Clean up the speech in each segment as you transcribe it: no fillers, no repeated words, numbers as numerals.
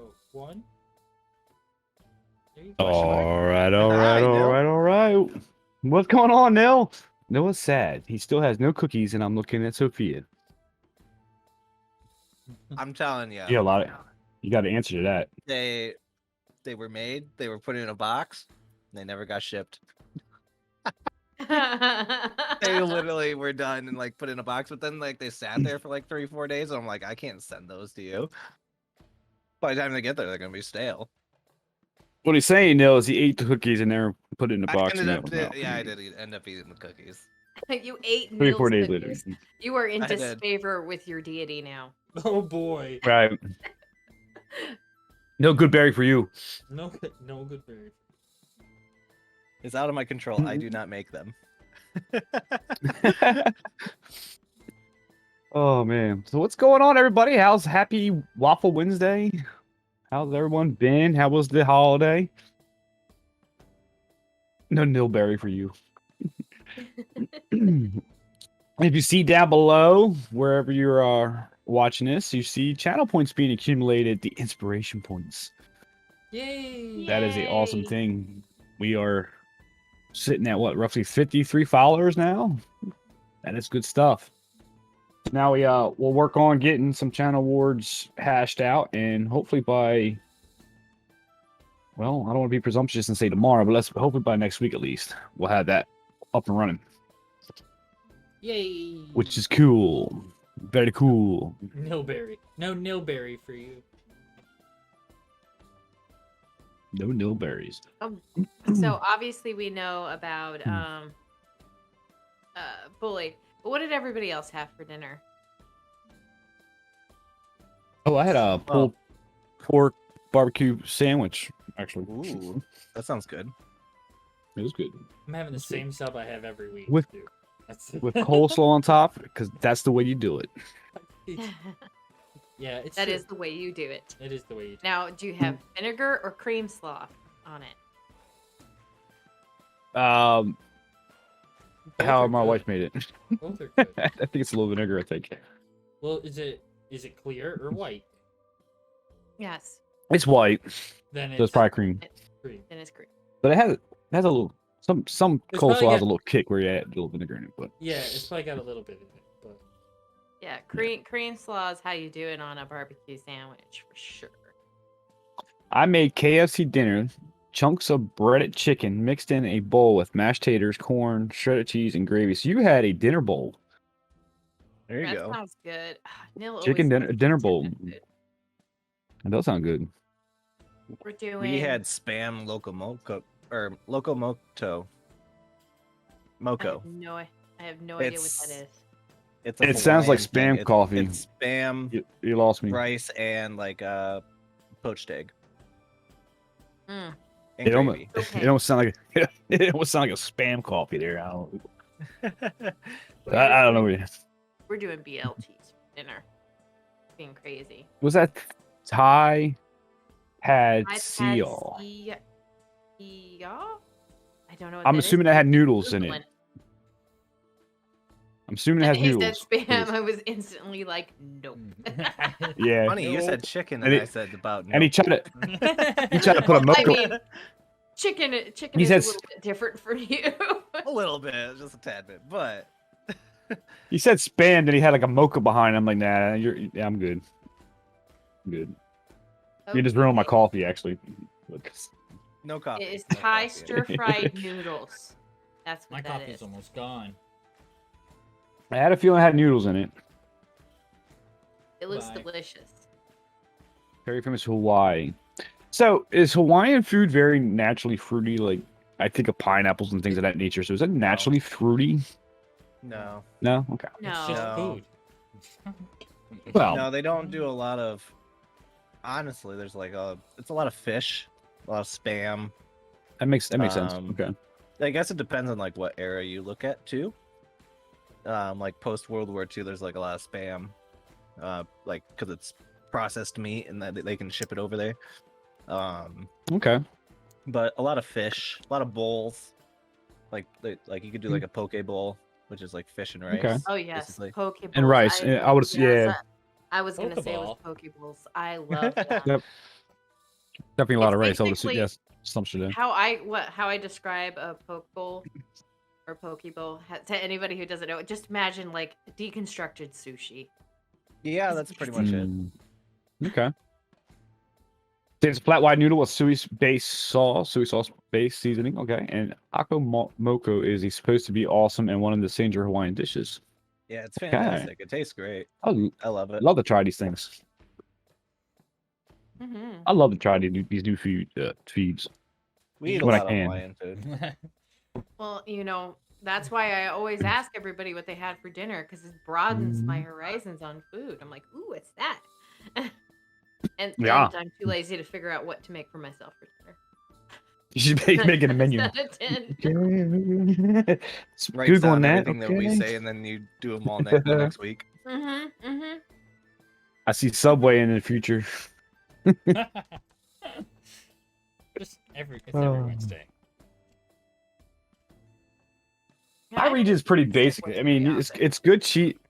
So 1. There you go. All right, all Hi, right, all Nil. right, all right. What's going on, Nil? Noah's sad. He still has no cookies, and I'm looking at Sophia. I'm telling you, Yeah, a lot of. You got to answer to that. they were made, they were put in a box, and they never got shipped. They literally were done and like put in a box, but then like they sat there for like 3-4 days, and I'm like, I can't send those to you. By the time they get there, they're gonna be stale. What he's saying, Nil, is he ate the cookies and never put it in a I box. ended And up, no. yeah, I did end up eating the cookies. You ate 3-4 Nil's days later. cookies. You are in I did. disfavor with your deity now. Oh boy. Right. No good berry for you. No good berry. It's out of my control. I do not make them. Oh man. So what's going on, everybody? How's Happy Waffle Wednesday? How's everyone been? How was the holiday? No nilberry for you. If you see down below, wherever you're watching this, you see channel points being accumulated, the inspiration points. Yay! That is an awesome Yay. thing. We are sitting at what, roughly 53 followers now? That is good stuff. Now we'll work on getting some channel awards hashed out, and hopefully by, well, I don't want to be presumptuous and say tomorrow, but let's hopefully by next week at least we'll have that up and running, Yay! which is cool. Very cool. Nilberry. No nilberry for you. No nilberries. So obviously we know about Bully. But what did everybody else have for dinner? Oh, I had a pulled pork barbecue sandwich, actually. Ooh, that sounds good. It was good. I'm having the same sub I have every week. With- too. That's With coleslaw on top, because that's the way you do it. Yeah, it's That true. is the way you do it. It is the way you do Now, do you have vinegar or cream slaw on it? Both How are my good. wife made it. Both are good. I think it's a little vinegar, I think. Well, is it clear or white? Yes. It's white, Then so it's probably cream. cream. Then it's cream. But it has a little, some It's coleslaw probably has got- a little kick where you add a little vinegar in it. But Yeah, it's probably got a little bit in it, but Yeah, cream slaw is how you do it on a barbecue sandwich for sure. I made KFC dinner, chunks of breaded chicken mixed in a bowl with mashed taters, corn, shredded cheese, and gravy. So you had a dinner bowl. There you That go. sounds good. Neil Chicken always dinner- loves dinner good bowl. food. That does sound good. We're doing. We had spam locomoco or locomoto. Moco. I have no idea what It's- that is. It's a It sounds like Hawaiian thing. spam coffee. It's spam, You lost me. rice, and like poached egg. Mm. And It almost, gravy. Okay. it almost sound like it almost sound like a spam coffee there. I don't know what it is. We're doing BLTs for dinner. Being crazy. Was that Thai had I've had seal? sea- I don't know. What I'm that is. assuming it had noodles in Googling it. I'm assuming it has He said noodles. spam. I was instantly like, nope. Yeah. Funny, you said Nope. chicken, And and it- I said about. And he nope. tried to he tried to put a I mocha. mean, chicken He is a says- little bit different for you. a little bit, just a tad bit, but He said spam, then he had like a mocha behind him. I'm like, nah, yeah, I'm good. I'm good. You just ruined my Okay. coffee, actually. no coffee. It is no Thai coffee. stir-fried noodles. That's my what that coffee's is. almost gone. I had a feeling it had noodles in it. It looks Bye. delicious. Very famous Hawaii. So is Hawaiian food very naturally fruity? Like I think of pineapples and things of that nature. So is it naturally fruity? No, No. Okay. It's No. just No. food. Well, no, they don't do a lot of. Honestly, there's like it's a lot of fish, a lot of spam. that makes sense. Um, Okay. I guess it depends on like what era you look at too. Like post World War II, there's like a lot of spam, like because it's processed meat and that they can ship it over there. Okay. But a lot of fish, a lot of bowls, like you could do like a poke bowl, which is like fish and rice. Okay. Oh yes, basically. poke bowls. And rice. I would. Yeah. I was gonna say it was Pokeball. poke bowls. I love them. Yep. Definitely a lot It's of rice. I would basically yes, some should do. how I describe a poke bowl or poke bowl to anybody who doesn't know. Just imagine like deconstructed sushi. Yeah, It's that's pretty much it. Okay. It's a flat white noodle with soy sauce base seasoning. Okay, and moko is he's supposed to be awesome and one of the signature Hawaiian dishes. Yeah, it's fantastic. It tastes great. I I love it. love to try these things. Mm-hmm. I love to try these new feeds. We eat a when I lot of can. Hawaiian food. Well, that's why I always ask everybody what they had for dinner because it broadens my horizons on food. I'm like, ooh, what's that? and Yeah. I'm too lazy to figure out what to make for myself for dinner. You should be making a menu. Write Googling down that. everything that we say, and then you do them all the next week. Mm-hmm. Mm-hmm. I see Subway in the future. Just every Wednesday. Yeah, My I region is think pretty it's basic. Subway I mean, pretty it's good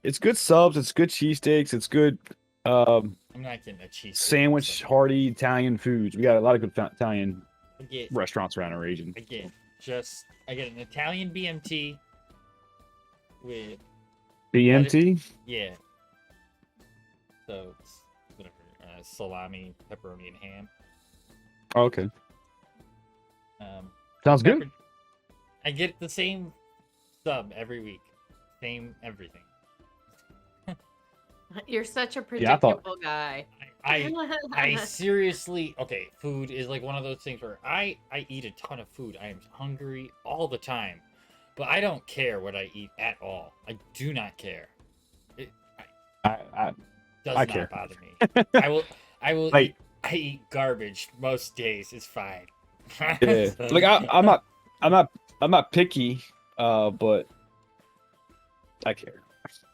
it's good subs, it's good cheesesteaks, it's good I'm not getting a cheese sandwich, hearty Italian foods. We got a lot of good Italian I get restaurants around our region. I get an Italian BMT with BMT? yeah. So it's whatever, salami, pepperoni, and ham. Oh, okay. Pepper- Sounds good. I get the same sub every week, same everything. You're such a Yeah, I thought- predictable guy. I seriously, okay, food is like one of those things where I eat a ton of food. I am hungry all the time, but I don't care what I eat at all. I do not care. It does I not care. bother me. I will Like- I eat garbage most days. It's fine. Yeah. Like I'm not picky, but I care.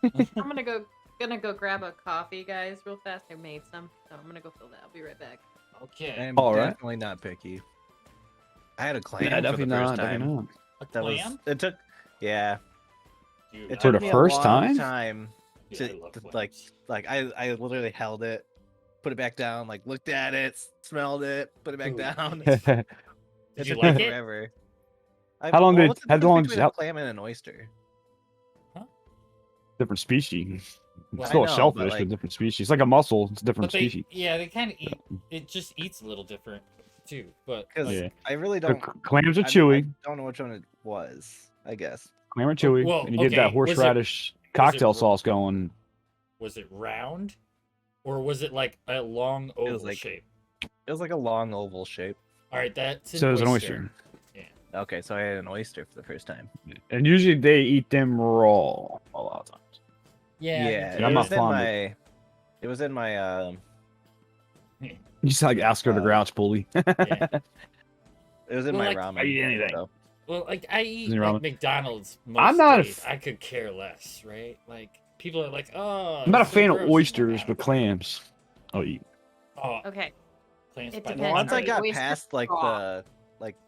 I'm gonna go grab a coffee, guys, real fast. I made some, so I'm gonna go fill that. I'll be right back. Okay. I'm All right. definitely not picky. I had a clam Yeah, for definitely the first not. Definitely time. not. A That was clam? it took Dude, it I For took the me first a long time? time yeah, to, I love to, clams. like I literally held it, put it back down, like looked at it, smelled it, put it back Ooh, down. nice. It Did you took me like it? forever. How long did- what's the how difference long- between how- a clam and an oyster? Different species. Well, It's still I a know, shellfish, but, but like- different species. It's like a mussel. It's a different But they, species. yeah, they kind of eat. It just eats a little different too. But Because Yeah. I really The don't. clams are I chewy. don't know which one it was. I guess. Clam are chewy. well, and you get okay, that was it- horseradish cocktail r- sauce going. was it round, or was it like a long oval was like- shape? It was like a long oval shape. All right, that's So it was an oyster. Okay, so I had an oyster for the first time. And usually they eat them raw a lot of times. Yeah, Yeah, I'm it not was in fond of- my. It was in my. You just like Oscar the Grouch bully. yeah. It was in Well, my like, ramen. I eat anything. so- Well, like I eat Isn't it like ramen? McDonald's most I'm not a days. f- I could care less, right? Like people are like, oh, I'm not a it's so fan of gross. oysters, I'm but like, clams. I'll eat. oh, Okay. clams It by the depends. Once I hundred. got Oyster past like raw.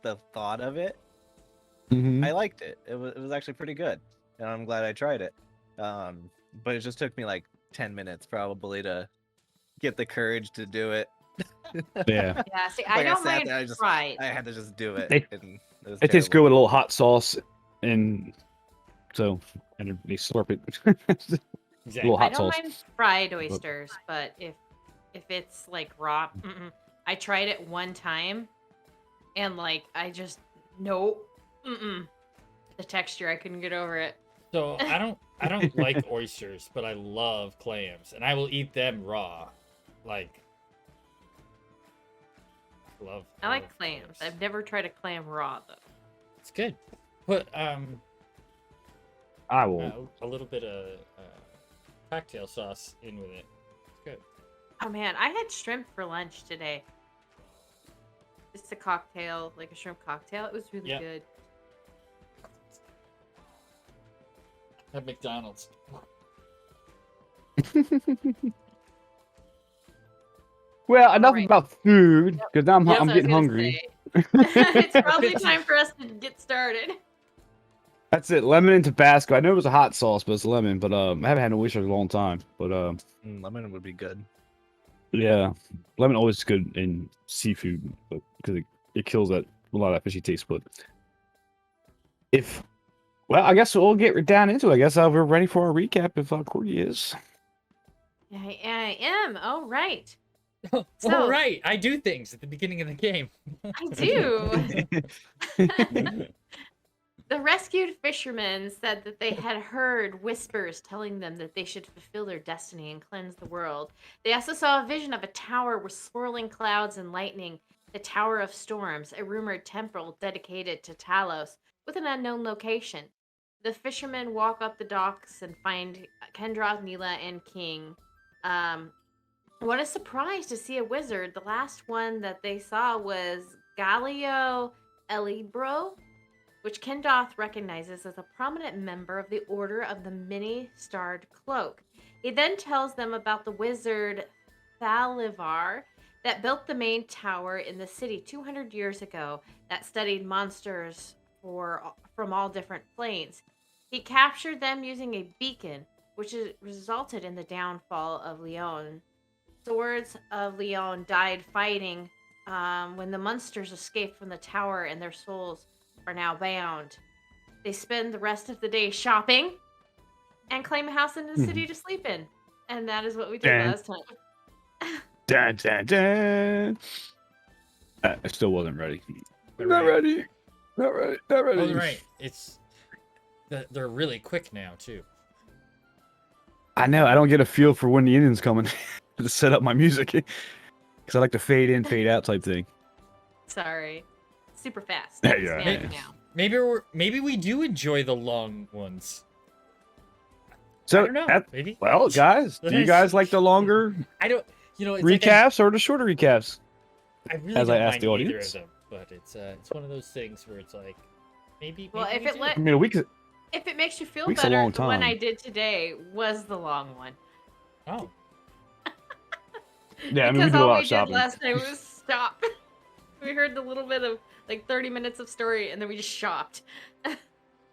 the thought of it, Mhm. I liked it. It was actually pretty good, and I'm glad I tried it. But it just took me like 10 minutes probably to get the courage to do it. Yeah. Yeah. See, Like, I I don't sat mind there, I just- fried. I had to just do it. They- and it was It tastes good terrible. with a little hot sauce, and so and they slurp it. Exactly. little I hot don't sauce. mind fried oysters, but if it's like raw, I tried it one time, and like I just nope, the texture I couldn't get over it. So I don't like oysters, but I love clams, and I will eat them raw. Like, love. I like love clams. I've never tried a clam raw though. It's good. Put I will. a little bit of cocktail sauce in with it. It's good. Oh man, I had shrimp for lunch today. Just a cocktail, like a shrimp cocktail. It was really Yeah. good. At McDonald's. Well, enough Alright. about food, because now I'm Yes, I was getting gonna hungry. say. It's probably time for us to get started. That's it. Lemon and Tabasco. I know it was a hot sauce, but it's lemon. But I haven't had an oyster in a long time. But Lemon would be good. Yeah, lemon always is good in seafood, but because it kills that a lot of that fishy taste. But if well, I guess we'll get down into it. I guess we're ready for our recap if Cordy is. I am. Oh, right. All So- right, I do things at the beginning of the game. I do. The rescued fishermen said that they had heard whispers telling them that they should fulfill their destiny and cleanse the world. They also saw a vision of a tower with swirling clouds and lightning, the Tower of Storms, a rumored temple dedicated to Talos, with an unknown location. The fishermen walk up the docks and find Kendra, Mila, and King. What a surprise to see a wizard. The last one that they saw was Galio Elibro, which Kendoth recognizes as a prominent member of the Order of the Many-Starred Cloak. He then tells them about the wizard Thalivar that built the main tower in the city 200 years ago that studied monsters from all different planes. He captured them using a beacon, which resulted in the downfall of Leon. Swords of Leon died fighting when the monsters escaped from the tower and their souls are now bound. They spend the rest of the day shopping and claim a house in the city to sleep in. And that is what we did Dun. last time. Dun, dun, dun. I still wasn't ready. They're Not right. ready. Not ready. Not ready. Oh, right. They're really quick now too. I know. I don't get a feel for when the Indian's coming to set up my music because I like to fade in, fade out type thing. Sorry. Super fast. Yeah, It's yeah. standing now. Maybe we do enjoy the long ones. So, I don't know. Maybe. well, guys, do you guys like the longer I don't. It's recaps or the shorter recaps? I really as I don't asked mind the either audience? of them, but it's one of those things where it's like maybe. Well, maybe if we it do. let- I mean, a week. If it makes you feel Week's a better, long the one time. I did today was the long one. Oh, Yeah, I mean, we Because do a all lot we of shopping. did last night was stop. We heard the little bit of like 30 minutes of story and then we just shopped.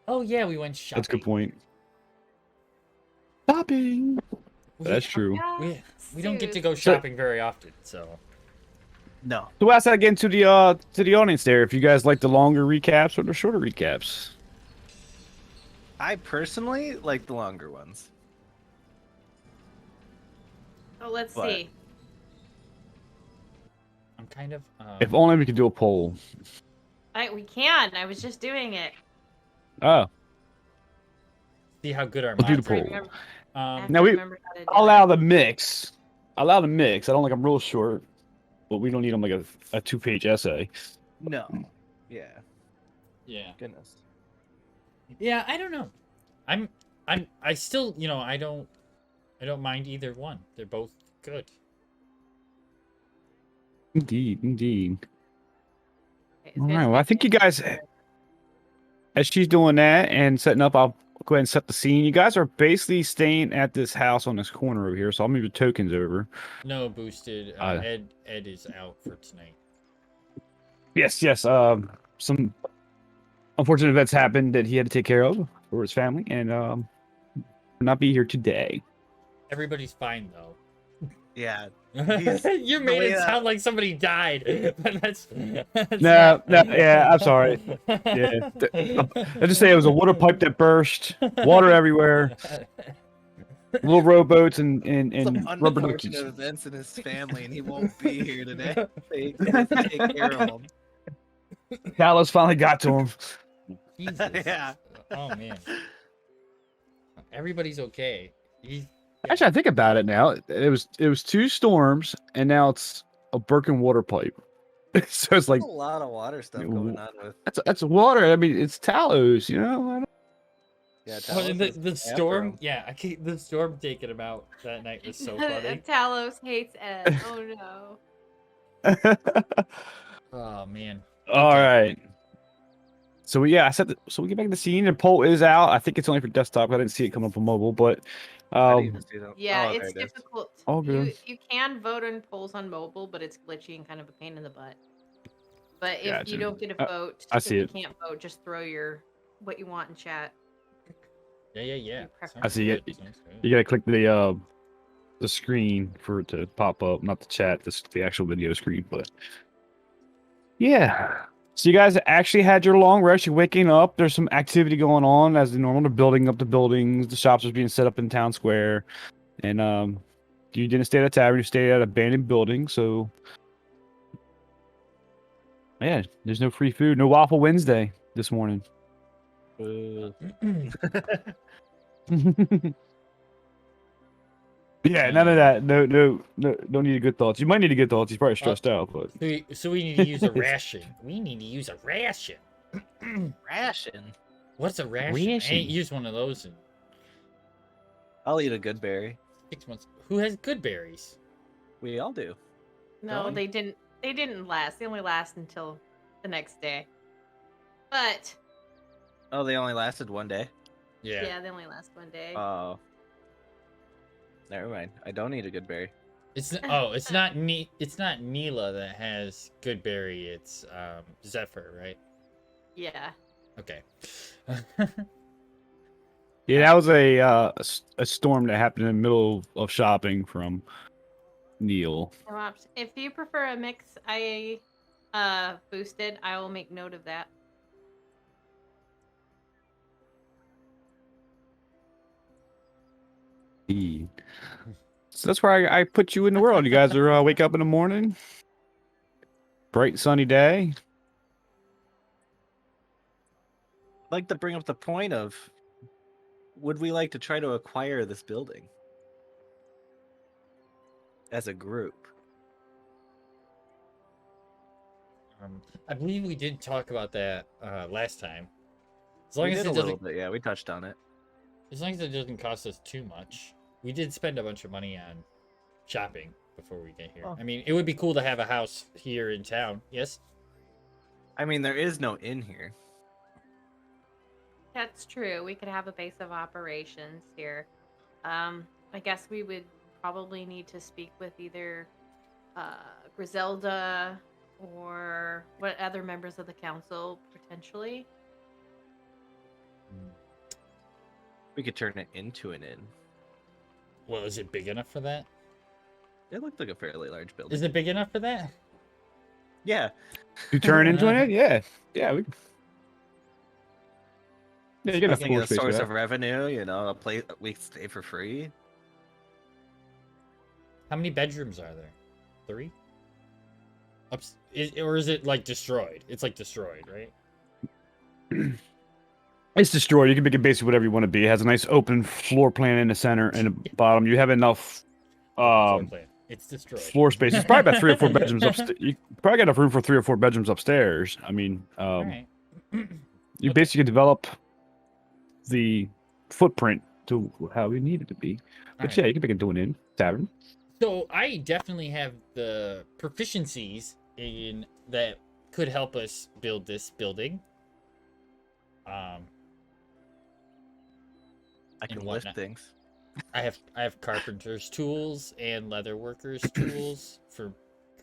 oh yeah, we went shopping. That's a good point. Shopping. We- That's true. We don't get to Suits. go shopping very often, so. No. So ask that again to the audience there. If you guys like the longer recaps or the shorter recaps. I personally like the longer ones. Oh, let's But- see. I'm kind of. If only we could do a poll. We can. I was just doing it. Oh, see how good our we'll do the minds are. poll. Remember, I have Now to we- remember how to do I'll it. allow the mix. I don't like them real short, but we don't need them like a 2-page essay. No. Yeah. Yeah. Goodness. Yeah, I don't know. I still, I don't mind either one. They're both good. Indeed, indeed. Okay, All it's right. gonna Well, I take think me you guys, as she's doing that and setting up, I'll go ahead and set the scene. You guys are basically staying at this house on this corner over here, so I'll move the tokens over. No boosted. Uh, Ed is out for tonight. Yes, yes. Some unfortunate events happened that he had to take care of for his family, and will not be here today. Everybody's fine though. Yeah. You made way it that- sound like somebody died, but that's No, yeah, I'm sorry. Yeah, I just say it was a water pipe that burst, water everywhere, little rowboats and Some rubber unfortunate duckies. events in his family, and he won't be here today. They have to take care of him. Talos finally got to him. Jesus. Yeah. Oh man. Everybody's okay. Actually, I think about it now. It was 2 storms, and now it's a broken water pipe. So it's like There's a lot of water stuff going on with. that's water. I mean, it's Talos, I don't Yeah, Well, Talos is the after storm, him. yeah, the storm taking him out that night was so funny. Talos hates Ed. Oh no. Oh man. All right. So yeah, so we get back to the scene. The poll is out. I think it's only for desktop. I didn't see it come up on mobile, but I didn't even see that. Yeah, Oh, it's there it is. difficult. All good. You can vote on polls on mobile, but it's glitchy and kind of a pain in the butt. But if Gotcha. you don't get a vote, I if see you it. can't vote, just throw what you want in chat. Yeah. preference. I see it. Sounds good. You gotta click the the screen for it to pop up, not the chat, the actual video screen. But yeah, so you guys actually had your long rest. You're waking up. There's some activity going on as the normal. They're building up the buildings. The shops are being set up in town square, and you didn't stay at a tavern. You stayed at an abandoned building. So yeah, there's no free food. No Waffle Wednesday this morning. Yeah, none of that. No, don't need good thoughts. You might need a good thoughts. He's probably stressed out, but So we need to use a ration. We need to use a ration. Ration. What's a ration? I Ration. ain't used one of those in I'll eat a good berry. 6 months. Who has good berries? We all do. No, Don't they didn't. They didn't last. They only last until the next day. But Oh, they only lasted one day. yeah, they only last one day. Oh. Never mind. I don't eat a good berry. It's it's not Neela that has good berry. It's Zephyr, right? Yeah. Okay. yeah, that was a storm that happened in the middle of shopping from Neil. No option. If you prefer a mix, I boosted. I will make note of that. So that's where I put you in the world. You guys are wake up in the morning, bright sunny day. I'd like to bring up the point of, would we like to try to acquire this building as a group? I believe we did talk about that last time. As long We as did it a little doesn't, bit, yeah. We touched on it. as long as it doesn't cost us too much. We did spend a bunch of money on shopping before we get here. Oh. I mean, it would be cool to have a house here in town. Yes. I mean, there is no inn here. That's true. We could have a base of operations here. I guess we would probably need to speak with either Griselda or what other members of the council potentially. We could turn it into an inn. Well, is it big enough for that? It looked like a fairly large building. Is it big enough for that? Yeah. You turn into it? Yeah. Yeah. Yeah, you get I a was thinking floor a space for source that. of revenue, you know, a place we stay for free. How many bedrooms are there? 3? Or is it like destroyed? It's like destroyed, right? It's destroyed. You can make it basically whatever you want to be. It has a nice open floor plan in the center and the bottom. You have enough Floor plan. It's destroyed. floor space. It's probably about 3 or 4 bedrooms upstairs. You probably got enough room for 3 or 4 bedrooms upstairs. I mean, All right. you Okay. basically develop the footprint to how you need it to be. But Alright. yeah, you can make it into an inn, tavern. So I definitely have the proficiencies in that could help us build this building. I can And lift whatnot. things. I have carpenter's tools and leather workers tools for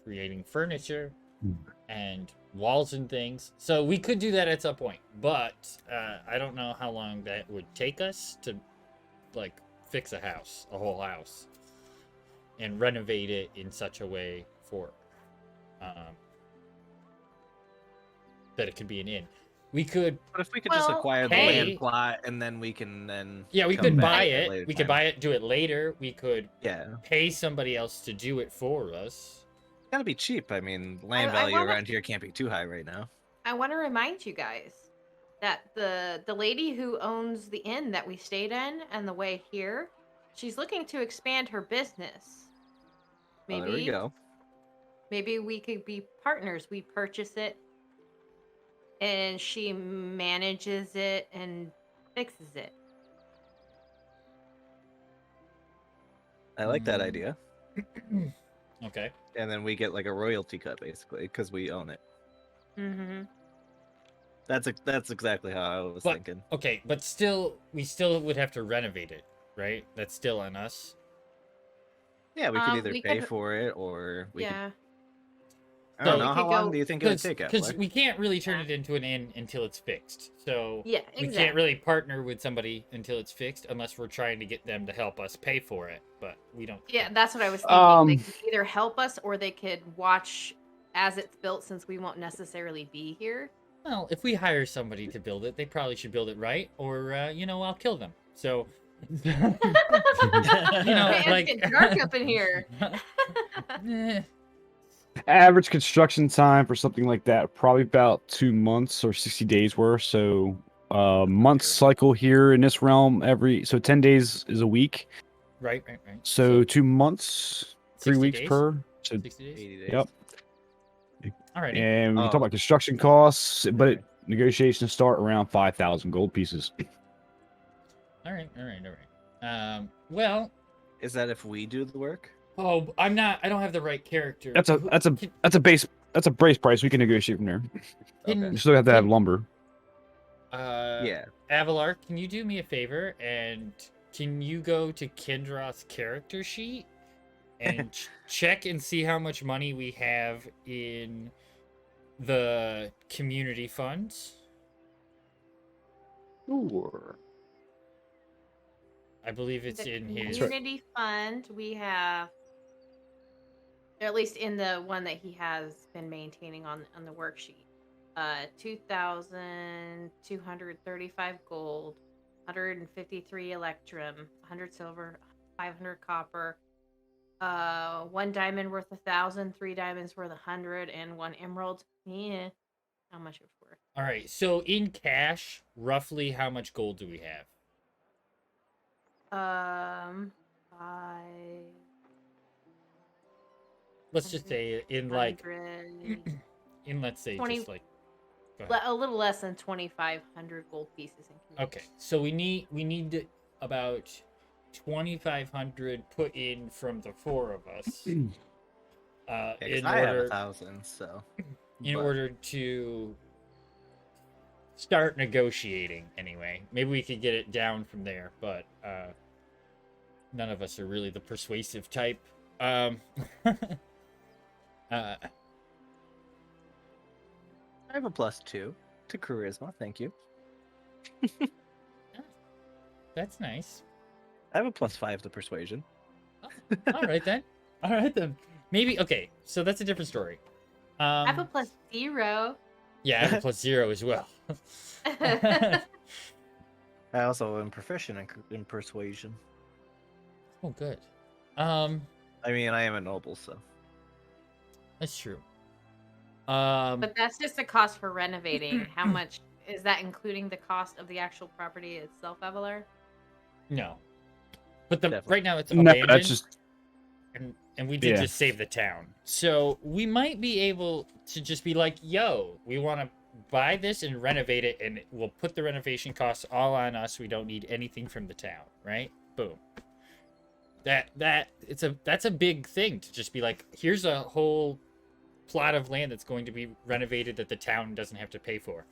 creating furniture and walls and things. So we could do that at some point, but I don't know how long that would take us to like fix a whole house, and renovate it in such a way for that it could be an inn. We could But if we could just Well, acquire the hey. land plot and then we can then we come could back buy at a it. later We could time. buy it, do it later. We could Yeah. pay somebody else to do it for us. It's gotta be cheap. I mean, land I value wanna- around here can't be too high right now. I want to remind you guys that the lady who owns the inn that we stayed in and the way here, she's looking to expand her business. Oh, there we go. Maybe we could be partners. We purchase it and she manages it and fixes it. I like that Mm. idea. Okay. And then we get like a royalty cut basically because we own it. Mm-hmm. That's exactly how I was But- thinking. Okay, but we still would have to renovate it, right? That's still on us. Yeah, we could either we pay could- for it or we could Yeah. I don't So- know. we How could long go- do you think it would take? Because Effler? we can't really turn Yeah. it into an inn until it's fixed. So Yeah, we exactly. can't really partner with somebody until it's fixed unless we're trying to get them to help us pay for it. But we don't. Yeah, that's what I was thinking. They Um, could either help us or they could watch as it's built since we won't necessarily be here. Well, if we hire somebody to build it, they probably should build it right, or I'll kill them. So, Man, like, it's getting dark up in here. eh, Average construction time for something like that, probably about 2 months or 60 days worth. So, month cycle here in this realm, 10 days is a week. right. So 2 months, 3 60 weeks days? per. So, 60 days. 80 days. yep. All right. And we can talk Oh. about construction costs, but negotiations start around 5,000 gold pieces. All right. Well, Is that if we do the work? oh, I don't have the right character. That's a base price. We can negotiate from there. Can- You still have to have Can- lumber. Yeah. Avalar, can you do me a favor and can you go to Kendra's character sheet and check and see how much money we have in the community funds? Sure. I believe it's The in his. community fund, we have, or at least in the one that he has been maintaining on the worksheet, 2,235 gold, 153 electrum, 100 silver, 500 copper, 1 diamond worth 1,000, 3 diamonds worth 100, and 1 emerald. Yeah, how much it's worth? All right. So in cash, roughly how much gold do we have? 500. Let's just say let's say 20 just like go ahead. A little less than 2,500 gold pieces in community. Okay. So we need about 2,500 put in from the 4 of us. Yeah, 'cause In I have order 1,000, so. in but- order to start negotiating anyway. Maybe we could get it down from there, but none of us are really the persuasive type. I have a +2 to charisma. Thank you. That's nice. I have a +5 to persuasion. All right then. Maybe okay, so that's a different story. I have a +0. Yeah, I have a +0 as well. I also am proficient in persuasion. Oh, good. I mean, I am a noble, so. That's true. But that's just the cost for renovating. How much is that, including the cost of the actual property itself, Avalar? No. But Definitely. right now it's No, abandoned. that's just And we did Yeah. just save the town. So we might be able to just be like, yo, we want to buy this and renovate it, and we'll put the renovation costs all on us. We don't need anything from the town, right? Boom. That's a big thing to just be like, here's a whole plot of land that's going to be renovated that the town doesn't have to pay for.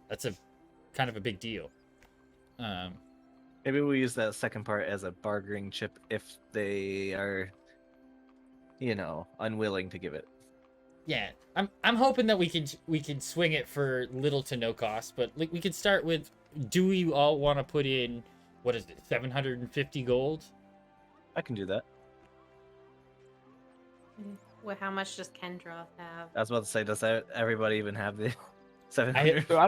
That's a kind of a big deal. Maybe we use that second part as a bargaining chip if they are, unwilling to give it. Yeah, I'm hoping that we can swing it for little to no cost, but like we could start with, do we all want to put in, what is it, 750 gold? I can do that. Well, how much does Kendra have? I was about to say, does everybody even have the 700? So I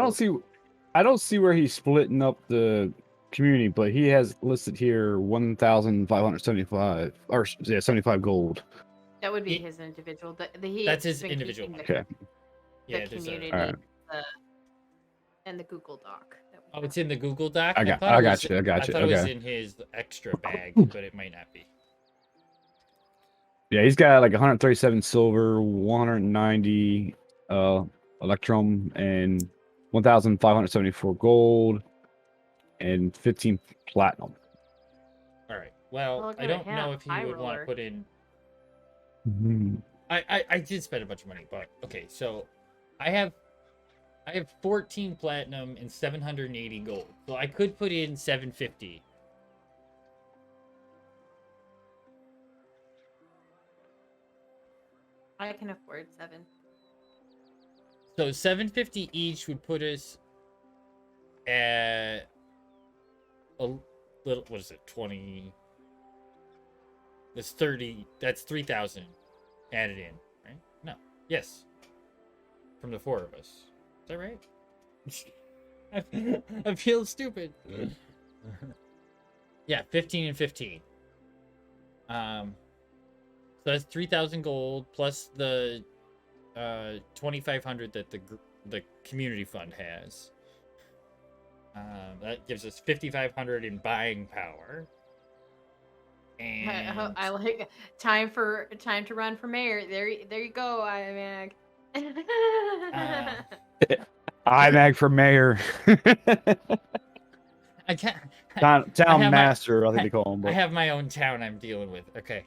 don't see where he's splitting up the community, but he has listed here 1,575 or 75 gold. That would be He- his individual. That's his been individual keeping money. Okay. Yeah, the there's community Alright. and the Google Doc. that we Oh, have. it's in the Google Doc. I got thought it you. was- I got you. thought it was Okay. in his extra bag, but it might not be. Yeah, he's got like 137 silver, 190 electrum, and 1,574 gold, and 15 platinum. All right. Well, Well, look I at don't him, know if he high would want to roller. put in. Mhm. I did spend a bunch of money, but okay. So, I have 14 platinum and 780 gold. So I could put in 750. I can afford 7. So 750 each would put us at a little. What is it? 20. That's 30. That's 3,000 added in, right? No. Yes. From the 4 of us. Is that right? I feel stupid. Yeah, 15 and 15. So that's 3,000 gold plus the 2,500 that the community fund has. That gives us 5,500 in buying power. And I like time to run for mayor. There you go, Imag. Imag for mayor. I can't. Town I have master, I think they call him. I But have my own town I'm dealing with. Okay.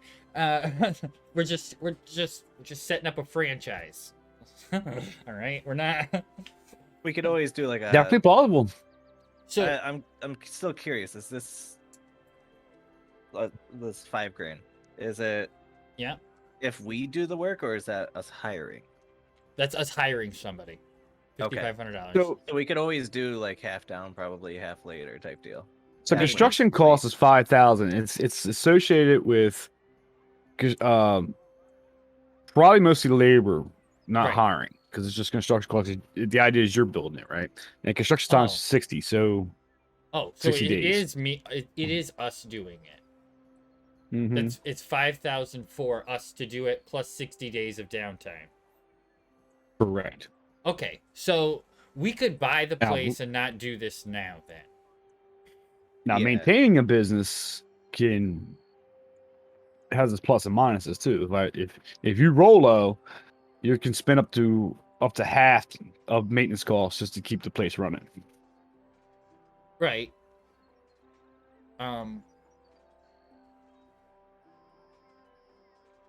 We're just setting up a franchise. All right. We're not. We could always do like a. definitely plausible. So I'm still curious. Is this 5 grand? Is it? Yeah. If we do the work, or is that us hiring? That's us hiring somebody. Okay. $5,500. So, So we could always do like half down, probably half later type deal. so That construction would be cost is 5,000. It's associated with, probably mostly labor, not Right. hiring, because it's just construction cost. The idea is you're building it, right? And construction time is Oh. 60. So Oh, so 60 it days. is me. It is us doing it. mhm. It's 5,000 for us to do it plus 60 days of downtime. Correct. Okay, so we could buy the Now, place and not do this now. Then Now Yeah. maintaining a business has its plus and minuses too. If you roll low, you can spend up to half of maintenance costs just to keep the place running. right.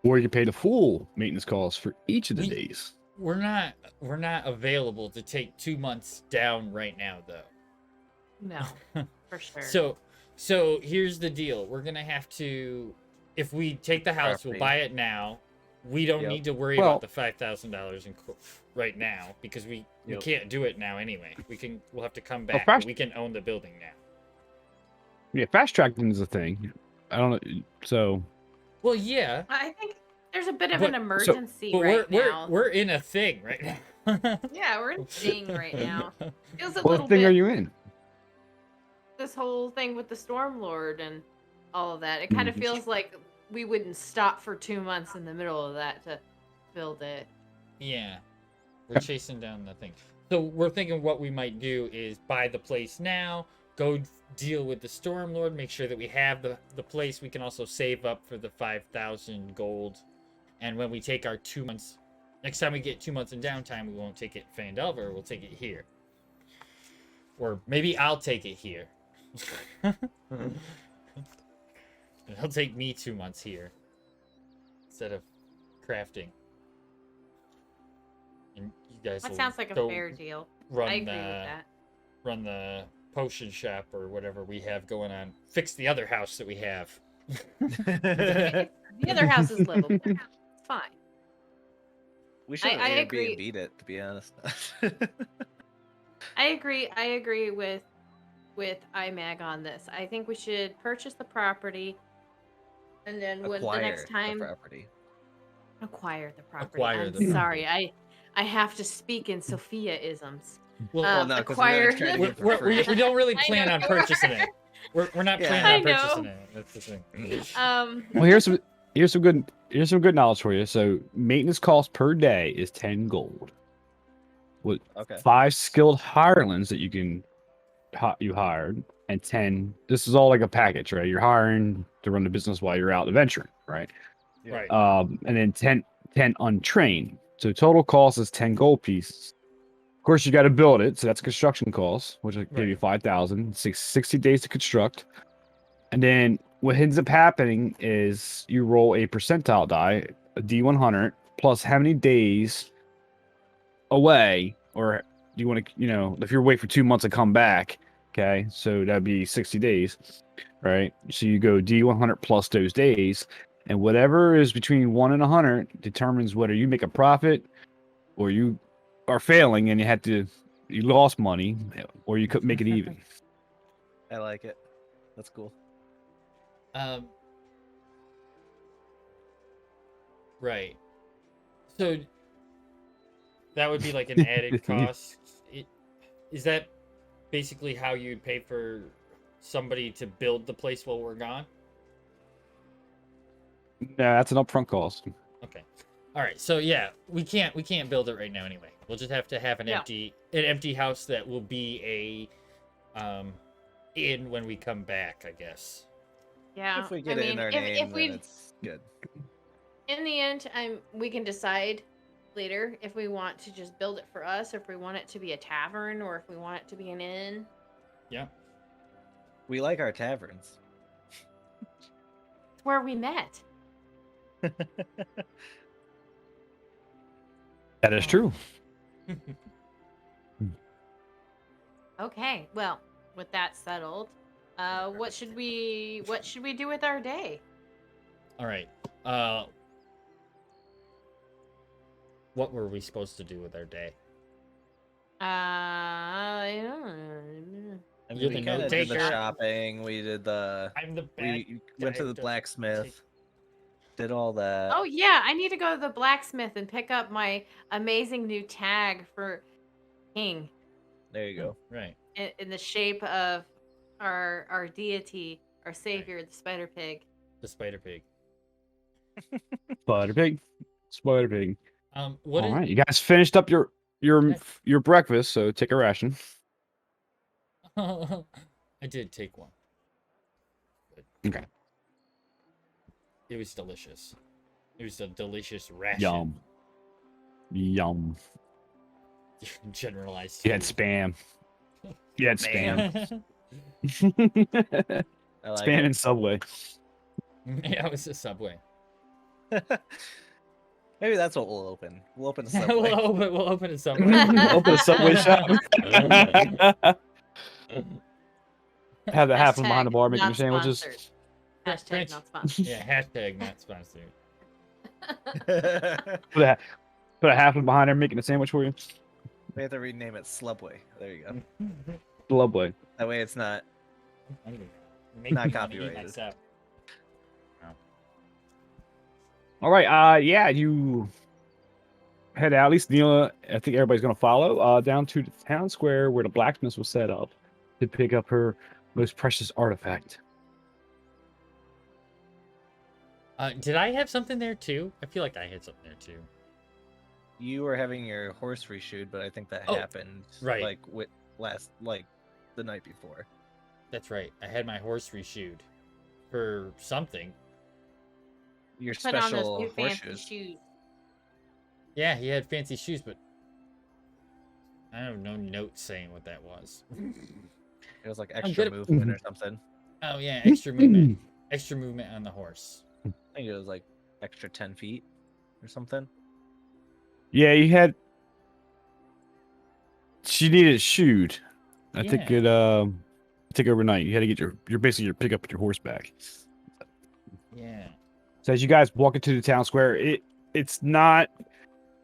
Or you can pay the full maintenance costs for each of the We- days. We're not available to take 2 months down right now, though. No, for sure. So here's the deal. We're gonna have to, if we take the house, we'll Property. buy it now. We don't Yep. need to worry Well- about the $5,000 right now because we Yep. can't do it now anyway. We'll have to come back. fast- But we can own the building now. Yeah, fast tracking is a thing. I don't know. So Well, yeah, I think there's a bit of But- an emergency but right now. we're in a thing right now. Yeah, we're in a thing right now. Feels a what little thing bit are you in? this whole thing with the Stormlord and all of that. It kind of Mhm. feels like we wouldn't stop for 2 months in the middle of that to build it. Yeah. We're chasing down the thing. So we're thinking what we might do is buy the place now, go deal with the Stormlord, make sure that we have the place. We can also save up for the 5,000 gold. And when we take our 2 months, next time we get 2 months in downtime, we won't take it Fandelver, we'll take it here. Or maybe I'll take it here. It'll take me 2 months here instead of crafting. And you guys That will sounds like a go fair deal. run I agree the with that. run the potion shop or whatever we have going on. Fix the other house that we have. The other house is livable. It's fine. We should I agree. Airbnb it, to be honest. I agree with IMAG on this. I think we should purchase the property, and then when the next time the property. acquire the property. Acquire I'm the property. sorry, I have to speak in Sophia isms. Well, no, 'cause acquire. we're gonna try to get it for we free. don't really I plan know on you purchasing are. it. We're not Yeah. planning on I know. purchasing it. That's the thing. Well, here's some good knowledge for you. So maintenance cost per day is 10 gold. With Okay. 5 skilled hirelings that you hired, and 10. This is all like a package, right? You're hiring to run the business while you're out adventuring, right? Yeah. Right. And then 10 untrained. So total cost is 10 gold pieces. Of course, you got to build it, so that's construction costs, which will give you 5,000. 60 days to construct. And then what ends up happening is you roll a percentile die, a D100, plus how many days away, or do you want to, if you're away for 2 months and come back, okay, so that'd be 60 days, right? So you go D100 plus those days, and whatever is between 1 and 100 determines whether you make a profit or you are failing and you lost money, or you could make it even. I like it. That's cool. Right. So that would be like an added cost. Is that basically how you'd pay for somebody to build the place while we're gone? No, that's an upfront cost. Okay. All right. So yeah, we can't build it right now anyway. We'll just have to have an Yeah. empty house that will be a inn when we come back, I guess. Yeah. If we get I it mean, in our if name, we then it's good. in the end, we can decide later if we want to just build it for us, or if we want it to be a tavern, or if we want it to be an inn. Yeah. We like our taverns. It's where we met. That is true. Okay. Well, with that settled, what should we do with our day? All right. What were we supposed to do with our day? I don't know. I You're mean, we the kind of did the note-taker. shopping. We did the. I'm the We went to the guy. blacksmith. Did all that. Oh yeah, I need to go to the blacksmith and pick up my amazing new tag for King There you go. Right. in the shape of our deity, our savior, the spider pig. The spider pig. Spider pig. Spider pig. What All is- right, you guys finished up your breakfast, so take a ration. I did take one. Okay. It was delicious. It was a delicious ration. Yum. Yum. Generalized. You had spam. You had spam. I like Spam it. and Subway. Yeah, it was a Subway. Maybe that's what we'll open. We'll open a Subway. we'll open a Subway. Open a Subway shop. Have the half behind the bar making not sandwiches. sponsored. Hashtag not sponsored. Yeah, hashtag not sponsored. Put a half one behind there making a sandwich for you. We have to rename it Slubway. There you go. Subway. That way it's not. I'm gonna Not make me wanna eat copyrighted. myself. All right. Yeah, you head out. At least Neela, I think everybody's gonna follow. Down to the town square where the blacksmith was set up to pick up her most precious artifact. Did I have something there too? I feel like I had something there too. You were having your horse reshoed, but I think that Oh, happened right. like the night before. That's right. I had my horse reshoed for something. Your Put on those special new fancy horseshoes. shoes. Yeah, he had fancy shoes, but I have no notes saying what that was. It was like good extra at- movement or something. Oh yeah, extra movement. Extra movement on the horse. I think it was like extra 10 feet or something. Yeah, you had. She needed shoed. I think Yeah. it took overnight. You had to get your basically your pick up your horse back. Yeah. So as you guys walk into the town square, it's not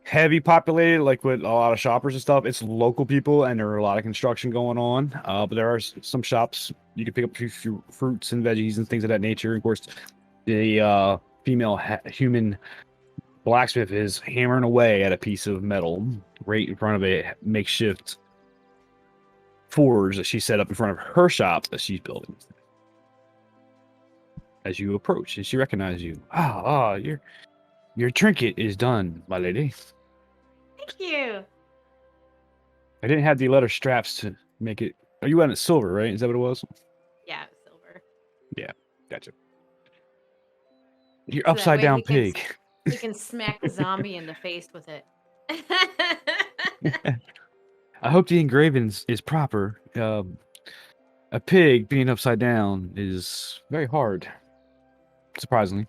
heavy populated like with a lot of shoppers and stuff. It's local people, and there are a lot of construction going on. But there are some shops you can pick up a few fruits and veggies and things of that nature. Of course, the female human blacksmith is hammering away at a piece of metal right in front of a makeshift forge that she set up in front of her shop that she's building. As you approach, and she recognizes you. Your trinket is done, my lady. Thank you. I didn't have the leather straps to make it. Oh, you wanted silver, right? Is that what it was? Yeah, it was silver. Gotcha. Your So that upside way down we can pig. We can smack the zombie in the face with it. I hope the engraving is proper. A pig being upside down is very hard. Surprisingly.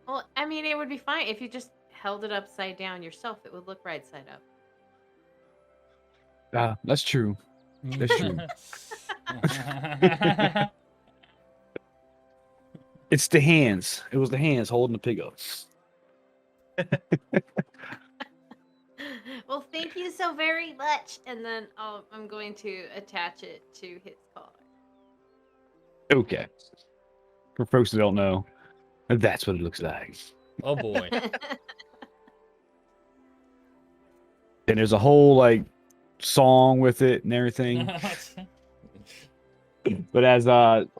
Well, I mean, it would be fine if you just held it upside down yourself. It would look right side up. That's true. That's true. It's the hands. It was the hands holding the pig up. Well, thank you so very much. And then I'm going to attach it to his collar. Okay. For folks that don't know, that's what it looks like. Oh boy. And there's a whole like song with it and everything. But as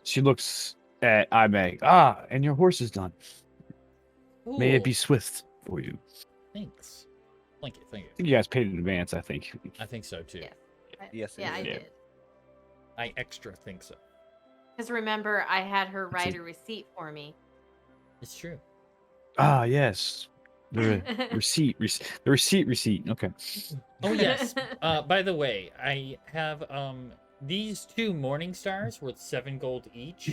she looks at Imag, and your horse is done. May it be Cool. swift for you. Thanks. Thank you. I think you guys paid in advance, I think. I think so too. Yes. Yes, Yeah, I it is. did. I extra think so. Because remember, I had her write a receipt for me. It's true. Ah, yes. The receipt. Okay. Oh yes. By the way, I have these 2 morning stars worth 7 gold each.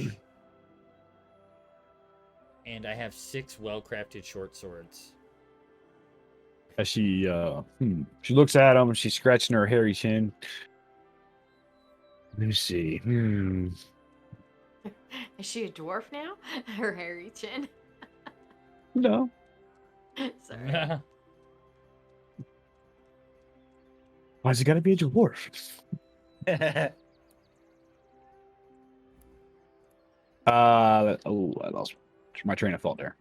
And I have 6 well-crafted short swords. As she looks at him, she's scratching her hairy chin. Let me see. Is she a dwarf now? Her hairy chin. No. Sorry. Why's it gotta be a dwarf? I lost my train of thought there.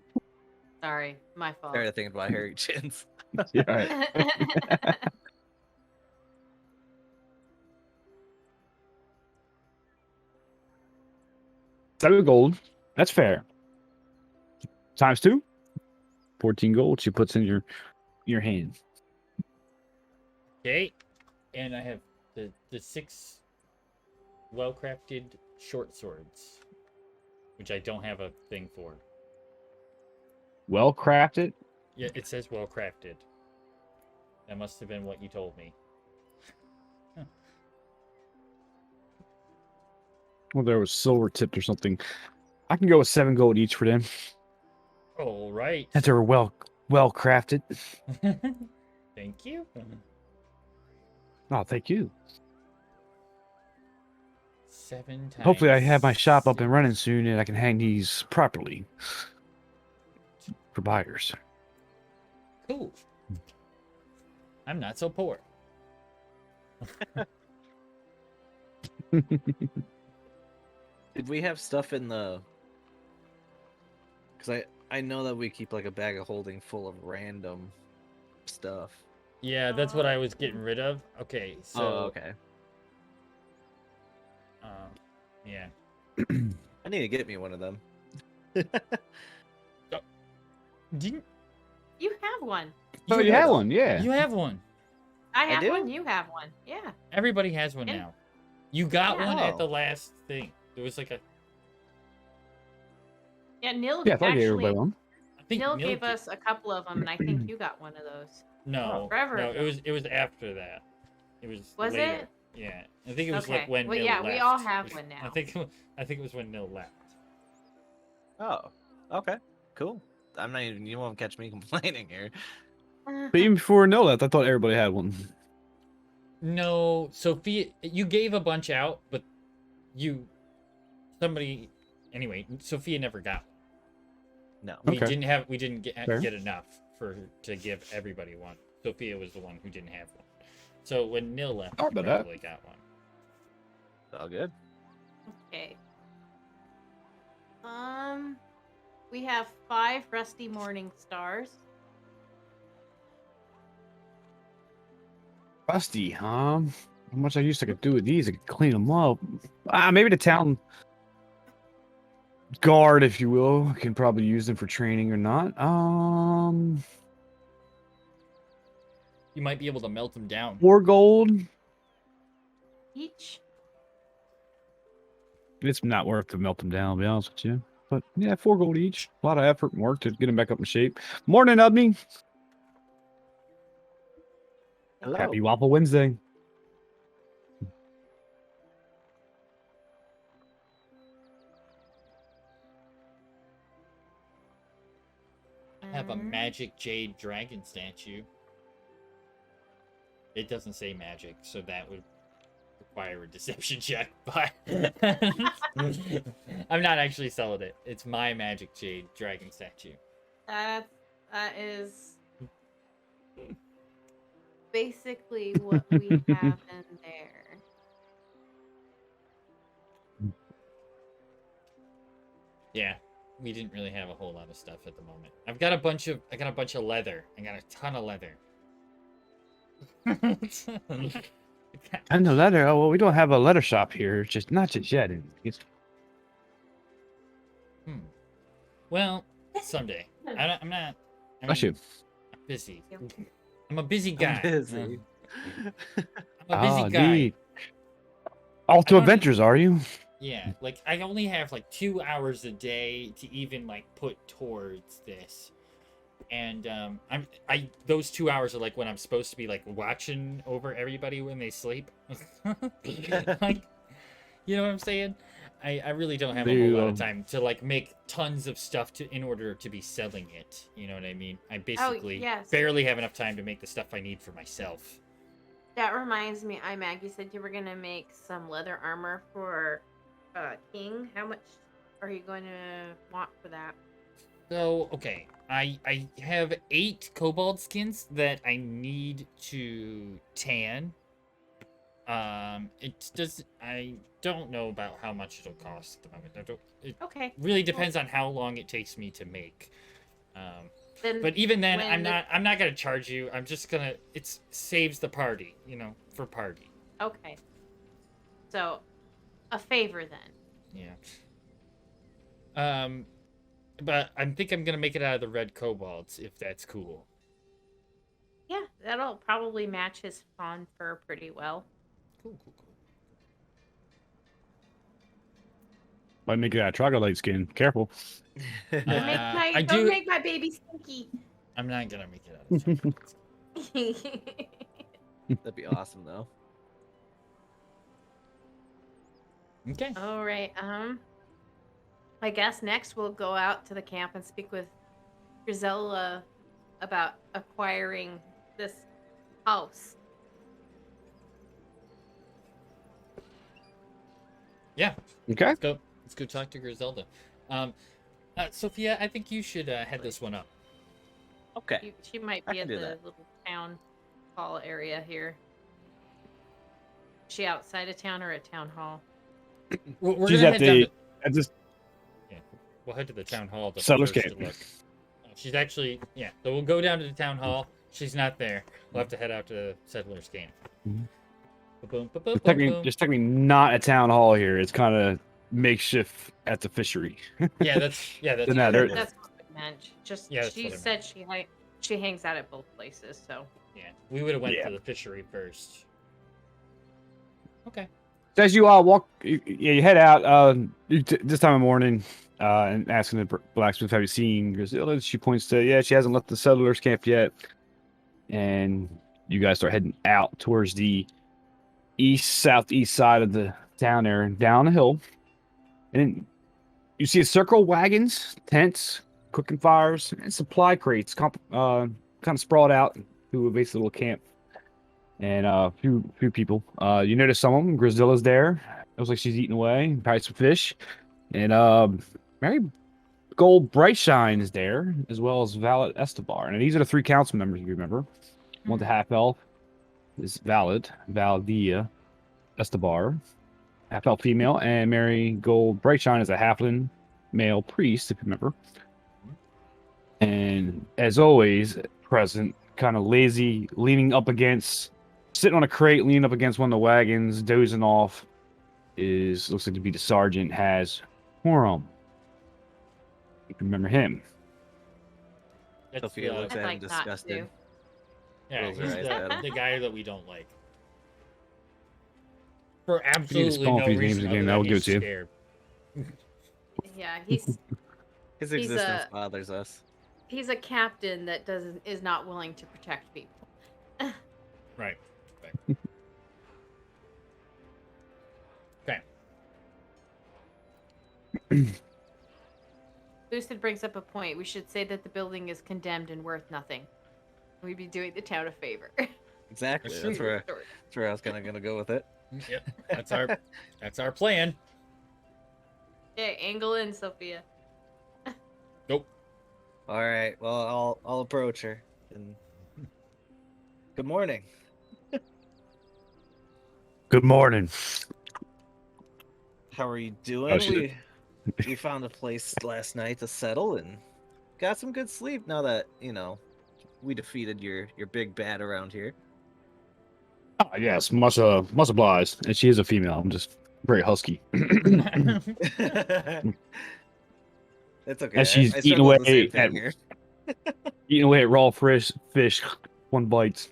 Sorry, my fault. Tired of thinking about hairy chins. Yeah, right. 7 gold. That's fair. Times 2. 14 gold she puts in your hand. Okay. And I have the 6 well-crafted short swords, which I don't have a thing for. Well crafted. Yeah, it says well-crafted. That must have been what you told me. Well, there was silver tipped or something. I can go with 7 gold each for them. All right. That they're well crafted. Thank you. Oh, thank you. 7 times. Hopefully, I have my shop up and running soon, and I can hang these properly for buyers. Cool. I'm not so poor. Did we have stuff in the? Because I know that we keep like a bag of holding full of random stuff. Yeah, that's what I was getting rid of. Okay, so. Oh, okay. Yeah. I need to get me one of them. Didn't You have one. Oh, you had one, yeah. you have one? I have do? one. You have one. Yeah. Everybody has one And- now. You got Yeah. one at Oh. the last thing. There was like a. Yeah. Nil Yeah, I thought I gave everybody actually. one. I think Nil Neil gave did- us a couple of them, and I think you got one of those. No, forever no, ago. it was after that. It was. Was later. it? Yeah, I think it was Okay. like when. Well, Nil yeah, left. we all have It was- one now. I think it was when Nil left. Oh, okay, cool. I'm not even. You won't catch me complaining here. But even before No left, I thought everybody had one. No, Sophia, you gave a bunch out, but somebody, anyway, Sophia never got one. No. We Okay. didn't Fair. get enough to give everybody one. Sophia was the one who didn't have one. So when Nil left, Sorry we about that. probably got one. All good. Okay. We have 5 rusty morning stars. Rusty, huh? How much I used to could do with these? I could clean them up. Maybe the town guard, if you will, can probably use them for training or not. You might be able to melt them down. 4 gold. Each. It's not worth to melt them down, to be honest with you. But yeah, 4 gold each. A lot of effort and work to get them back up in shape. Morning, Ubney. Hello. Happy Waffle Wednesday. I have a Mm. magic jade dragon statue. It doesn't say magic, so that would require a deception check, but I'm not actually selling it. It's my magic jade dragon statue. That is basically what we have in there. Yeah, we didn't really have a whole lot of stuff at the moment. I got a bunch of leather. I got a ton of leather. And the leather. Oh well, we don't have a leather shop here. Just not just yet. Well, someday. I'm not. I Bless you. I'm busy. I'm a busy guy. busy. I'm a busy guy. Neat. All to I don't- adventures, are you? Yeah, like I only have like 2 hours a day to even like put towards this, and I those 2 hours are like when I'm supposed to be like watching over everybody when they sleep. Like, you know what I'm saying? I really don't have a whole lot of time to like make tons of stuff in order to be selling it. You know what I mean? I basically yes. barely have enough time to make the stuff I need for myself. That reminds me, Imag, you said you were gonna make some leather armor for King. How much are you going to want for that? So, okay, I have 8 kobold skins that I need to tan. I don't know about how much it'll cost at the moment. It Okay. really depends on how long it takes me to make. Then But even then, when I'm not gonna charge you. I'm just gonna, it saves the party, for party. Okay. So, a favor then. Yeah. But I think I'm gonna make it out of the red kobolds, if that's cool. Yeah, that'll probably match his fawn fur pretty well. Cool. Might make it out of troglodyte skin. Careful. Don't I make my baby stinky. I'm not gonna make it out of chocolate. That'd be awesome, though. Okay. All right. I guess next we'll go out to the camp and speak with Grisella about acquiring this house. Yeah. Okay. Let's go talk to Griselda. Sophia, I think you should head this one up. Okay. She might I be can at do the that. little town hall area here. Is she outside of town or at town hall? We're She's gonna at head down the to, at this yeah, we'll head to the town hall to Settlers first camp. to look. She's actually, yeah. So we'll go down to the town hall. She's not there. We'll have to head out to Settlers Camp. Mhm. Ba-boom, ba-boom, There's technically, ba-boom. there's technically not a town hall here. It's kind of makeshift at the fishery. Yeah, that's No, what there- it was. That's what I meant. Just Yeah, that's she what I said she hangs out at both places, so Yeah, we would have went Yeah. to the fishery first. Okay. So as you walk, you head out this time of morning, and asking the blacksmith, "Have you seen Griselda?" She points to, yeah, she hasn't left the settlers camp yet. And you guys start heading out towards the southeast side of the town there, down a hill, and then you see a circle of wagons, tents, cooking fires, and supply crates, kind of sprawled out to a basic little camp. And a few people. You notice some of them. Grizilla's there. Looks like she's eating away. Probably some fish. And Mary Gold Brightshine is there, as well as Valet Estebar. And these are the 3 council members, you remember. One, the half elf, is Valdea Estebar, half elf female, and Mary Gold Brightshine is a halfling male priest, if you remember. And as always, present, kind of lazy, sitting on a crate, leaning up against one of the wagons, dozing off, looks like to be the sergeant, has Horum. You can remember him. That's Sophia the, looks I'd at him like not disgusted. to. yeah, rolls her he's eyes at him. the guy that we don't like. For just absolutely call no these names reason again, other I will than give he's it to you. scared. Yeah, he's His He's existence bothers us. he's a captain that is not willing to protect people. Right. Okay. Boosted brings up a point. We should say that the building is condemned and worth nothing. We'd be doing the town a favor. Exactly. That's That's true. where I was kind of gonna go with it. Yep, that's our plan. Okay, angle in, Sophia. Nope. All right. Well, I'll approach her. And good morning. Good morning. How are you Oh, doing? shit. We found a place last night to settle and got some good sleep. Now that we defeated your big bad around here. Ah, yes, much obliged. And she is a female. I'm just very husky. It's okay. And she's I eating struggle with the same away thing at here. raw fish, one bite.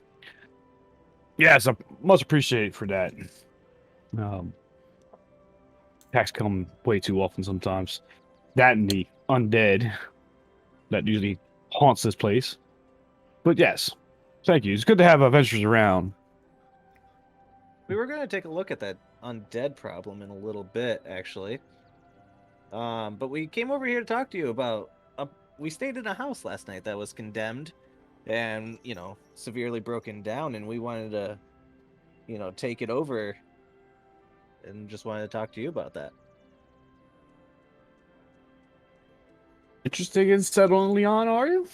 Yes, I much appreciated for that. Attacks come way too often sometimes. That and the undead that usually haunts this place. But yes, thank you. It's good to have adventures around. We were gonna take a look at that undead problem in a little bit, actually. But we came over here to talk to you about. We stayed in a house last night that was condemned, and severely broken down, and we wanted to, take it over, and just wanted to talk to you about that. Interested in settling in Leon, are you?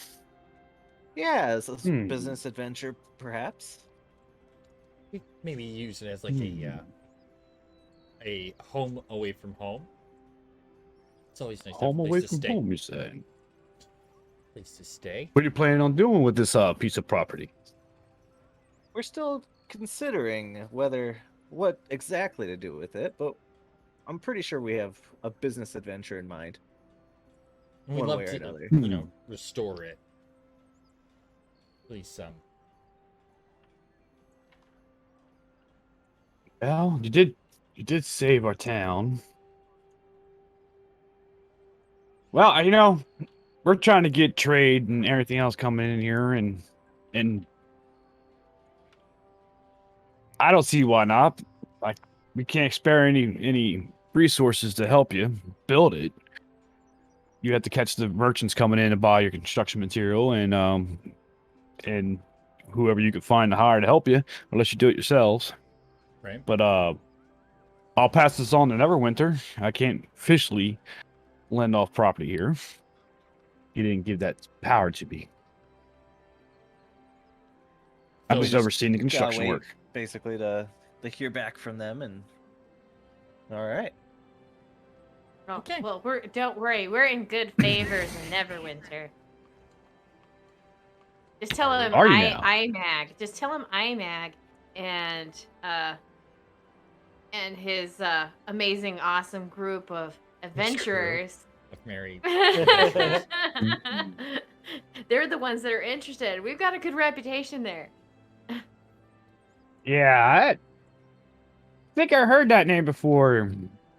Yeah, it's a Hmm. business adventure, perhaps. We maybe use it as like a home away from home. It's always nice to have Home a away place to from stay. home, you say? Place to stay. What are you planning on doing with this piece of property? We're still considering what exactly to do with it, but I'm pretty sure we have a business adventure in mind. And we'd One love way or to, another. restore it. At least some. Well, you did save our town. Well, we're trying to get trade and everything else coming in here, and I don't see why not. Like, we can't spare any resources to help you build it. You have to catch the merchants coming in to buy your construction material, and whoever you can find to hire to help you, unless you do it yourselves. Right. But I'll pass this on to Neverwinter. I can't officially lend off property here. He didn't give that power to me. I'm So just just overseeing the Gotta construction wait, work. basically, to hear back from them. And all right. Oh, Okay. well, don't worry, we're in good favors in Neverwinter. Just tell him Are you now? Imag. Just tell him Imag and his amazing, awesome group of adventurers. of married. They're the ones that are interested. We've got a good reputation there. Yeah, I think I heard that name before.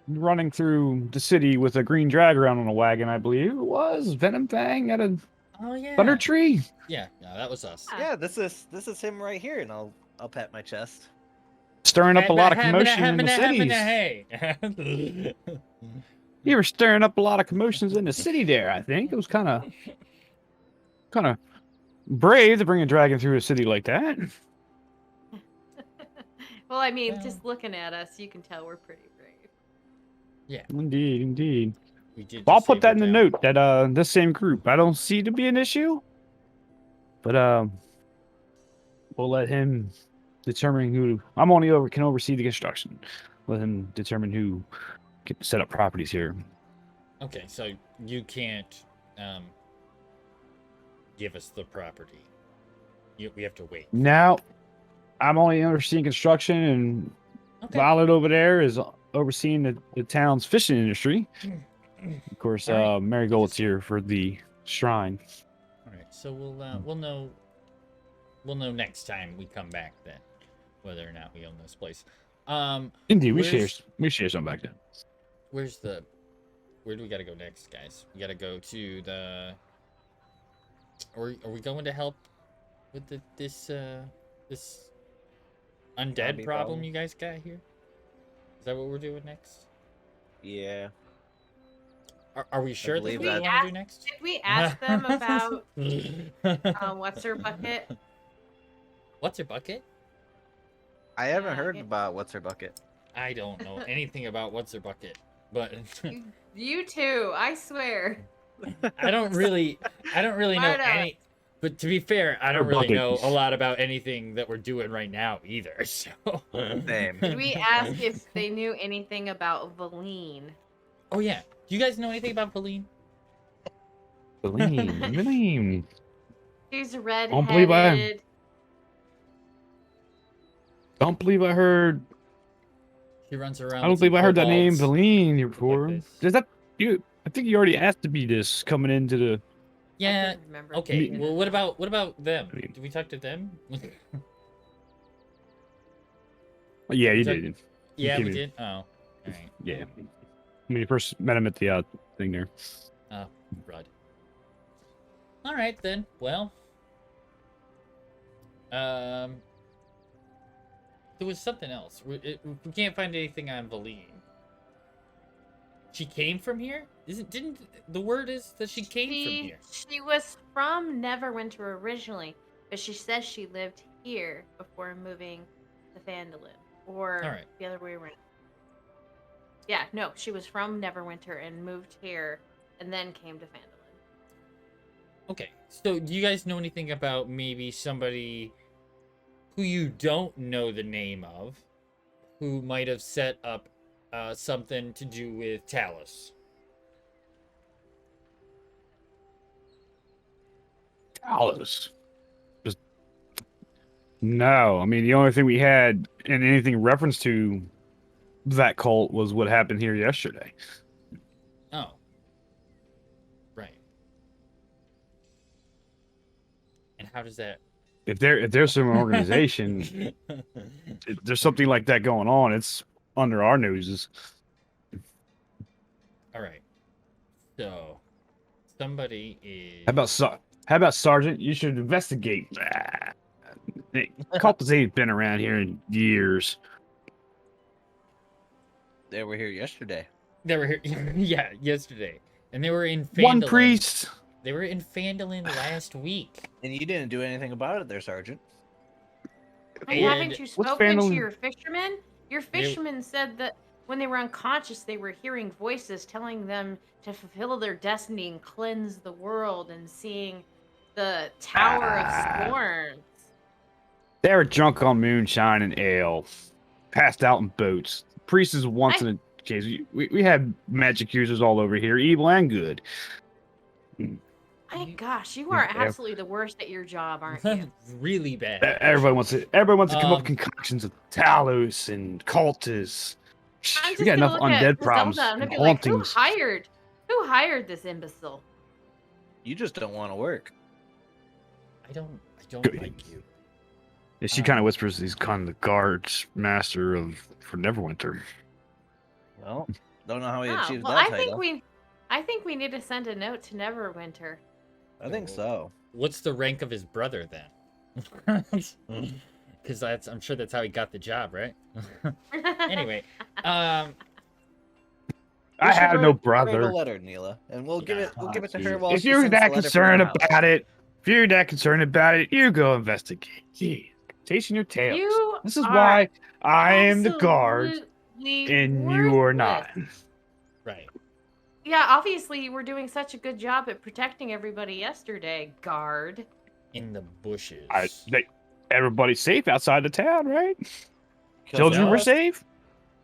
Running through the city with a green drag around on a wagon, I believe it was Venom Fang at a Oh yeah. thunder tree. Yeah, no, that was us. Yeah, this is him right here, and I'll pat my chest. Stirring up a lot of commotion in the cities. Hey. You were stirring up a lot of commotions in the city there, I think. It was kind of brave to bring a dragon through a city like that. Well, I mean, Well. just looking at us, you can tell we're pretty brave. Yeah, Indeed. we did. Well, I'll just put save that our in the town. note that this same group I don't see to be an issue. But we'll let him determine who. I'm only can oversee the construction. Let him determine who can set up properties here. Okay, so you can't give us the property. We have to wait. Now, I'm only overseeing construction, and Okay. Violet over there is overseeing the town's fishing industry. Of course, All right. Marigold's here for the shrine. All right, so we'll know next time we come back then whether or not we own this place. Indeed, we where's- share some back then. Where do we gotta go next, guys? We gotta go to the. Or are we going to help with this undead Zombie problem problem. you guys got here? Is that what we're doing next? Yeah. Are we sure that's believe what we that. want to do next? Did we ask them about what's her bucket? What's your bucket? I haven't Yeah, heard it- about what's her bucket. I don't know anything about what's her bucket, but You too, I swear. I don't really know Smarta. any. But to be fair, I don't Her really bucket. know a lot about anything that we're doing right now either. So. Same. Did we ask if they knew anything about Valine? Oh yeah. Do you guys know anything about Pauline? Valine. She's Don't believe redheaded. Don't believe I heard. She runs around. I don't with some believe I heard that name, kobolds. Valine, here before. this. Does that you? I think you already asked to be this coming into the. I Yeah. couldn't remember. Okay. Me- Well, what about them? I mean- Did we talk to them? Yeah, you Is that- did. Yeah, came we in. did. Oh. All right. Yeah. When you first met him at the thing there. Oh, Rud. All right then. Well. There was something else. We can't find anything on Valine. She came from here? Didn't the word is that she came from here? She was from Neverwinter originally, but she says she lived here before moving to Phandalin. Or Alright. the other way around. Yeah, no, she was from Neverwinter and moved here and then came to Phandalin. Okay. So do you guys know anything about maybe somebody who you don't know the name of, who might have set up something to do with Talus? Alice. Just no. I mean, the only thing we had and anything reference to that cult was what happened here yesterday. Oh. Right. And how does that If there's some organization, if there's something like that going on, it's under our noses. All right. So, somebody is. How about Sergeant? You should investigate. Cultists ain't been around here in years. They were here yesterday. They were here, yeah, yesterday, and they were in One Phandalin. priest. They were in Phandalin last week. And you didn't do anything about it there, Sergeant. And And haven't you what's spoken to Phandalin? your fishermen? Your fishermen said that when they were unconscious, they were hearing voices telling them to fulfill their destiny and cleanse the world and seeing the Tower of Scorns. They were drunk on moonshine and ale, passed out in boats. Priest is once in a case. We had magic users all over here, evil and good. My gosh, you are Yeah. absolutely the worst at your job, aren't you? Really bad. Everybody wants to come up Um, with concoctions of Talos and cultists. I'm We just got gonna enough look at undead problems Zelda. I'm gonna and be like, hauntings. who hired this imbecile? You just don't want to work. I don't Good. like you. Yeah, she kind of whispers he's kind of the guards master for Neverwinter. Well, don't know how he Ah, achieved well, that I title. think we need to send a note to Neverwinter. I think so. What's the rank of his brother then? Because I'm sure that's how he got the job, right? Anyway, I We should have write- no write a brother. letter, Neela, and we'll give it Yeah. to her while If she you're sends the that letter from concerned her house. about it, you go investigate. Chasing your tails. You This is are why I am the guard absolutely and you are not. worthless. right. Yeah, obviously you were doing such a good job at protecting everybody yesterday, guard. In the bushes. Everybody's safe outside the town, right? 'Cause Children of were us. safe.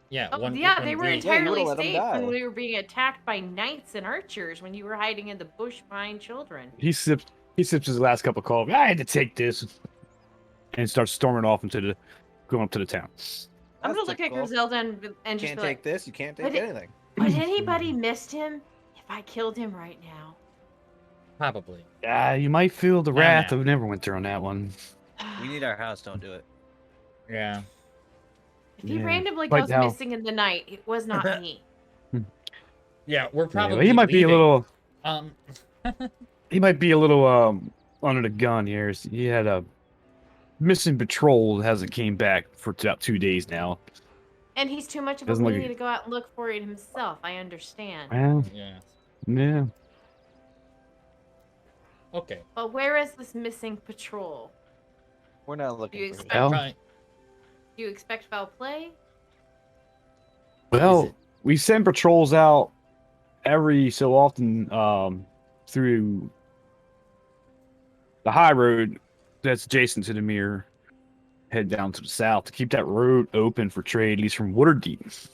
Yeah. Oh, one, yeah, when they were we- you entirely would've let 'em safe when die. we were being attacked by knights and archers when you were hiding in the bush behind children. He sips his last cup of coffee. I had to take this, and starts storming off going up to the town. I'm That's gonna look at typical. Griselda and just Can't be take like, this. You can't take But it- anything. would anybody missed him if I killed him right now? Probably. You might feel the No, wrath no. of Neverwinter on that one. We need our house. Don't do it. Yeah. If he Yeah. randomly Right goes now. missing in the night, it was not me. Yeah, we're Yeah, probably. but he might be a leaving. little. Um. He might be a little under the gun here. He had a missing patrol that hasn't came back for about 2 days now. And he's too much of a Doesn't look weenie it. to go out and look for it himself. I understand. Well, Yeah. yeah. Okay. But where is this missing patrol? We're not You looking for expect- him. Well, Try, Do you expect foul play? Well, it- we send patrols out every so often through the high road that's adjacent to the mirror, head down to the south to keep that road open for trade, at least from Waterdeep.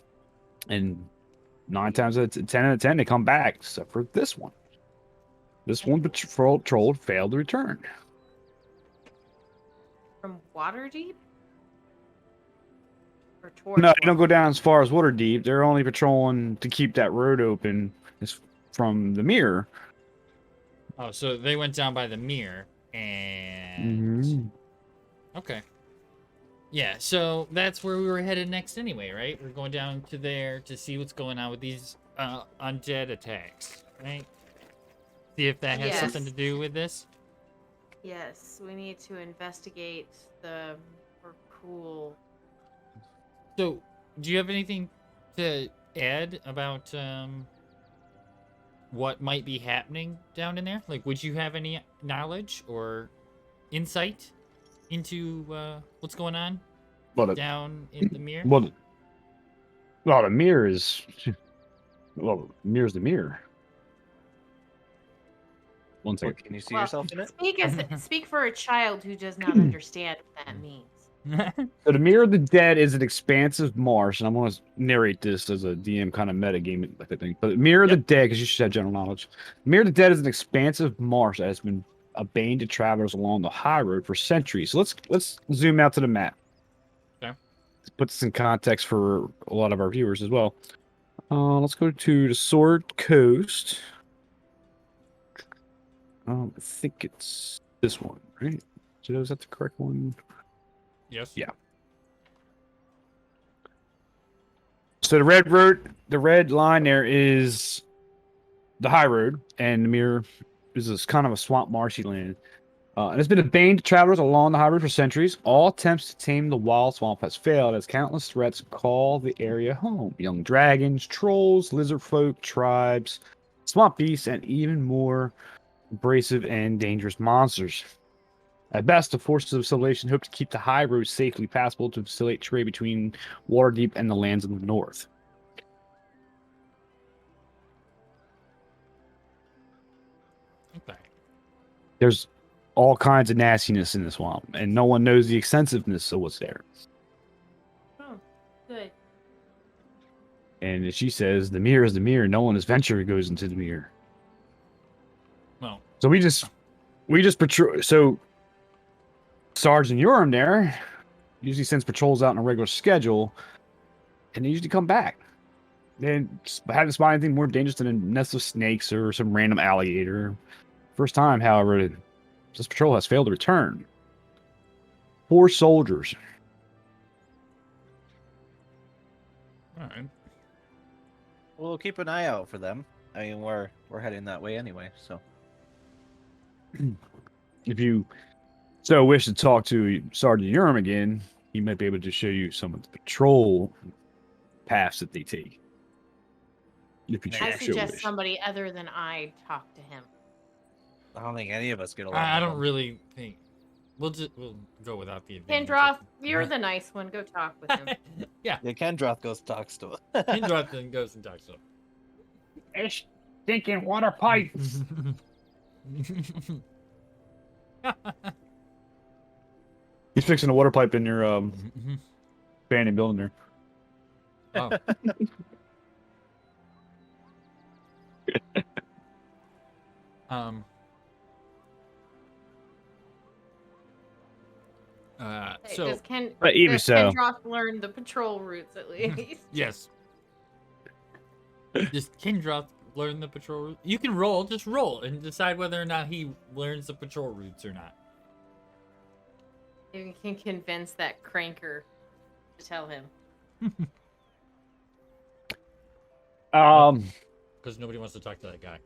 And 10 out of 10, they come back, except for this one. This one patrol failed to return. From Waterdeep? Or towards No, they don't go Waterdeep? down as far as Waterdeep. They're only patrolling to keep that road open from the mirror. Oh, so they went down by the mirror and okay. Yeah, so that's where we were headed next anyway, right? We're going down to there to see what's going on with these undead attacks, right? See if that has Yes. something to do with this. Yes, we need to investigate the cool. So, do you have anything to add about what might be happening down in there? Like, would you have any knowledge or insight into what's going on Well, down in the mirror? well, the mirror is the mirror's the mirror. One second. What, can you see Well, yourself in it? Speak for a child who does not understand what that means. So the Mirror of the Dead is an expansive marsh, and I'm going to narrate this as a DM kind of metagame, I think. But Mirror of the Dead, because you should have general knowledge. Mirror of the Dead is an expansive marsh that has been a bane to travelers along the high road for centuries. So let's zoom out to the map. Okay. To put this in context for a lot of our viewers as well. Let's go to the Sword Coast. I think it's this one, right? So is that the correct one? Yes. Yeah. So the red line there is the high road, and the mirror is this kind of a swamp marshy land. And it's been a bane to travelers along the high road for centuries. All attempts to tame the wild swamp has failed, as countless threats call the area home. Young dragons, trolls, lizard folk, tribes, swamp beasts, and even more abrasive and dangerous monsters. At best, the forces of civilization hope to keep the high road safely passable to facilitate trade between Waterdeep and the lands of the north. Okay. There's all kinds of nastiness in the swamp, and no one knows the extensiveness of what's there. Oh, good. And as she says, the mirror is the mirror. No one has venture goes into the mirror. Well, So we just patrol. So Sergeant Urim there usually sends patrols out on a regular schedule, and they usually come back. They haven't spotted anything more dangerous than a nest of snakes or some random alligator. First time, however, this patrol has failed to return. 4 soldiers. all right. We'll keep an eye out for them. I mean, we're heading that way anyway, so. If you so wish to talk to Sergeant Urim again, he might be able to show you some of the patrol paths that they take. If you I so suggest wish. somebody other than I talk to him. I don't think any of us get along. I with don't them. really think we'll go without the advantage. Kendroth, you're the nice one. Go talk with him. Yeah, Yeah, Kendroth goes talks to him. Kendroth then goes and talks to It's stinking water pipes. him. He's fixing a water pipe in your abandoned building there. Oh. Um. So Does But even does so. Kendroth learn the patrol routes at least? yes. Does Kendroth learn the patrol route? You can roll, just roll, and decide whether or not he learns the patrol routes or not. You can convince that cranker to tell him. Because nobody wants to talk to that guy.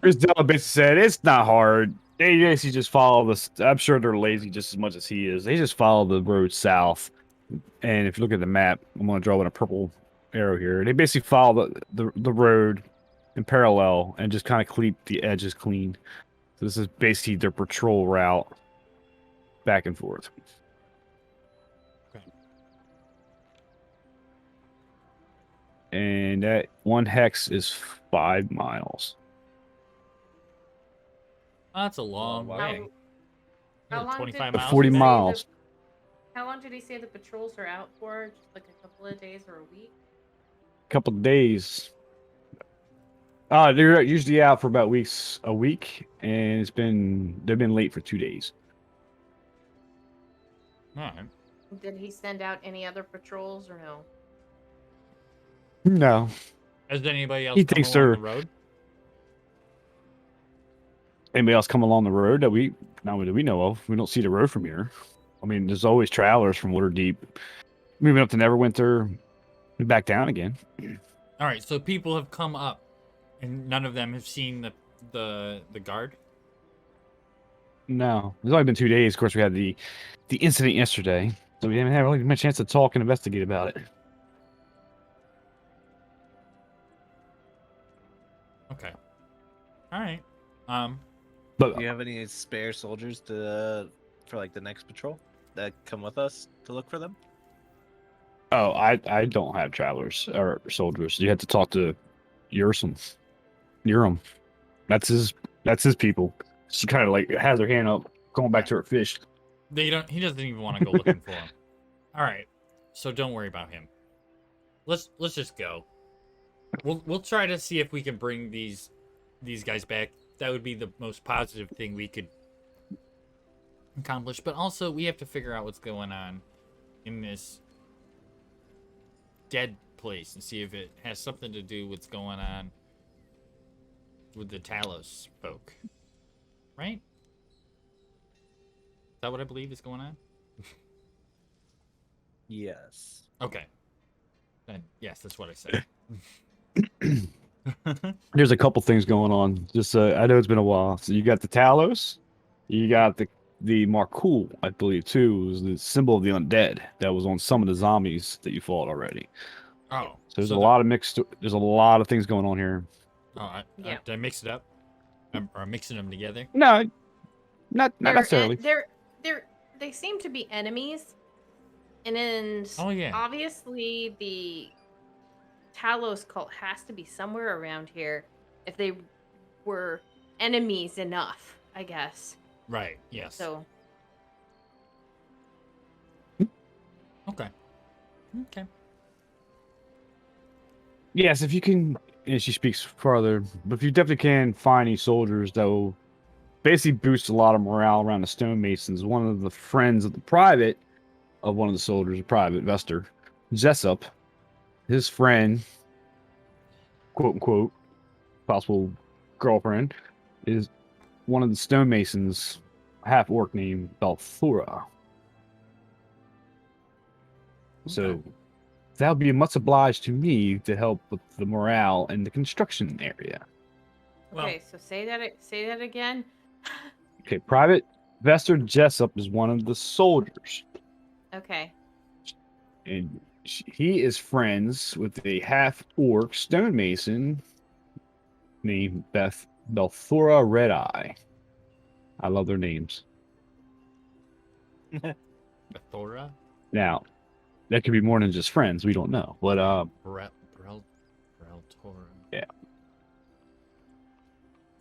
Chris Della basically said it's not hard. They basically just follow this. I'm sure they're lazy just as much as he is. They just follow the road south. And if you look at the map, I'm going to draw with a purple arrow here. They basically follow the road in parallel and just kind of keep the edges clean. So this is basically their patrol route back and forth. and that one hex is 5 miles. That's a long wow. way. How long 25 did miles. 40 you say? miles. How long did he say the patrols are out for? Just like a couple of days or a week? Couple of days. They're usually out for about a week, and they've been late for 2 days. All right. Did he send out any other patrols or no? No, Has anybody else He come thinks along they're- the road? anybody else come along the road that we know of? We don't see the road from here. I mean, there's always travelers from Waterdeep moving up to Neverwinter and back down again. All right, so people have come up, and none of them have seen the guard. No, it's only been 2 days. Of course, we had the incident yesterday, so we haven't had really much chance to talk and investigate about it. Okay. All right. But Do you have any spare soldiers for like the next patrol that come with us to look for them? oh, I don't have travelers or soldiers. You have to talk to Urim. That's his people. She kind of like has her hand up, going back to her fish. He doesn't even want to go looking for him. All right. So don't worry about him. Let's just go. We'll try to see if we can bring these guys back. That would be the most positive thing we could accomplish. But also, we have to figure out what's going on in this dead place and see if it has something to do with what's going on with the Talos folk. Right? Is that what I believe is going on? Yes. Okay. Then yes, that's what I said. There's a couple things going on. Just I know it's been a while. So you got the Talos, you got the Markul, I believe too, was the symbol of the undead that was on some of the zombies that you fought already. Oh, So there's a lot of There's a lot of things going on here. Oh, Yeah. did I mix it up? Or mixing them together? No, not They're- necessarily. They seem to be enemies, and Oh, yeah. obviously the Talos cult has to be somewhere around here if they were enemies enough, I guess. Right. Yes. So Okay. Okay. Yes, if you can, and she speaks further, but if you definitely can find any soldiers that will basically boost a lot of morale around the stonemasons. One of the friends of the private of one of the soldiers, a private Vester, Jessup, his friend, quote unquote, possible girlfriend, is one of the stonemasons, half orc named Balthura. So Okay. that would be much obliged to me to help with the morale in the construction area. Well, okay, so say that again. Okay, Private Vester Jessup is one of the soldiers, Okay. and he is friends with a half orc stonemason named Balthura Red Eye. I love their names. Thora? Now, that could be more than just friends. We don't know, but Brel Tora. Yeah.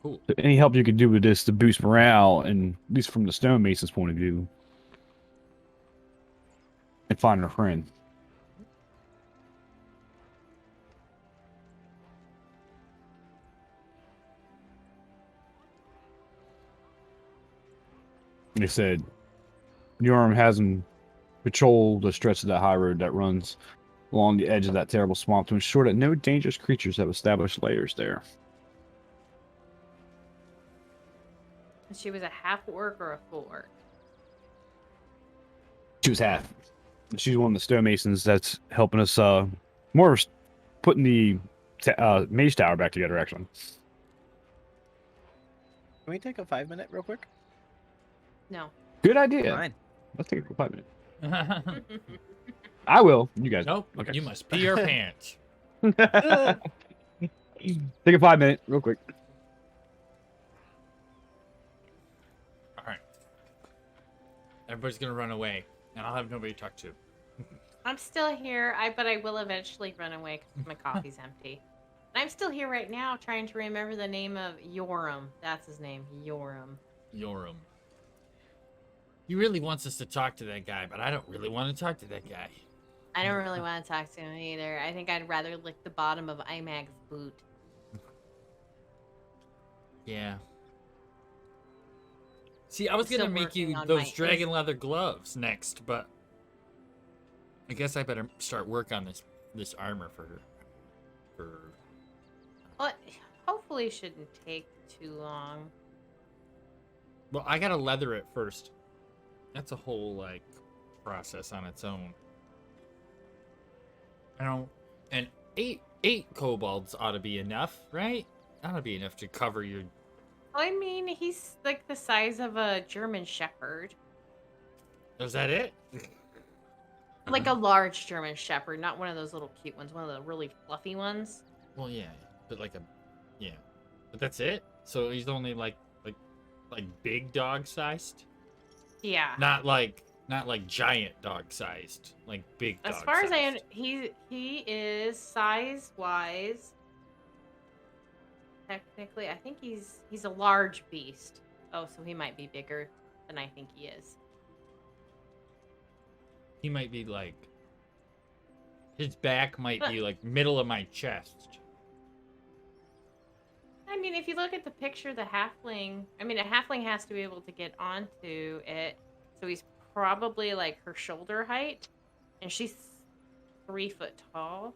Cool. any help you can do with this to boost morale, and at least from the stonemason's point of view, and finding a friend. They said Yorm hasn't patrolled the stretch of that high road that runs along the edge of that terrible swamp to ensure that no dangerous creatures have established lairs there. She was a half orc or a full orc? She was half. She's one of the stonemasons that's helping us more putting the mage tower back together, actually. Can we take a 5-minute real quick? No. Good idea. Fine. Let's take it for 5 minutes. I will. You guys. Nope. Okay. You must pee your pants. Take a 5 minute, real quick. All right. Everybody's gonna run away, and I'll have nobody to talk to. I'm still here. But I will eventually run away because my coffee's empty. And I'm still here right now, trying to remember the name of Yoram. That's his name, Yoram. Yoram. He really wants us to talk to that guy, but I don't really want to talk to that guy. I don't really want to talk to him either. I think I'd rather lick the bottom of Imag's boot. Yeah. See, I was Still gonna make working you on those my dragon leather gloves next, but I guess I better start work on this armor for. Well, hopefully shouldn't take too long. Well, I gotta leather it first. That's a whole like process on its own. I don't. And eight kobolds ought to be enough, right? Ought to be enough to cover your. I mean, he's like the size of a German Shepherd. Is that it? Like a large German Shepherd, not one of those little cute ones, one of the really fluffy ones. Well, yeah, but like a, yeah, but that's it. So he's only like big dog sized. Yeah. Not like giant dog sized, like big dog. As far as sized. he is size wise. Technically, I think he's a large beast. Oh, so he might be bigger than I think he is. He might be like. His back might be like middle of my chest. I mean, if you look at the picture, the halfling. I mean, a halfling has to be able to get onto it, so he's probably like her shoulder height, and she's 3 foot tall.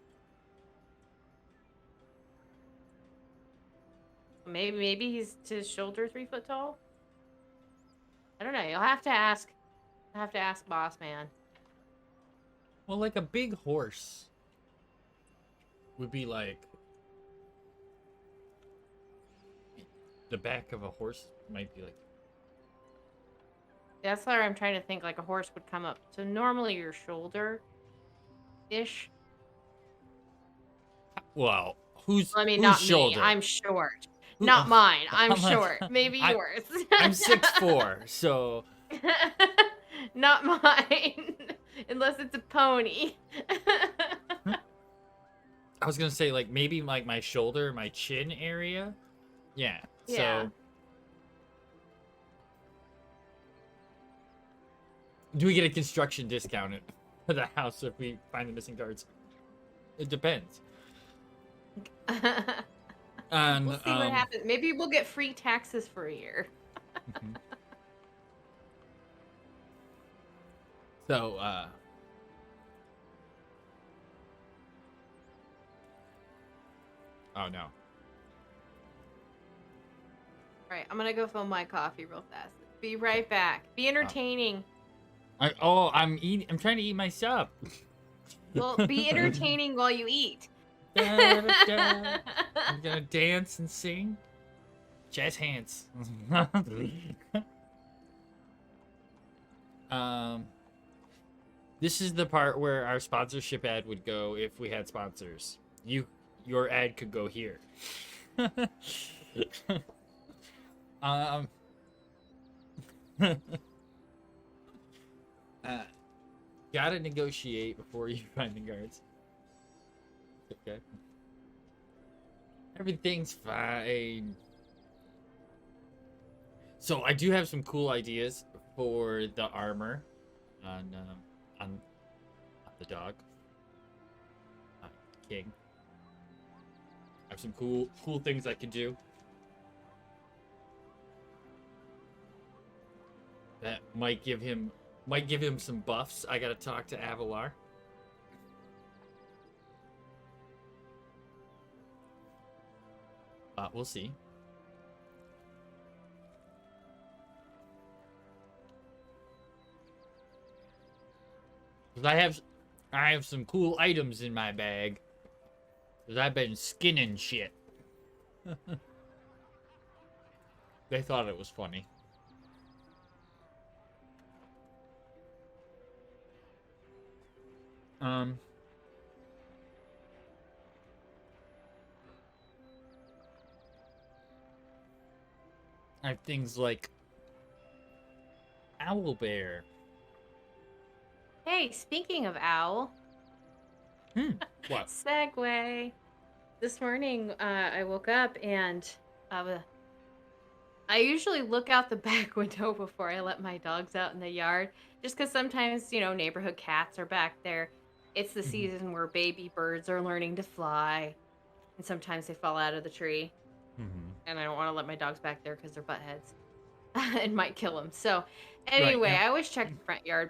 Maybe he's to his shoulder 3 foot tall. I don't know. You'll have to ask. I have to ask Boss Man. Well, like a big horse would be like the back of a horse might be like. That's where I'm trying to think. Like a horse would come up. So normally your shoulder, ish. Well, who's I mean, whose not shoulder? me. I'm short. Who- Not mine. I'm I'm like- short. Maybe I- yours. I'm 6'4", so Not mine. Unless it's a pony. I was gonna say like maybe like my shoulder, my chin area. Yeah. Yeah. So do we get a construction discount for the house if we find the missing cards? It depends. And We'll see what happens. Maybe we'll get free taxes for a year. Mhm. So, oh no. All right, I'm gonna go fill my coffee real fast. Be right back. Be entertaining. I'm trying to eat my sub. Well, be entertaining while you eat. Da, da, da. I'm gonna dance and sing. Jazz hands. This is the part where our sponsorship ad would go if we had sponsors. Your ad could go here. Gotta negotiate before you find the guards. Okay. Everything's fine. So I do have some cool ideas for the armor on the dog. King. I have some cool things I can do. That might give him some buffs. I gotta talk to Avalar. We'll see. Cause I have some cool items in my bag. Cause I've been skinning shit. They thought it was funny. I have things like Owl Bear. Hey, speaking of owl, What? Segway. This morning, I woke up and I usually look out the back window before I let my dogs out in the yard, just because sometimes, neighborhood cats are back there. It's the Mhm. season where baby birds are learning to fly, and sometimes they fall out of the tree, Mm-hmm. and I don't want to let my dogs back there because they're butt heads and might kill them. So, Right. anyway, Yeah. I always check the front yard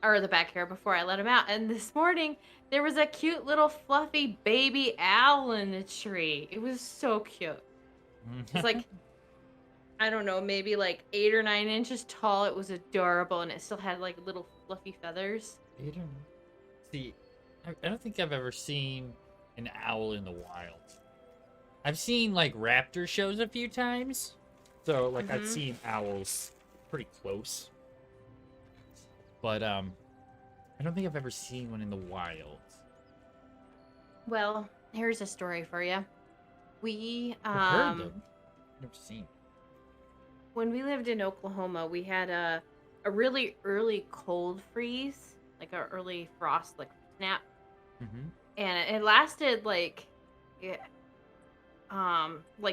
or the backyard before I let them out. And this morning, there was a cute little fluffy baby owl in the tree. It was so cute. It's like, I don't know, maybe like 8 or 9 inches tall. It was adorable, and it still had like little fluffy feathers. You don't see. I don't think I've ever seen an owl in the wild. I've seen like raptor shows a few times, so like I've Mhm. seen owls pretty close. But I don't think I've ever seen one in the wild. Well, here's a story for you. We I've heard them. Never seen. when we lived in Oklahoma, we had a really early cold freeze, like a early frost, like snap, Mm-hmm. and it lasted like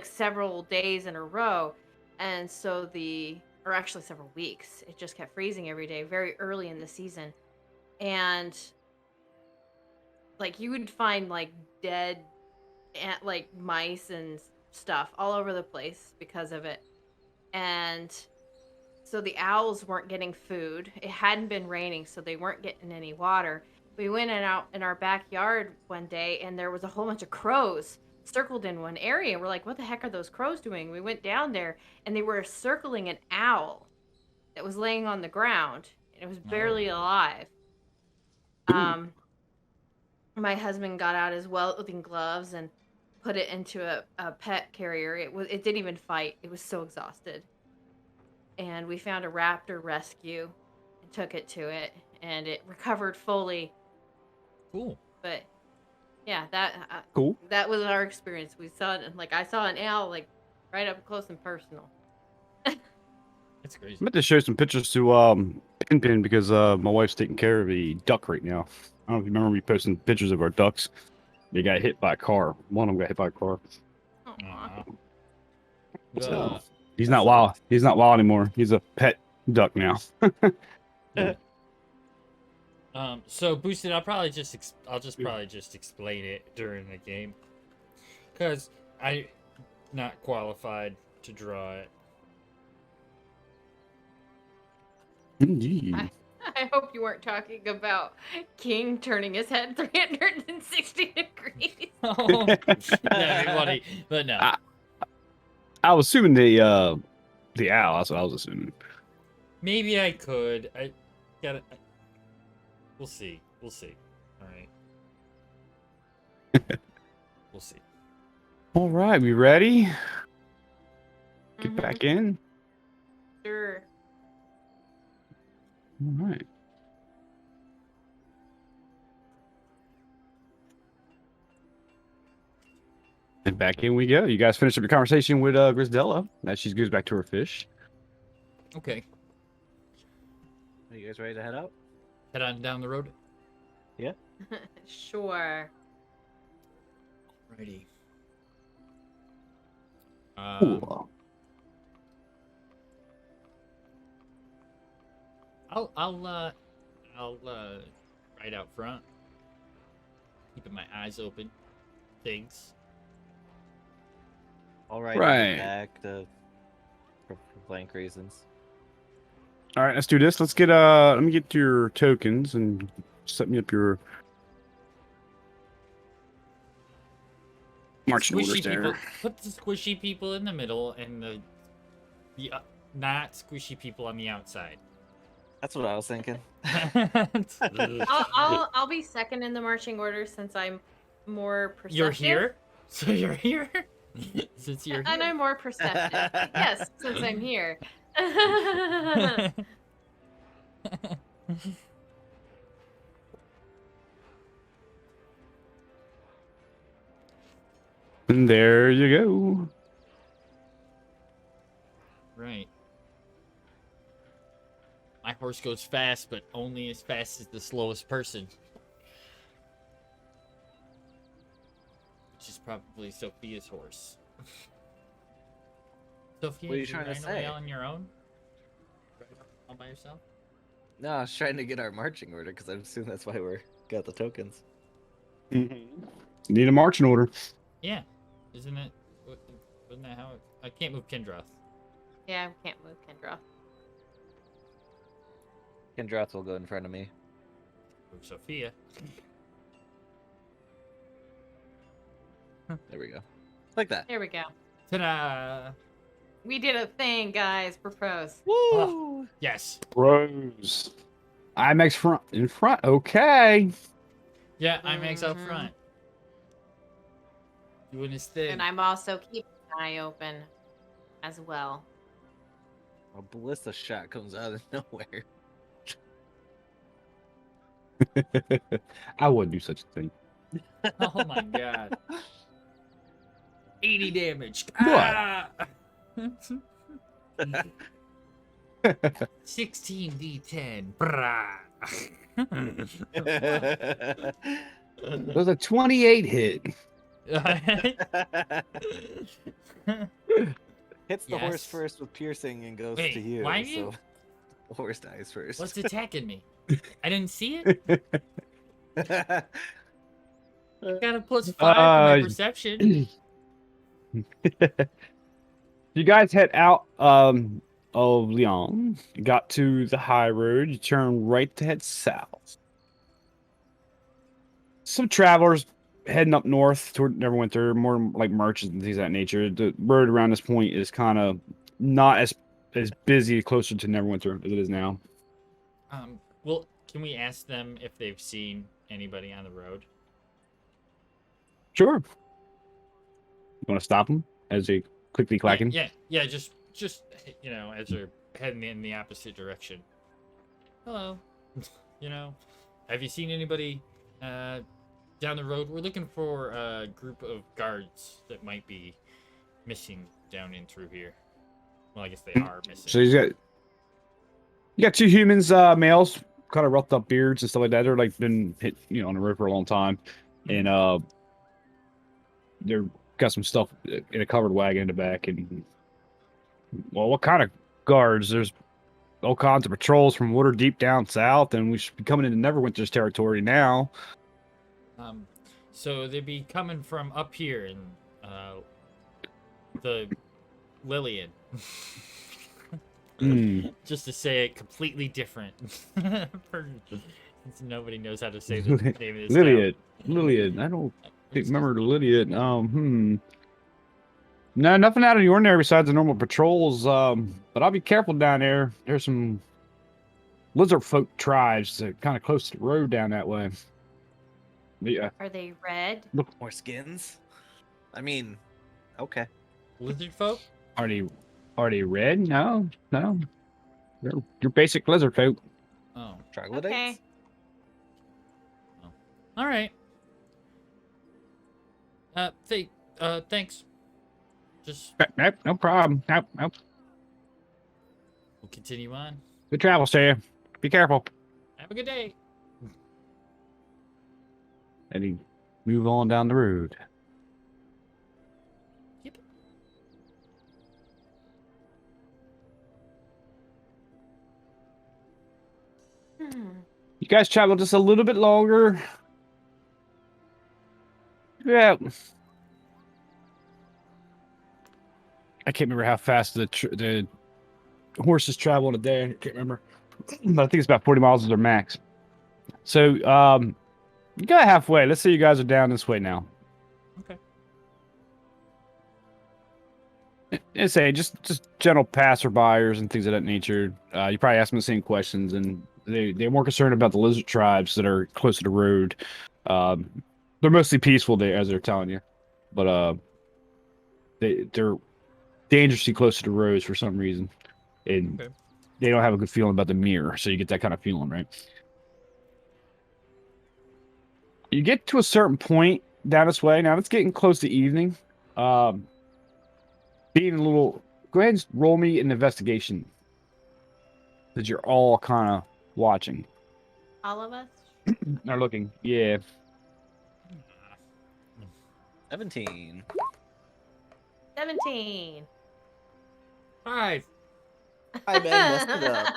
several days in a row, and so or actually several weeks. It just kept freezing every day, very early in the season, and like you would find like dead like mice and stuff all over the place because of it, and so the owls weren't getting food. It hadn't been raining, so they weren't getting any water. We went out in our backyard one day, and there was a whole bunch of crows circled in one area. We're like, what the heck are those crows doing? We went down there, and they were circling an owl that was laying on the ground, and it was barely Oh. alive. Ooh. My husband got out his welding gloves and put it into a pet carrier. It didn't even fight. It was so exhausted. And we found a raptor rescue and took it to it, and it recovered fully. Cool. But yeah, Cool. that was our experience. We saw it, like I saw an owl like right up close and personal. That's crazy. I'm about to show some pictures to Pin because my wife's taking care of a duck right now. I don't know if you remember me posting pictures of our ducks. They got hit by a car. One of them got hit by a car. Aw. So Uh, he's That not wild. sucks. He's not wild anymore. He's a pet duck now. so boosted. I'll just probably just explain it during the game, because I not qualified to draw it. Indeed. I hope you weren't talking about King turning his head 360 degrees. Oh, that'd be funny, but no. I was assuming the owl. That's what I was assuming. Maybe I could. I gotta. We'll see. We'll see. All right. We'll see. All right, we ready? Get Mhm. back in. Sure. All right. And back in we go. You guys finish up your conversation with Grizdella as she goes back to her fish. Okay. Are you guys ready to head out? Head on down the road. Sure. Righty. Cool. I'll right out front, keeping my eyes open. Things. All right. Right. Back for blank reasons. All right, let's do this. Let's get let me get your tokens and set me up your marching orders Squishy there. people. Put the squishy people in the middle, and the not squishy people on the outside. That's what I was thinking. I'll be second in the marching order since I'm more perceptive. You're here, so you're here. Since you're And here. I'm more perceptive. Yes, since I'm here. And there you go. Right. My horse goes fast, but only as fast as the slowest person. probably Sophia's horse. Sophia, What are you trying to ran away say? on your own? All by yourself? No, I was trying to get our marching order because I assume that's why we're got the tokens. Need a marching order. Yeah. Isn't it? Wasn't that how it... I can't move Kendroth. Yeah, we can't move Kendra. Kendroth will go in front of me. Move Sophia. There we go. Like that. There we go. Ta-da! We did a thing, guys. Propose. Woo! Yes. Rose. IMAX front in front. Okay. Yeah, IMAX out Mhm. front. Doing his thing. And I'm also keeping an eye open as well. A ballista shot comes out of nowhere. I wouldn't do such a thing. Oh my god. 80 damage. What? Ah! 16d10. Brah. It was a 28 hit. Hits the horse Yes. first with piercing and goes Wait, to you. why so you- the horse dies first. What's attacking me? I didn't see it. Got a +5 for my perception. You guys head out of Lyon. You got to the high road. You turn right to head south. Some travelers heading up north toward Neverwinter, more like merchants and things of that nature. The road around this point is kind of not as busy closer to Neverwinter as it is now. Well, can we ask them if they've seen anybody on the road? Sure. You want to stop them as they quickly clacking? Yeah. Just you know, as they're heading in the opposite direction. Hello. You know, have you seen anybody down the road? We're looking for a group of guards that might be missing down in through here. Well, I guess they are missing. So you got two humans, males, kind of roughed up beards and stuff like that. They're like been hit, on the road for a long time, and they're got some stuff in a covered wagon in the back. And well, what kind of guards? There's all kinds of patrols from Waterdeep down south, and we should be coming into Neverwinter's territory now. So they'd be coming from up here in the Lillian. Just to say it completely different. Since nobody knows how to say the name of this town. Liliad. I don't remember the Liliad. No, nothing out of the ordinary besides the normal patrols. But I'll be careful down there. There's some lizard folk tribes that are kind of close to the road down that way. Yeah. Are they red? More skins? I mean, okay. Lizard folk? Are they red? No. You're basic lizard folk. Oh, Troglodytes? Okay. all right. Thanks. Just Nope, no problem. Nope. we'll continue on. Good travels to you. Be careful. Have a good day. And he move on down the road. Yep. You guys travel just a little bit longer. Yeah. I can't remember how fast the horses travel in a day. I can't remember. But I think it's about 40 miles is their max. So, you got halfway. Let's say you guys are down this way now. Okay. And say just general passerbyers and things of that nature. You probably ask them the same questions, and they're more concerned about the lizard tribes that are close to the road. They're mostly peaceful there, as they're telling you, but they're dangerously close to the roads for some reason, and Okay. they don't have a good feeling about the mirror. So you get that kind of feeling, right? You get to a certain point down this way. Now it's getting close to evening. Being a little, go ahead and roll me an investigation, that you're all kind of watching All of us? or looking. Yeah. 17. 17. 5. I messed it up.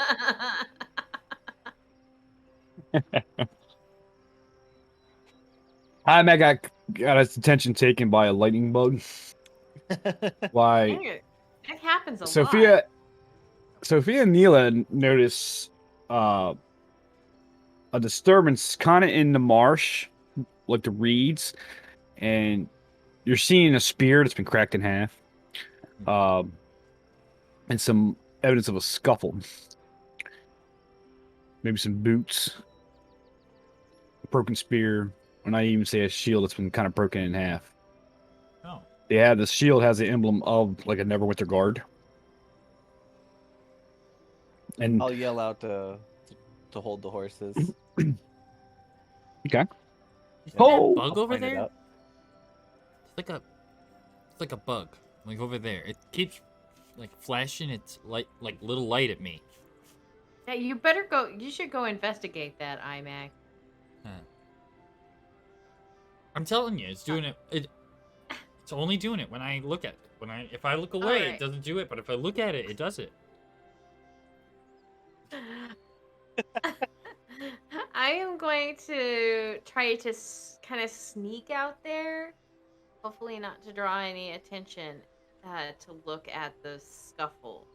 Hi, Mac got his attention taken by a lightning bug. Why? Dang it. That happens a lot. Sophia and Neela notice a disturbance kind of in the marsh, like the reeds, and you're seeing a spear that's been cracked in half, and some evidence of a scuffle. Maybe some boots, a broken spear, or not even say a shield that's been kind of broken in half. Oh. Yeah, the shield has the emblem of like a Neverwinter guard. And I'll yell out to hold the horses. okay. Is Oh! that bug I'll over point it there? out. It's like a bug. Like over there. It keeps like flashing its light, like little light at me. Yeah, you better go. You should go investigate that, Imag. Huh. I'm telling you, it's doing it. It's only doing it when I look at it. If I look away, Alright. it doesn't do it. But if I look at it, it does it. I am going to try to kind of sneak out there, hopefully not to draw any attention, to look at the scuffle.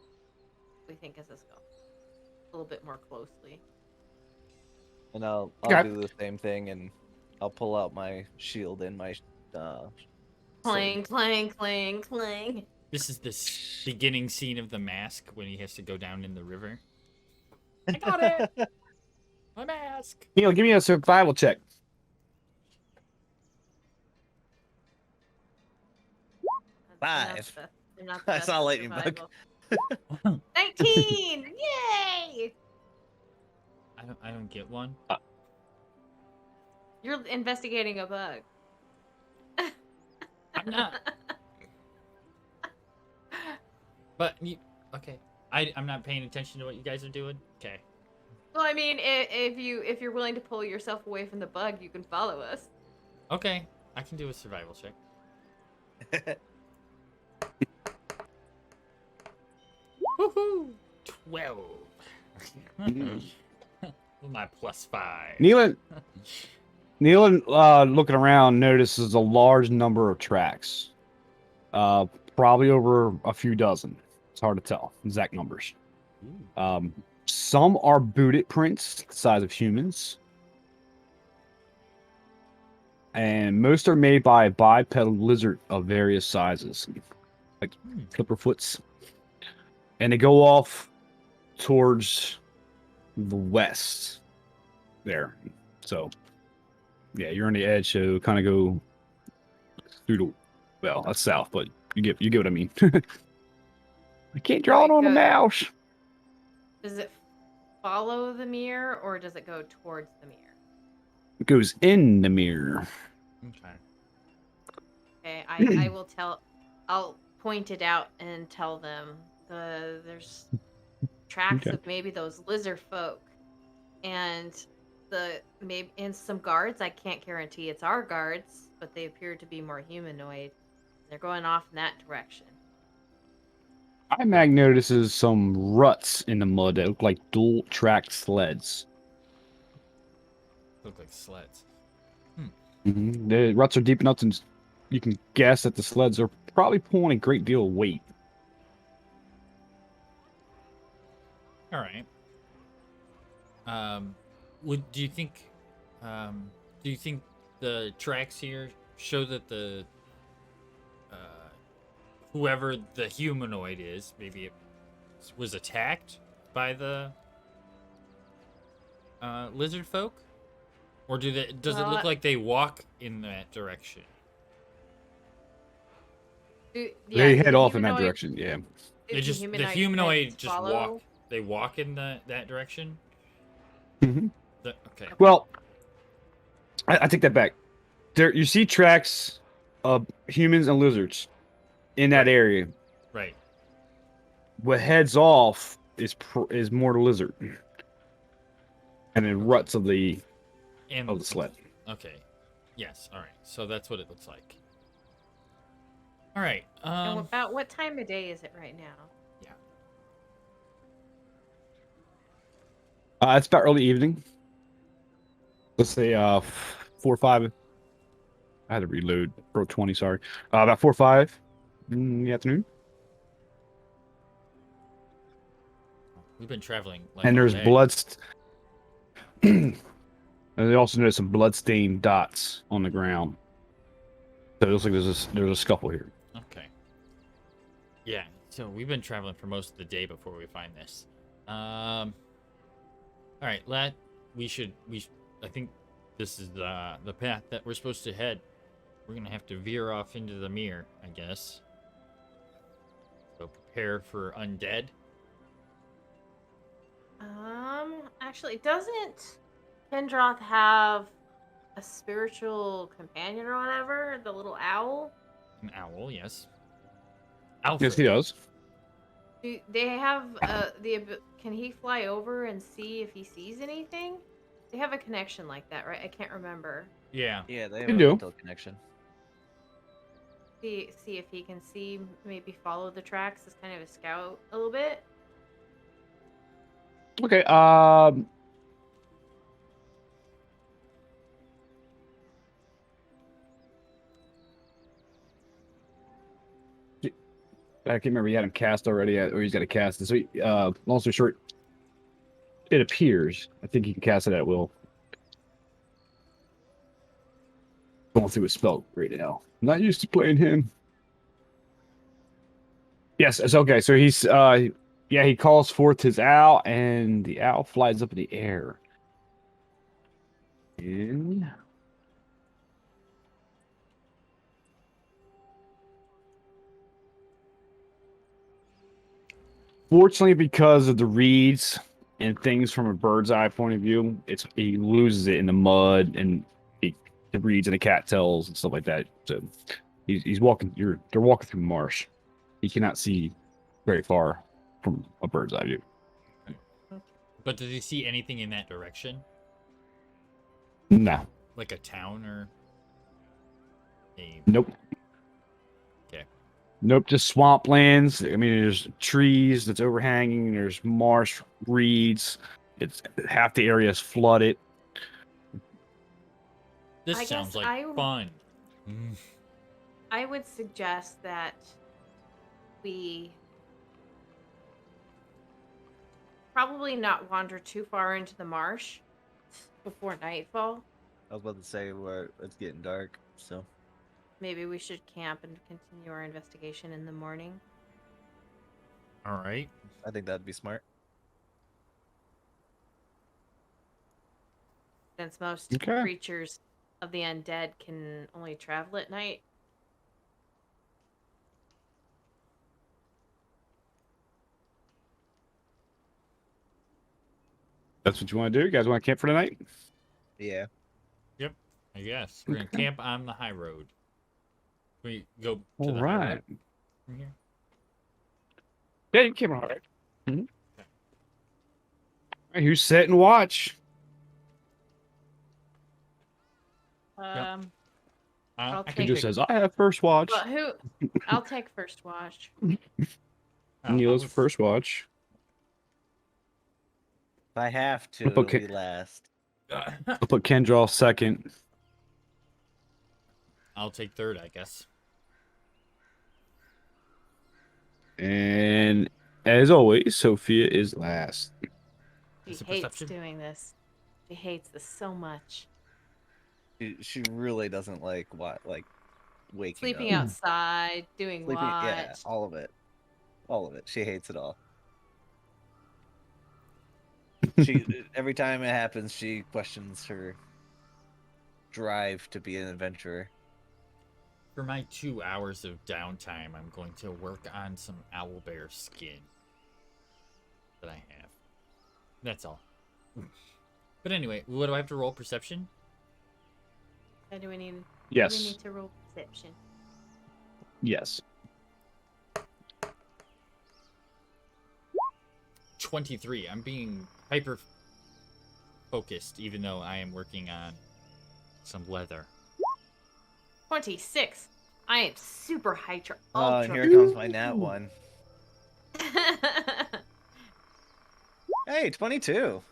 We think is a scuffle a little bit more closely. And I'll Okay. do the same thing, and I'll pull out my shield and my Clang, clang, clang, clang. This is this beginning scene of The Mask when he has to go down in the river. I got it. My mask. Neil, give me a survival check. Five. I'm not the I best saw at lightning bug. survival. 19! Yay! I don't get one. You're investigating a bug. I'm not. But you okay? I'm not paying attention to what you guys are doing. Okay. Well, I mean, if you're willing to pull yourself away from the bug, you can follow us. Okay. I can do a survival check. Woohoo! 12. My +5. Neil, looking around, notices a large number of tracks. Probably over a few dozen. It's hard to tell exact numbers. Some are booted prints, the size of humans. And most are made by a bipedal lizard of various sizes, like clipperfoots. And they go off towards the west there. So, yeah, you're on the edge, so kind of go through the, well, that's south, but you get what I mean. I can't draw it on the mouse. Does it follow the mirror or does it go towards the mirror? It goes in the mirror. Okay. Okay, I will I'll point it out and tell them there's tracks of maybe those lizard folk and some guards. I can't guarantee it's our guards, but they appear to be more humanoid. They're going off in that direction. Imag notices some ruts in the mud that look like dual-track sleds. Look like sleds. The ruts are deep enough, and you can guess that the sleds are probably pulling a great deal of weight. All right. Do you think the tracks here show that the whoever the humanoid is, maybe it was attacked by the lizard folk, or does it look like they walk in that direction? They head off in that direction. Yeah. The humanoid just walk. They walk in that direction. Okay. Well, I take that back. There, you see tracks of humans and lizards in that area. Right. What heads off is more the lizard, and then ruts of the sled. Okay. Yes. All right. So that's what it looks like. All right. And about what time of day is it right now? It's about early evening. Let's say 4 or 5. I had to reload. Pro 20, sorry. About 4 or 5 in the afternoon. We've been traveling like And all there's day. and they also noticed some blood-stained dots on the ground. So it looks like there's a scuffle here. Okay. Yeah. So we've been traveling for most of the day before we find this. All right, lad. I think this is the path that we're supposed to head. We're gonna have to veer off into the mirror, I guess. So prepare for undead. Actually, doesn't Kendroth have a spiritual companion or whatever? The little owl? An owl, yes. Yes, he does. Do they have can he fly over and see if he sees anything? They have a connection like that, right? I can't remember. Yeah. Yeah, they have You a do. mental connection. See if he can see, maybe follow the tracks as kind of a scout a little bit. Okay. I can't remember he had him cast already, or he's got to cast it. So, long story short, it appears. I think he can cast it at will. Going through his spell right now. I'm not used to playing him. Yes, it's okay. So he's he calls forth his owl, and the owl flies up in the air. And fortunately, because of the reeds and things from a bird's eye point of view, he loses it in the mud and the reeds and the cattails and stuff like that. So he's walking. They're walking through marsh. He cannot see very far from a bird's eye view. But does he see anything in that direction? No. Like a town or a... Nope. Okay. Nope, just swamplands. I mean, there's trees that's overhanging. There's marsh, reeds. It's half the area is flooded. This I sounds guess like fun. I would suggest that we probably not wander too far into the marsh before nightfall. I was about to say where it's getting dark, so Maybe we should camp and continue our investigation in the morning. All right. I think that'd be smart. Since most Okay. creatures of the undead can only travel at night. That's what you want to do? You guys want to camp for the night? Yeah. Yep. I guess we're gonna camp on the high road. We go to All the high right. road from here. Yeah, you can camp all right. Mm-hmm. All right. Who's set and watch? I'll I take can He just says, "I have first watch." Well, I'll take first watch. Neil's first watch. If I have to, I'll it'll put be last. I'll put Kendra second. I'll take third, I guess. And as always, Sophia is last. She Is it hates perception? doing this. She hates this so much. She really doesn't like waking Sleeping up. outside, doing Sleeping, what? yeah, all of it. All of it. She hates it all. She every time it happens, she questions her drive to be an adventurer. For my 2 hours of downtime, I'm going to work on some owlbear skin that I have. That's all. But anyway, what do I have to roll? Perception? Or do we need? Yes. Do we need to roll perception? Yes. 23. I'm being hyper focused, even though I am working on some leather. 26. I am super ultra. Oh, and here comes my nat Ooh. one. Hey, 22.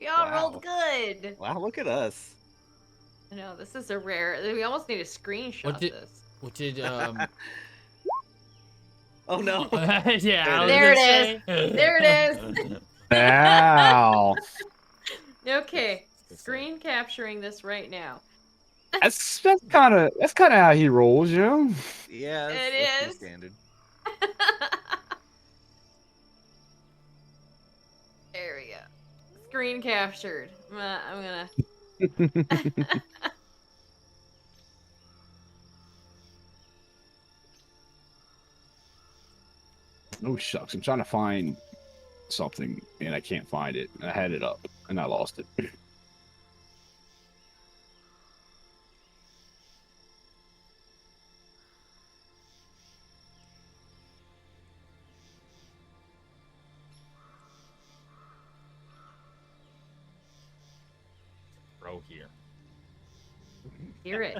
Y'all Wow. rolled good. Wow, look at us. I know this is a rare. We almost need to screenshot this. What did Oh no. yeah, I was There gonna it is. say. There it is. Ow. Okay, Good screen capturing this right now. That's kind of how he rolls, you know. Yeah, that's It pretty is. standard. There we go. Screen captured. I'm gonna. Oh shucks, I'm trying to find something and I can't find it. I had it up and I lost it. Bro here. Hear it.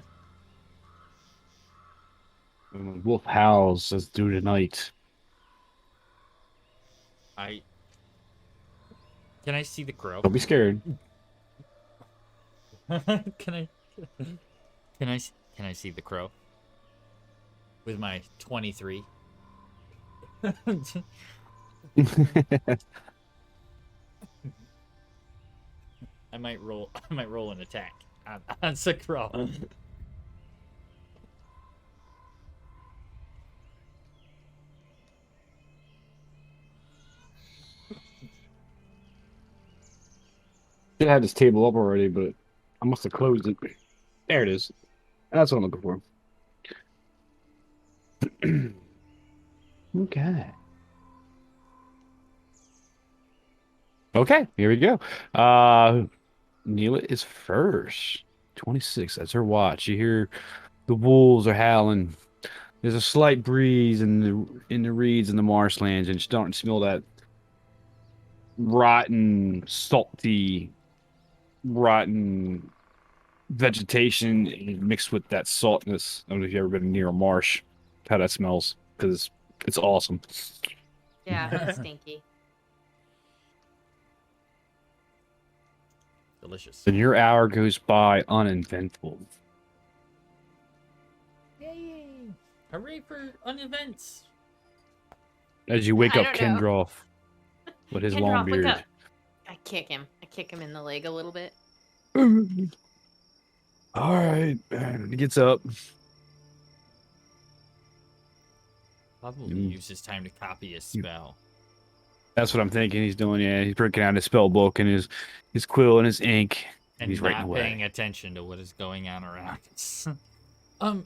Wolf howls says due tonight. Can I see the crow? Don't be scared. Can I can I see the crow? With my 23. I might roll an attack on the crow. Should have had this table up already, but I must have closed it. There it is. That's what I'm looking for. Okay. Okay, here we go. Neela is first. 26. That's her watch. You hear the wolves are howling. There's a slight breeze in the reeds in the marshlands, and you're starting to smell that rotten, salty, rotten vegetation mixed with that saltness. I don't know if you've ever been near a marsh, how that smells, because it's awesome. Yeah, it's stinky. Delicious. And your hour goes by uneventful. Yay! Hooray for unevents! As you wake I up don't know. Kendroff with his long Kendroff, wake beard. up. I kick him. I kick him in the leg a little bit. All right. He gets up. Probably use his time to copy a spell. That's what I'm thinking he's doing. Yeah, he's breaking out his spell book and his quill and his ink. And he's writing not away. paying attention to what is going on around us. Yep.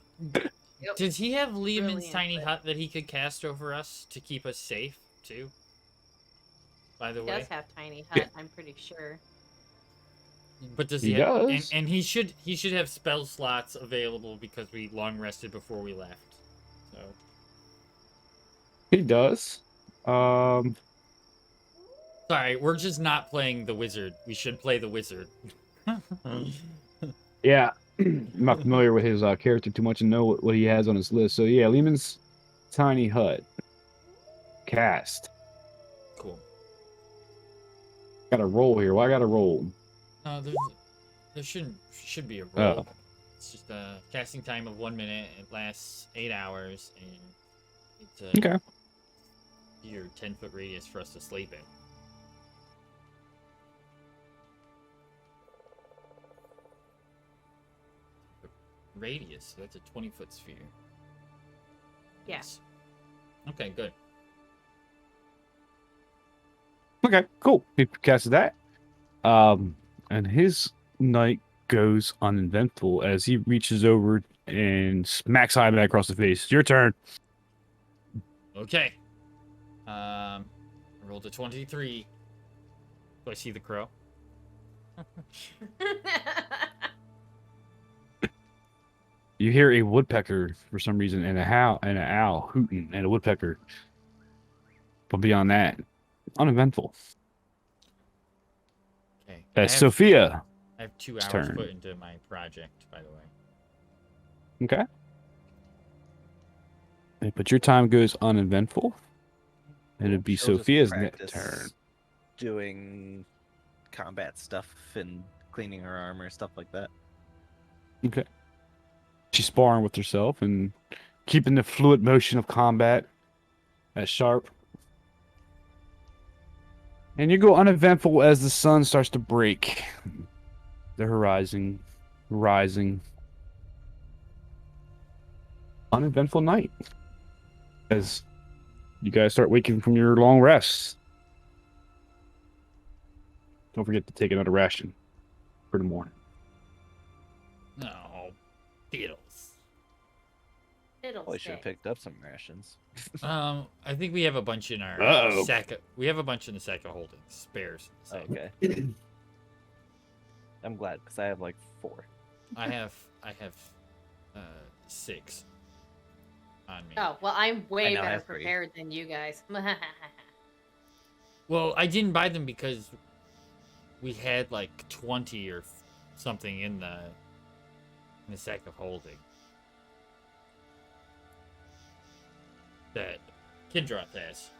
Did he have Lehman's Brilliant, tiny but- hut that he could cast over us to keep us safe, too? By the He way. does have tiny hut, I'm pretty sure. But does He he have, does. and he should have spell slots available because we long rested before we left. So He does. sorry, we're just not playing the wizard. We should play the wizard. Yeah. I'm not familiar with his character too much and know what he has on his list. So yeah, Lehman's tiny hut. Cast. Cool. Got a roll here. Why got a roll? No, there should be a roll. Oh. It's just a casting time of 1 minute. It lasts 8 hours, and it's Okay. your 10-foot radius for us to sleep in. Radius, so that's a 20-foot sphere. Yeah. Yes. Okay, good. Okay, cool. He casted that. And his night goes uneventful as he reaches over and smacks Hyman across the face. It's your turn. Okay. I rolled a 23. Do I see the crow? You hear a woodpecker for some reason, and an owl hooting, and a woodpecker. But beyond that, uneventful. Okay. Sophia. I have 2 It's hours turn. put into my project, by the way. Okay. But your time goes uneventful. And it'd be She'll just Sophia's practice turn. doing combat stuff and cleaning her armor, stuff like that. Okay. She's sparring with herself and keeping the fluid motion of combat as sharp. And you go uneventful as the sun starts to break. The horizon rising. Uneventful night. As you guys start waking from your long rests. Don't forget to take another ration for the morning. No, Beatles. Probably should have picked up some rations. I think we have a bunch in our Uh-oh. sack. We have a bunch in the sack of holding spares. So Okay. I'm glad because I have like 4. I have 6 on me. Oh, well, I'm way know I better have 3. prepared than you guys. Well, I didn't buy them because we had like 20 or something in the sack of holding. That Kindroth has.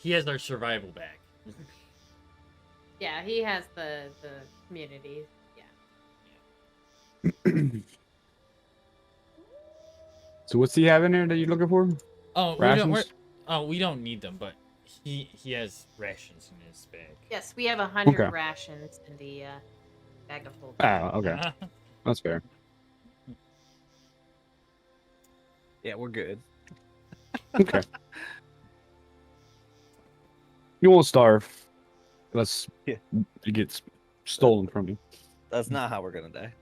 He has our survival bag. Yeah, he has the community. Yeah. So what's he having there that you're looking for? Oh, Rations? we don't need them, but he has rations in his bag. Yes, we have 100 Okay. rations in the bag of holding. Ah, okay. That's fair. Yeah, we're good. Okay. You won't starve. Unless Yeah. it gets stolen from you. That's not how we're gonna die.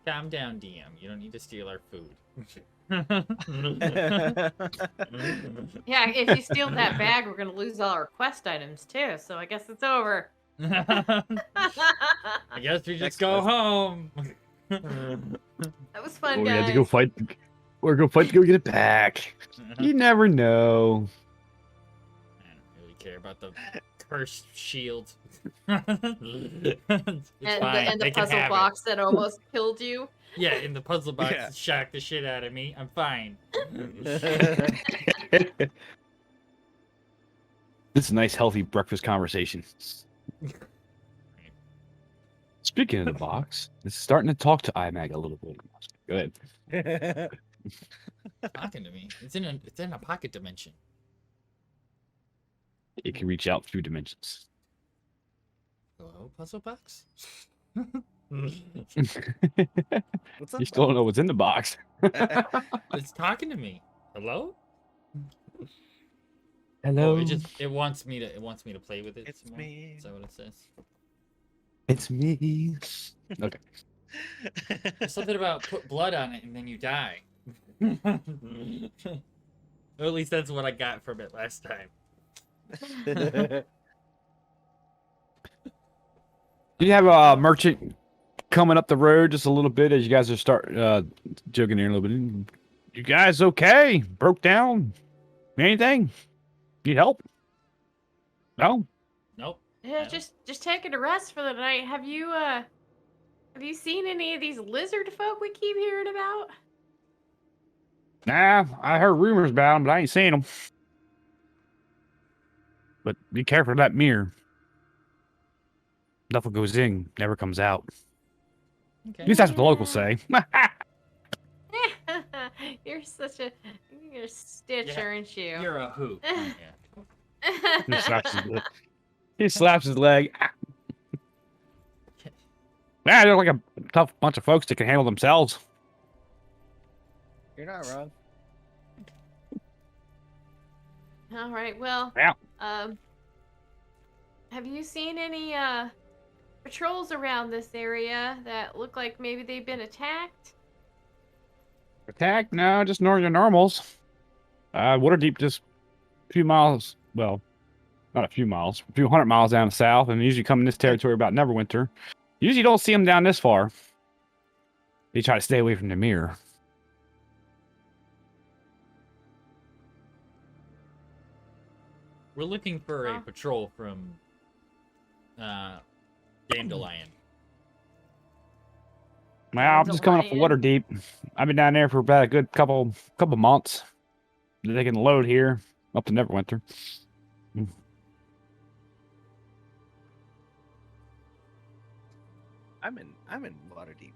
Calm down, DM. You don't need to steal our food. Yeah, if you steal that bag, we're gonna lose all our quest items too. So I guess it's over. I guess we just Next go quest. home. That was fun, We guys. had to go fight. We're going to fight to go get it back. You never know. I don't really care about the cursed shield. it's And fine. the They can puzzle have box that almost killed you. it. Yeah, in the puzzle box, Yeah. shocked the shit out of me. I'm fine. This is a nice, healthy breakfast conversation. Speaking of the box, it's starting to talk to Imag a little bit. Go ahead. Talking to me. It's in a pocket dimension. It can reach out through dimensions. Hello, puzzle box. What's up? You still don't know what's in the box. It's talking to me. Hello? Hello. Oh, it wants me to play with it. It's some more. me. Is that what it says? It's me. Okay. There's something about put blood on it and then you die. Or at least that's what I got from it last time. Do you have a merchant coming up the road just a little bit as you guys are joking here a little bit? You guys okay? Broke down? Anything? Need help? No? Nope. Yeah, No. just taking a rest for the night. Have you seen any of these lizard folk we keep hearing about? Nah, I heard rumors about them, but I ain't seen them. But be careful of that mirror. Nothing goes in, never comes out. Okay. At least that's what the locals say. You're a stitch, Yeah, aren't you? You're a hoot. He slaps his leg. He slaps his leg. Yeah, they're like a tough bunch of folks that can handle themselves. You're not wrong. All right. Well. Yeah. Have you seen any patrols around this area that look like maybe they've been attacked? Attack? No, just your normals. Waterdeep just a few miles, well, not a few miles, a few 100 miles down south, and usually come in this territory about Neverwinter. Usually don't see them down this far. They try to stay away from the mirror. We're looking for a Huh? patrol from dandelion. Well, I'm just coming up from Dandelion. Waterdeep. I've been down there for about a good couple months. They can load here up to Neverwinter. I'm in Waterdeep.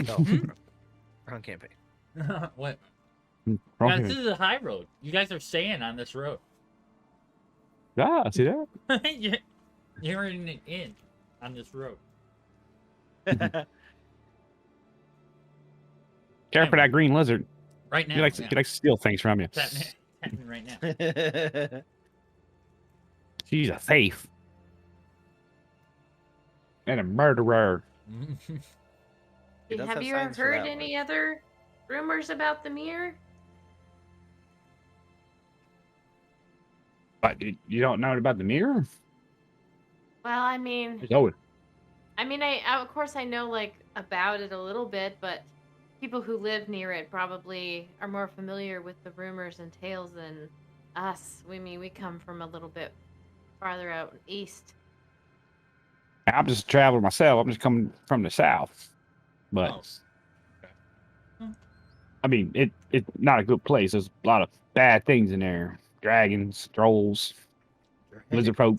Hmm? Wrong campaign. What? Wrong Guys, here. this is a high road. You guys are staying on this road. Ah, see that? You're in an inn on this road. Care for that green lizard. Right now. He likes to steal things from you. It's happening right now. She's a thief and a murderer. He does Have have you ever signs for heard that any other rumors about the mirror? But you don't know about the mirror? Well, I mean, There's always I of course I know like about it a little bit, but people who live near it probably are more familiar with the rumors and tales than us. We come from a little bit farther out east. I'm just a traveler myself. I'm just coming from the south. But Oh. Okay. I mean, it's not a good place. There's a lot of bad things in there. Dragons, trolls, lizard folk.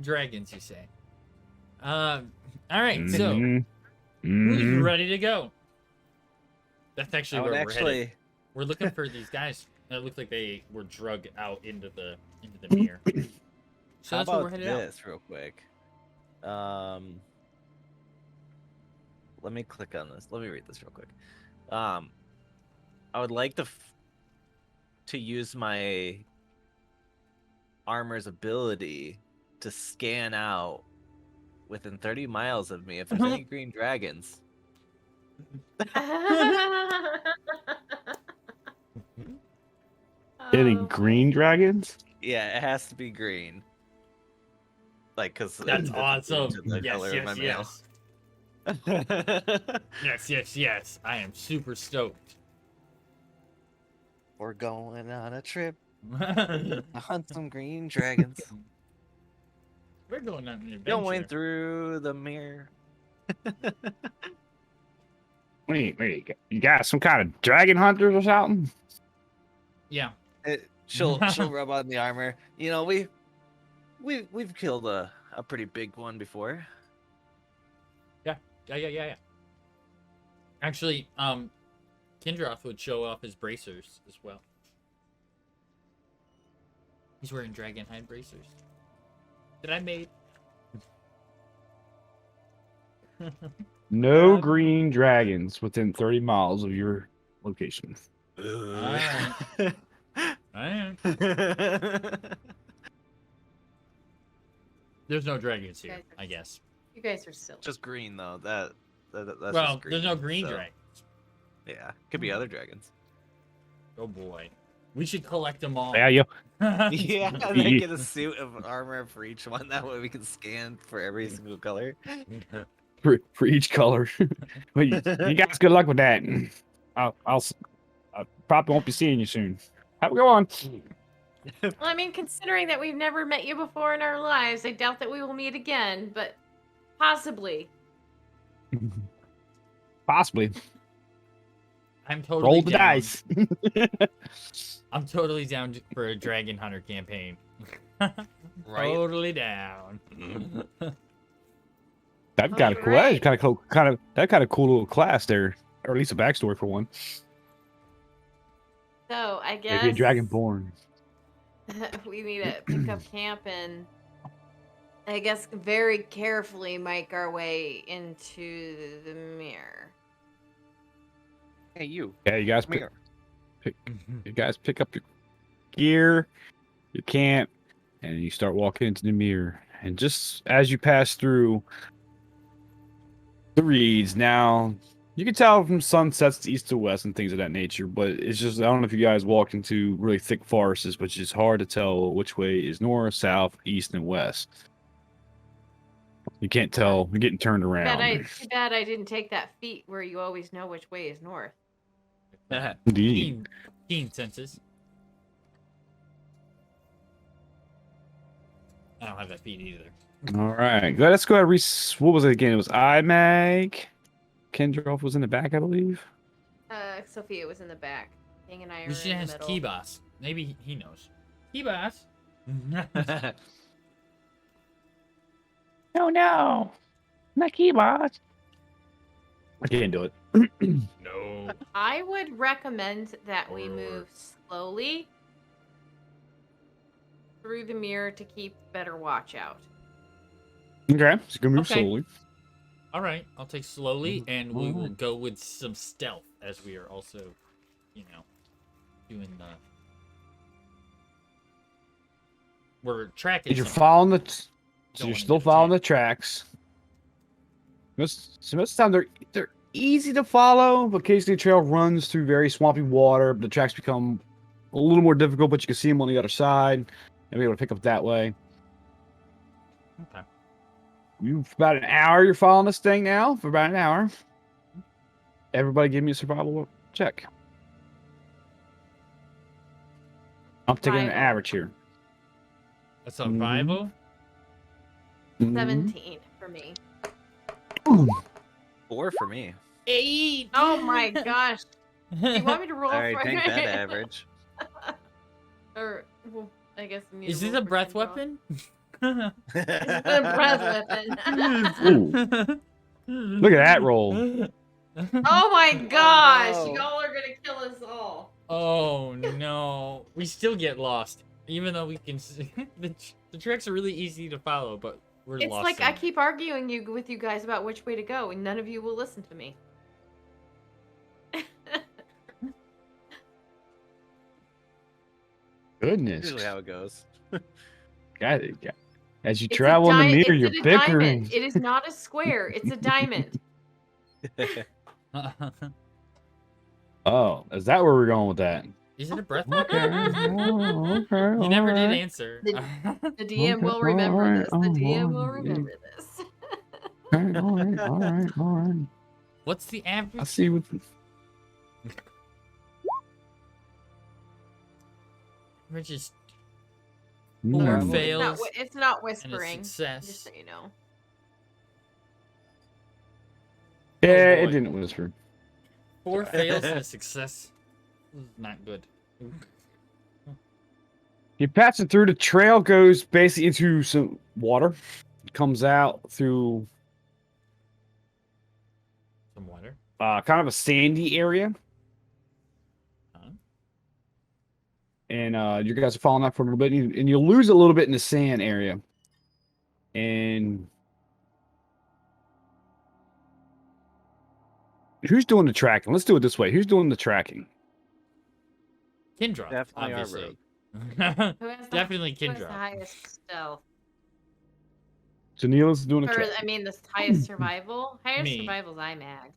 Dragons, you say? All right. So, Mhm. who's Mhm. ready to go? That's actually I would where we're headed. actually. We're looking for these guys. It looked like they were drugged out into the mirror. So How that's where we're about headed out. this real quick? Let me click on this. Let me read this real quick. I would like to use my armor's ability to scan out within 30 miles of me if there's any green dragons. Any Oh, green dragons? Yeah, it has to be green. Like, cause That's it's awesome. to the Yes, color of my yes, mail. yes. Yes. I am super stoked. We're going on a trip We're to hunt some green dragons. going on an adventure. Going through the mirror. Wait, you got some kind of dragon hunters or something? Yeah. She'll rub on the armor. You know, we've killed a pretty big one before. Yeah. Actually, Kindroth would show off his bracers as well. He's wearing dragon hide bracers that I made. No green dragons within 30 miles of your location. I am. There's no dragons here, I guess. you guys are silly. Just green though. That's Well, just green, there's no green so, dragons. Yeah, could be other dragons. Oh boy, we should collect them all. Yeah, Yeah, and then get a suit of armor for each one. That way we can scan for every single color. for each color. Well, you guys, good luck with that. I probably won't be seeing you soon. Have a good one. Well, I mean, considering that we've never met you before in our lives, I doubt that we will meet again, but possibly. Possibly. I'm totally Roll the down. dice. I'm totally down for a dragon hunter campaign. Right. Totally down. That's kind of cool. That is kind of cool little class there, or at least a backstory for one. So I guess Maybe a dragonborn. we need to pick up camp and I guess very carefully make our way into the mirror. Hey, you. Yeah, you guys Come here. pick up your gear, your camp, and you start walking into the mirror. And just as you pass through the reeds, now you can tell from sunsets east to west and things of that nature, but it's just, I don't know if you guys walk into really thick forests, which is hard to tell which way is north, south, east, and west. You can't tell. You're getting turned around. Too bad I didn't take that feat where you always know which way is north. Indeed. Keen senses. I don't have that feed either. All right. Let's go ahead and what was it again? It was Imag. Kendroff was in the back, I believe. Sophia was in the back. King and I We are should in the ask middle. Keyboss. Maybe he knows. Keyboss. No. Not keyboard. I can't do it. No. I would recommend that we Or- move slowly through the mirror to keep better watch out. Okay. So gonna move Okay. slowly. All right, I'll take slowly, and we will Alright. go with some stealth as we are also, doing the. We're tracking. You're something. following the. So Don't you're wanna still get following the attacked. tracks. Most of the time they're easy to follow, but occasionally the trail runs through very swampy water. The tracks become a little more difficult, but you can see them on the other side and be able to pick up that way. Okay. You've about an hour. You're following this thing now for about an hour. Everybody, give me a survival check. I'm taking an Survival. average here. A survival. Mhm. 17 for me. 4 for me. 8. Oh my gosh. Do you want me to roll All right, for take that average. Or, well, I guess we need Is to this roll a for breath control. weapon? It's a breath weapon. Look at that roll. Oh my gosh! no. Y'all are gonna kill us all. Oh no, we still get lost, even though we can. The tracks are really easy to follow, but we're It's lost. like I somewhere. keep arguing with you guys about which way to go, and none of you will listen to me. Goodness. Usually how it goes. God, as you It's travel in the mirror, it's you're a bickering. diamond. It is not a square. It's a diamond. Oh, is that where we're going with that? Is it a breath Okay. weapon? Oh, okay. You never did alright. answer. The DM will Okay, remember alright, this. The DM will remember this. Okay, all right. What's the average? I see what. Average is No. Four It's fails It's not and a whispering. Just success. so you know. Yeah, Oh, it boy. didn't whisper. 4 fails and a success. This is not good. You pass it through. The trail goes basically into some water. Comes out through Some water. kind of a sandy area. Huh? And you guys are following that for a little bit, and you'll lose a little bit in the sand area. And who's doing the tracking? Let's do it this way. Who's doing the tracking? Kindra, Definitely our obviously. Who has the, Definitely who has the Kindra. highest stealth? So Neil's doing the Or, tracking. I mean, the highest survival? Highest Me. survival's IMAG.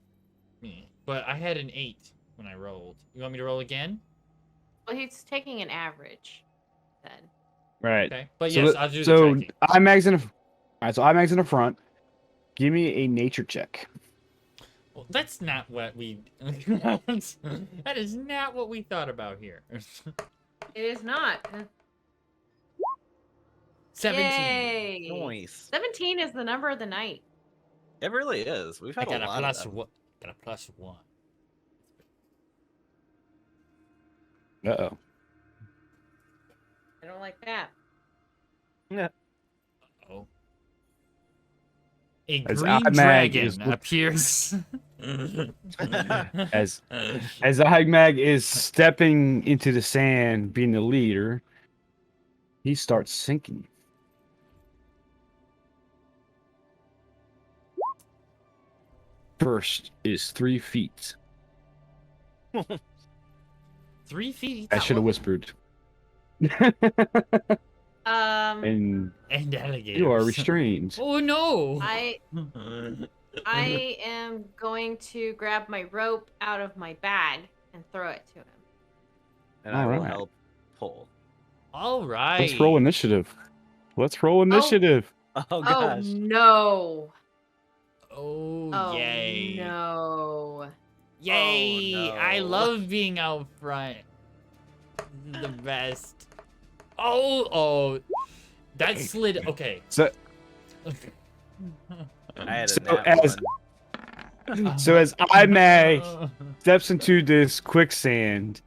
Me. But I had an 8 when I rolled. You want me to roll again? Well, he's taking an average, then. Right. Okay. But So yes, let- I'll do the so tracking. IMAG's in the. All right. So IMAG's in the front. Give me a nature check. Well, that's not what we. That is not what we thought about here. It is not. 17. Yay! Nice. 17 is the number of the night. It really is. We've I had got a a lot plus of them. one. Got a plus 1. Uh-oh. I don't like that. Oh. A As green IMAG dragon is look- appears. As IMAG is stepping into the sand, being the leader, he starts sinking. First is 3 feet. 3 feet. I should have whispered. And And alligators. you are restrained. Oh no! I am going to grab my rope out of my bag and throw it to him. And I will Alright. help pull. All right. Let's roll initiative. Let's roll initiative. Oh Oh gosh. no! Oh, Oh yay! no! Yay! Oh, no. I love being out front. The best. Oh, That slid. Okay. So, I had a So nat as- one. so as Imag steps into this quicksand,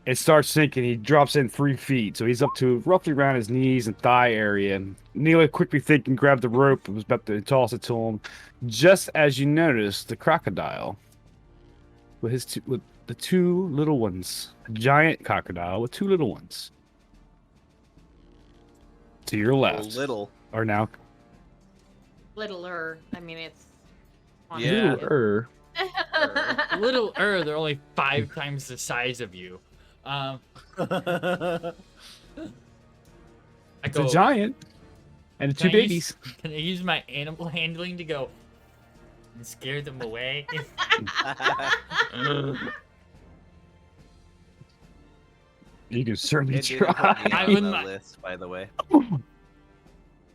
it starts sinking. He drops in 3 feet, so he's up to roughly around his knees and thigh area. Neela quickly thinking, grabbed the rope and was about to toss it to him. Just as you notice, the crocodile with the 2 little ones, a giant crocodile with 2 little ones, to your left, Little. are now Littler. I mean, it's. Yeah. littler. Little they're only 5 times the size of you. I It's go, a giant and 2 Can I use- babies. Can I use my animal handling to go and scare them away? You can certainly It didn't put me I on would the not- list, by the way.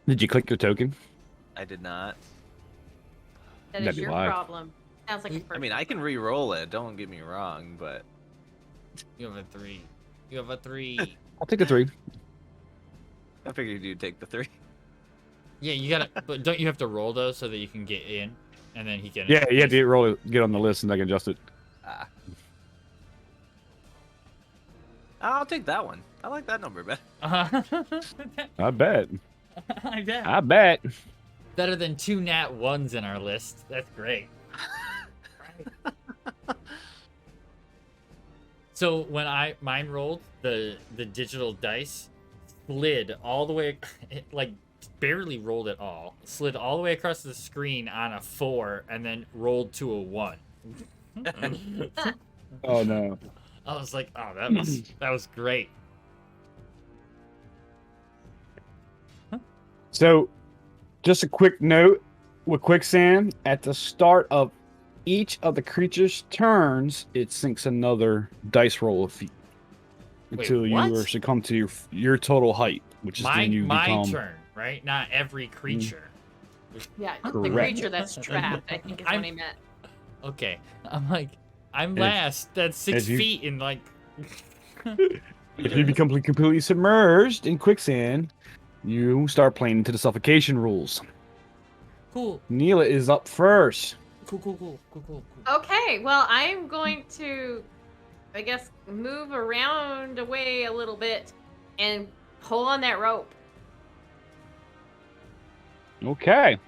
Did you click your token? I did not. That is That'd be your why. problem. Sounds like a I mean, I can re-roll it. Don't get me wrong, but You have a 3. You have a 3. I'll take a 3. I figured you'd take the 3. Yeah, you gotta. But don't you have to roll those so that you can get in, and then he can. Yeah, you have to get on the list and I can adjust it. Ah. I'll take that one. I like that number better. I bet. I bet. I bet. Better than 2 nat 1s in our list. That's great. So when mine rolled, the digital dice slid all the way, it like barely rolled at all. Slid all the way across the screen on a 4 and then rolled to a 1. Oh no. I was like, oh, that was great. So, just a quick note with quicksand, at the start of each of the creature's turns, it sinks another dice roll of feet until you what? succumb to your total height, which is My then you become. turn, right? Not every creature. Yeah, the Correct. creature that's trapped, I think is what I'm- he meant. Okay, I'm like, I'm If- last. That's 6 if you- feet in like. If you become completely submerged in quicksand, you start playing into the suffocation rules. Cool, Neela is up first. cool. Okay, well, I'm going to, I guess, move around away a little bit and pull on that rope. Okay.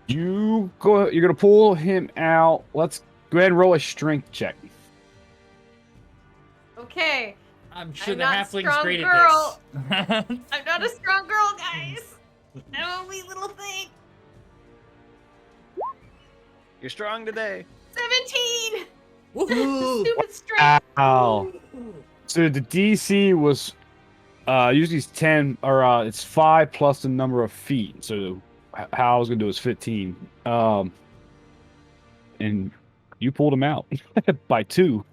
You're gonna pull him out. Let's go ahead and roll a strength check. Okay, I'm sure I'm the not halfling's strong great girl. at this. I'm not a strong girl, guys. I'm a wee little thing. You're strong today. 17. Woohoo! Stupid strength. Ow. So the DC was usually it's 10 or it's 5 plus the number of feet. So how I was gonna do is 15. And you pulled him out by 2.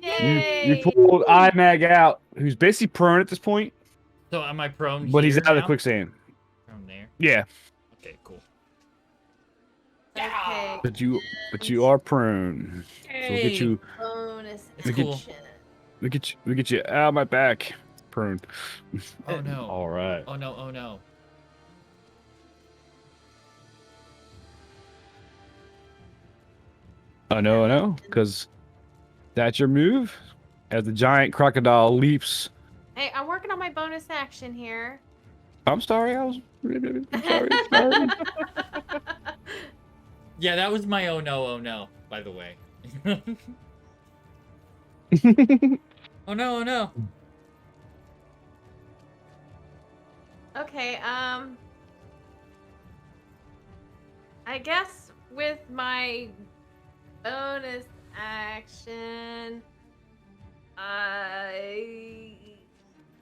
Yay. You pulled Imag out, who's basically prone at this point, So am I prone? but he's here out of the now? quicksand. Prone there. Yeah, Okay, cool. Okay. but you are prone. So we'll get you Bonus It's cool. action. we get you out of my back. Prone. Oh no. All right. Oh no. Oh no. I know, because that's your move. As the giant crocodile leaps. Hey, I'm working on my bonus action here. I'm sorry, I'm sorry. Yeah, that was my oh no. By the way. Oh no. Okay, I guess with my bonus action, I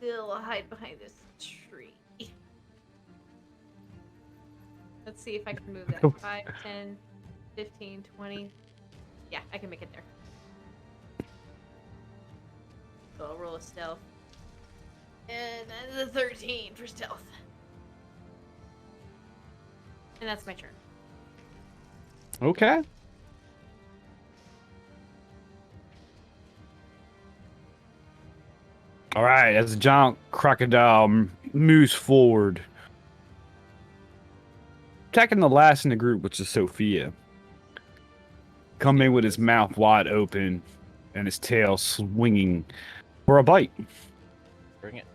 will hide behind this tree. Let's see if I can move that. 5, 10, 15, 20. Yeah, I can make it there. So I'll roll a stealth. And that's a 13 for stealth. And that's my turn. Okay. All right, as the giant crocodile moves forward, attacking the last in the group, which is Sophia. Coming with his mouth wide open and his tail swinging for a bite. Bring it.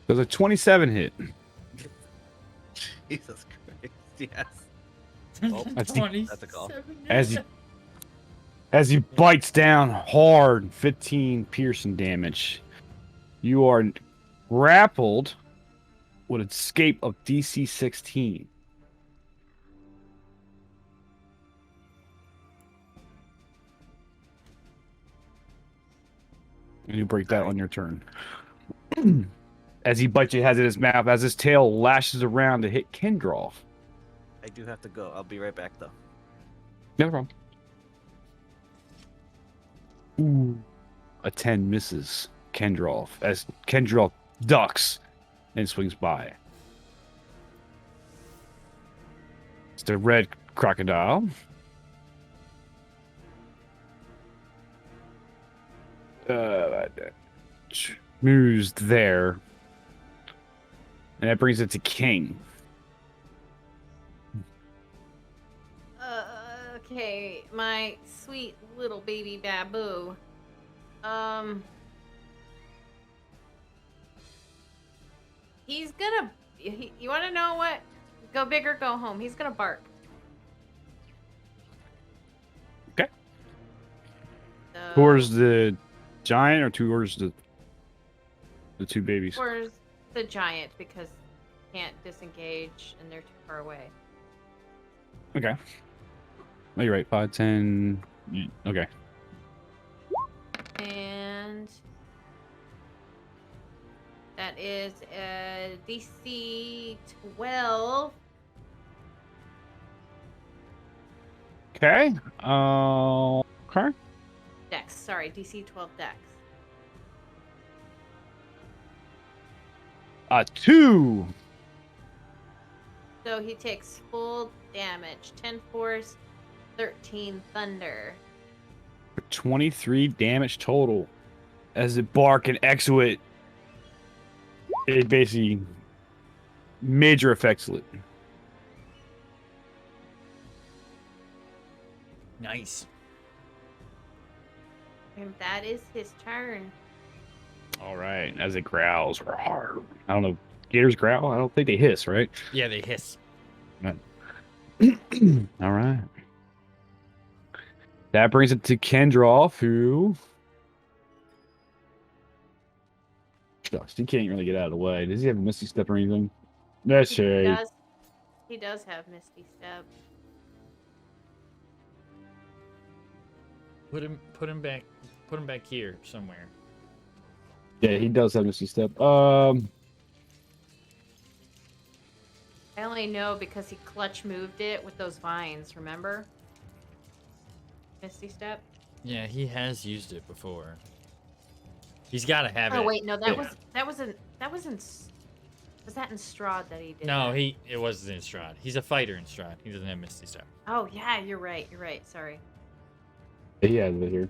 There's a 27 hit. Jesus Christ. Yes. That's That's a call. As he bites down hard, 15 piercing damage. You are grappled with an escape of DC 16. And you break that on your turn. As he bites you, has it in his mouth, as his tail lashes around to hit Kendrov. I do have to go. I'll be right back, though. No problem. Ooh. A 10 misses Kendrov as Kendrov ducks and swings by. It's the red crocodile. Moves there. And that brings it to King. Okay, my sweet little baby babu. He's gonna. You want to know what? Go big or go home. He's gonna bark. Okay. So, Towards the giant or towards the two babies? towards the giant because he can't disengage and they're too far away. Okay. Oh, you're right. 5, 10. Okay. And that is a DC 12. Okay. Okay. Dex. Sorry, DC 12 Dex. 2. So he takes full damage. 10 force, 13 thunder. 23 damage total. As it bark and exuate, it basically major effects it. Nice. And that is his turn. All right. As it growls. I don't know. Gators growl? I don't think they hiss, right? Yeah, they hiss. All right. That brings it to Kendrov, who... Shucks, he can't really get out of the way. Does he have a Misty Step or anything? That's shade. He does have Misty Step. Put him back here somewhere. Yeah, he does have Misty Step. I only know because he clutch moved it with those vines, remember? Misty Step? Yeah, he has used it before. He's got to have it. Oh wait, no, Yeah. was that in Strahd that he did? No, that? it was in Strahd. He's a fighter in Strahd. He doesn't have Misty Step. Oh yeah, you're right. Sorry. He has it here.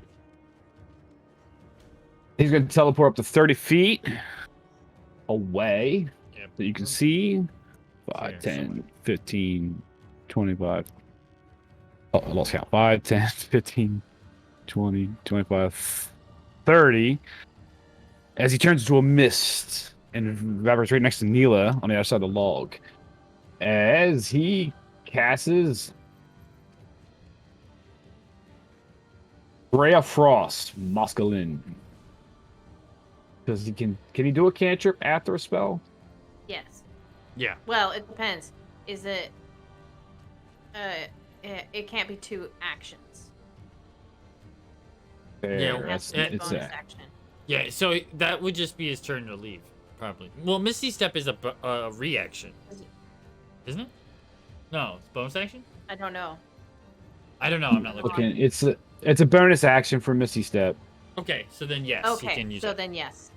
He's going to teleport up to 30 feet away. Yep. So you can see 5, Here, 10, somewhere. 15, 25. Oh, I lost count. 5, 10, 15, 20, 25, 30. As he turns into a mist and evaporates right next to Neela on the other side of the log. As he casts Ray of Frost, Moscalin. Because he can he do a cantrip after a spell? Yes. Yeah. Well, it depends. Is it? It can't be 2 actions. There, Yeah, It has to be a it's bonus that. action. Yeah, so that would just be his turn to leave, probably. Well, Misty Step is a reaction, isn't it? No, it's bonus action? I don't know. I don't know. I'm not looking. Okay, it's a bonus action for Misty Step. Okay, so then yes, he Okay, can use so it. then yes.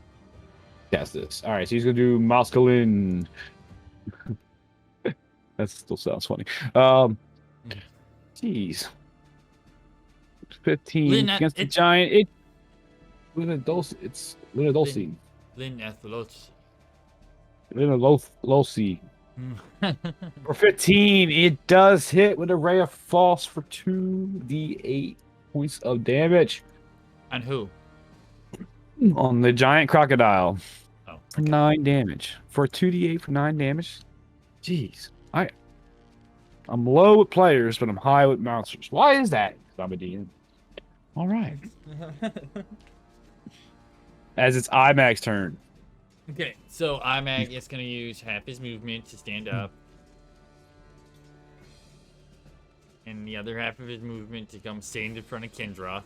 Cast this. All right, so he's gonna do Moscalin. That still sounds funny. Jeez. 15 Lynn, against the it's- giant. It's Lina Dulce. Lynn Athlos. Lina Losi. For 15, it does hit with a ray of false for 2d8 points of damage On who? on the giant crocodile. Oh, For okay. 9 damage. For 2d8 for 9 damage. Jeez. I'm low with players, but I'm high with monsters. Why is that? 'Cause I'm a DM. All right. As it's Imag's turn. Okay, so Imag is going to use half his movement to stand up. And the other half of his movement to come stand in front of Kendra.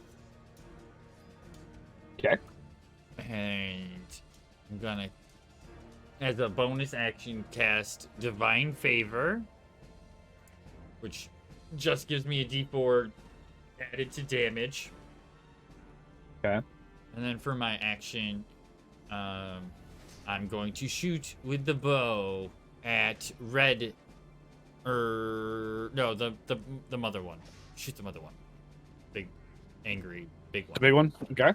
Okay. And I'm going to, as a bonus action, cast Divine Favor. Which just gives me a d4 added to damage. Okay. And then for my action, I'm going to shoot with the bow at red. No, the mother one. Shoot the mother one. Big, angry, big one. The big one? Okay.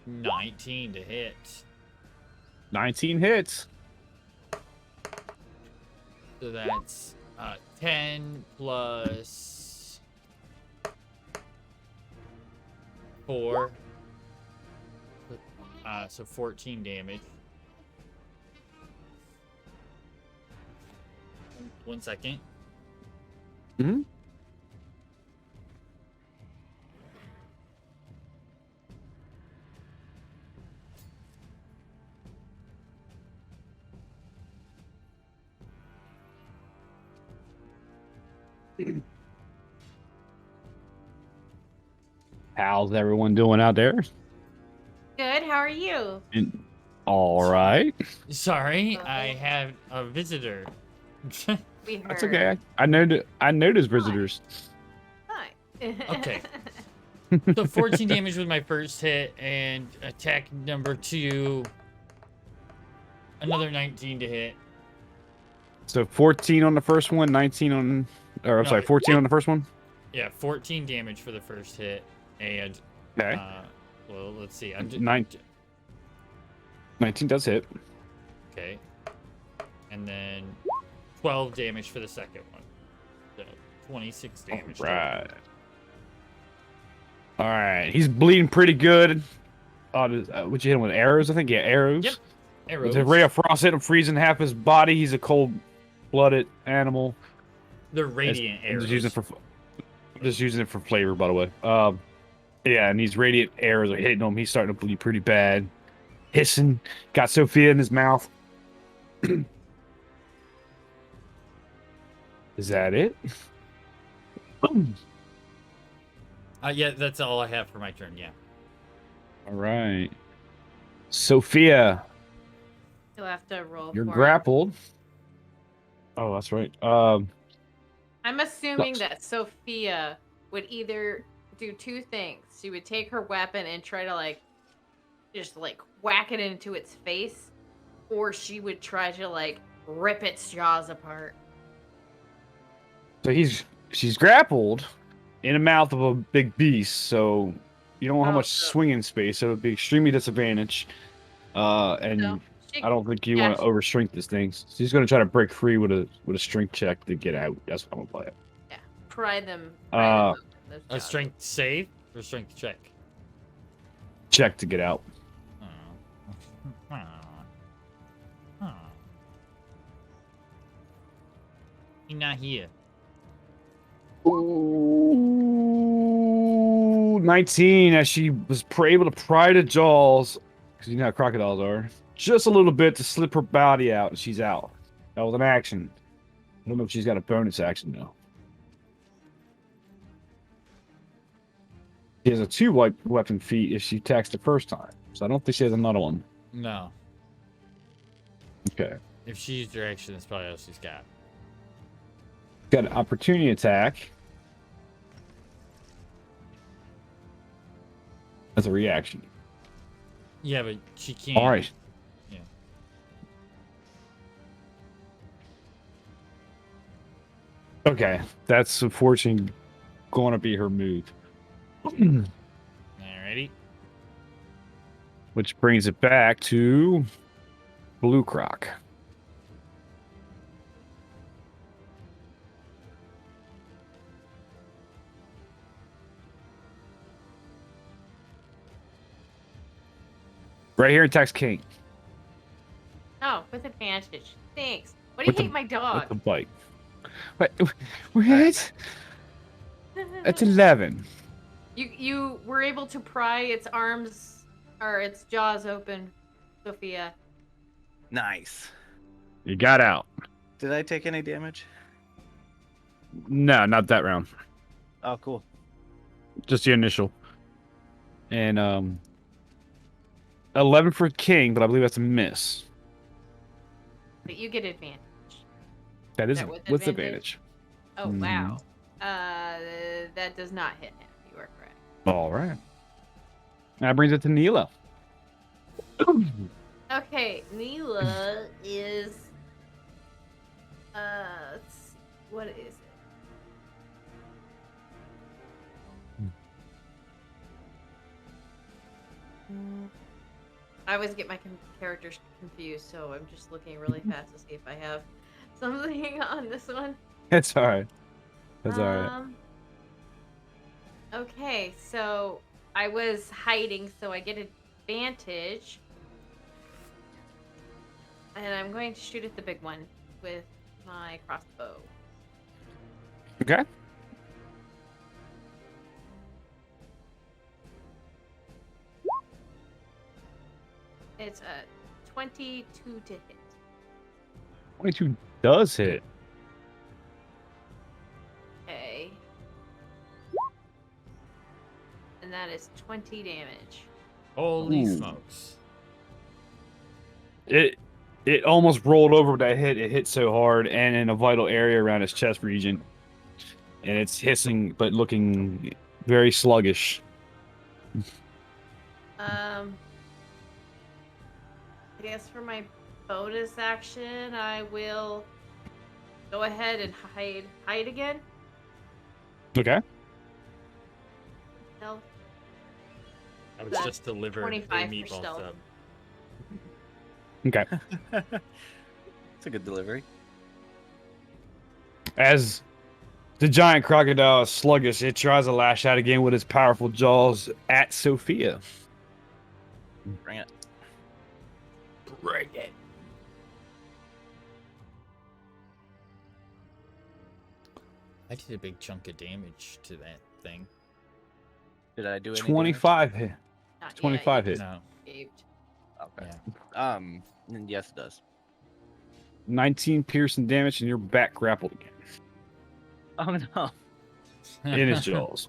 $19 to hit. 19 hits. So that's 10 plus 4. So 14 damage. 1 second. Mm-hmm. How's everyone doing out there? Good. How are you? All right. Sorry, I have a visitor. We heard. That's okay. I noticed visitors. Hi. Okay. So 14 damage with my first hit, and attack number 2, another 19 to hit. So 14 on the first one, 19 on, or I'm No, sorry, 14 on the first one. Yeah, 14 damage for the first hit, and Okay. well, let's see. I'm 19 does hit. okay, and then 12 damage for the second one. So 26 damage. total. Right. All right. He's bleeding pretty good. Would you hit him with arrows? I think yeah, arrows. Yep. Arrows. With a ray of frost hit him, freezing half his body. He's a cold-blooded animal. They're radiant I'm arrows. just using it for flavor, by the way. Yeah, and these radiant arrows are hitting him. He's starting to bleed pretty bad. Hissing. Got Sophia in his mouth. Is that it? Yeah, that's all I have for my turn. Yeah. All right. Sophia, You'll have to roll. you're for it. grappled. Oh, that's right. I'm assuming Sucks. that Sophia would either do two things. She would take her weapon and try to just whack it into its face, or she would try to rip its jaws apart. So she's grappled in the mouth of a big beast. So you don't know how much swinging space. So it would be extremely disadvantaged. And So she, I don't think you yeah, want to overstrength this thing. So she's going to try to break free with a strength check to get out. That's what I'm going to play it. yeah, pry them. Uh, those A jaws. strength save or strength check? Check to get out. He's not here. Ooh, 19 as she was able to pry the jaws, because you know how crocodiles are, just a little bit to slip her body out, and she's out. That was an action. I don't know if she's got a bonus action, though. She has a 2 weapon feat if she attacks the first time, so I don't think she has another one. No. Okay. If she used her action, that's probably all she's got. Got an opportunity attack. As a reaction. Yeah, but she can't. All right. Yeah. Okay, that's unfortunately going to be her move. Alrighty. Which brings it back to Blue Croc. Right here in Tex King. Oh, with advantage. Thanks. What do you With the- hate my With dog? the bite. What? That's 11. You were able to pry its arms or its jaws open, Sophia. Nice. You got out. Did I take any damage? No, not that round. Oh, cool. Just the initial. And 11 for King, but I believe that's a miss. But you get advantage. That is that with with advantage? advantage. Oh Mhm. wow. That does not hit him. You are correct. All right. That brings it to Neela. Okay, Neela is let's see, what is it? I always get my characters confused, so I'm just looking really fast to see if I have something on this one. It's all right. That's all right. Okay, so I was hiding, so I get advantage. And I'm going to shoot at the big one with my crossbow. Okay. It's a 22 to hit. 22 does hit. Okay. And that is 20 damage. Holy Ooh. smokes. It almost rolled over with that hit. It hit so hard and in a vital area around his chest region. And it's hissing, but looking very sluggish. I guess for my bonus action, I will go ahead and hide again. Okay. Stealth. I was That's just delivered a 25 for meatball stealth. sub. Okay. It's a good delivery. As the giant crocodile is sluggish, it tries to lash out again with its powerful jaws at Sophia. Bring it. Bring it. I did a big chunk of damage to that thing. Did I do any 25 hit. Not yet, 25 you hit. No. escaped. damage? Yeah. Okay. Yes, it does. 19 piercing damage, and you're back grappled again Oh no. in his jaws.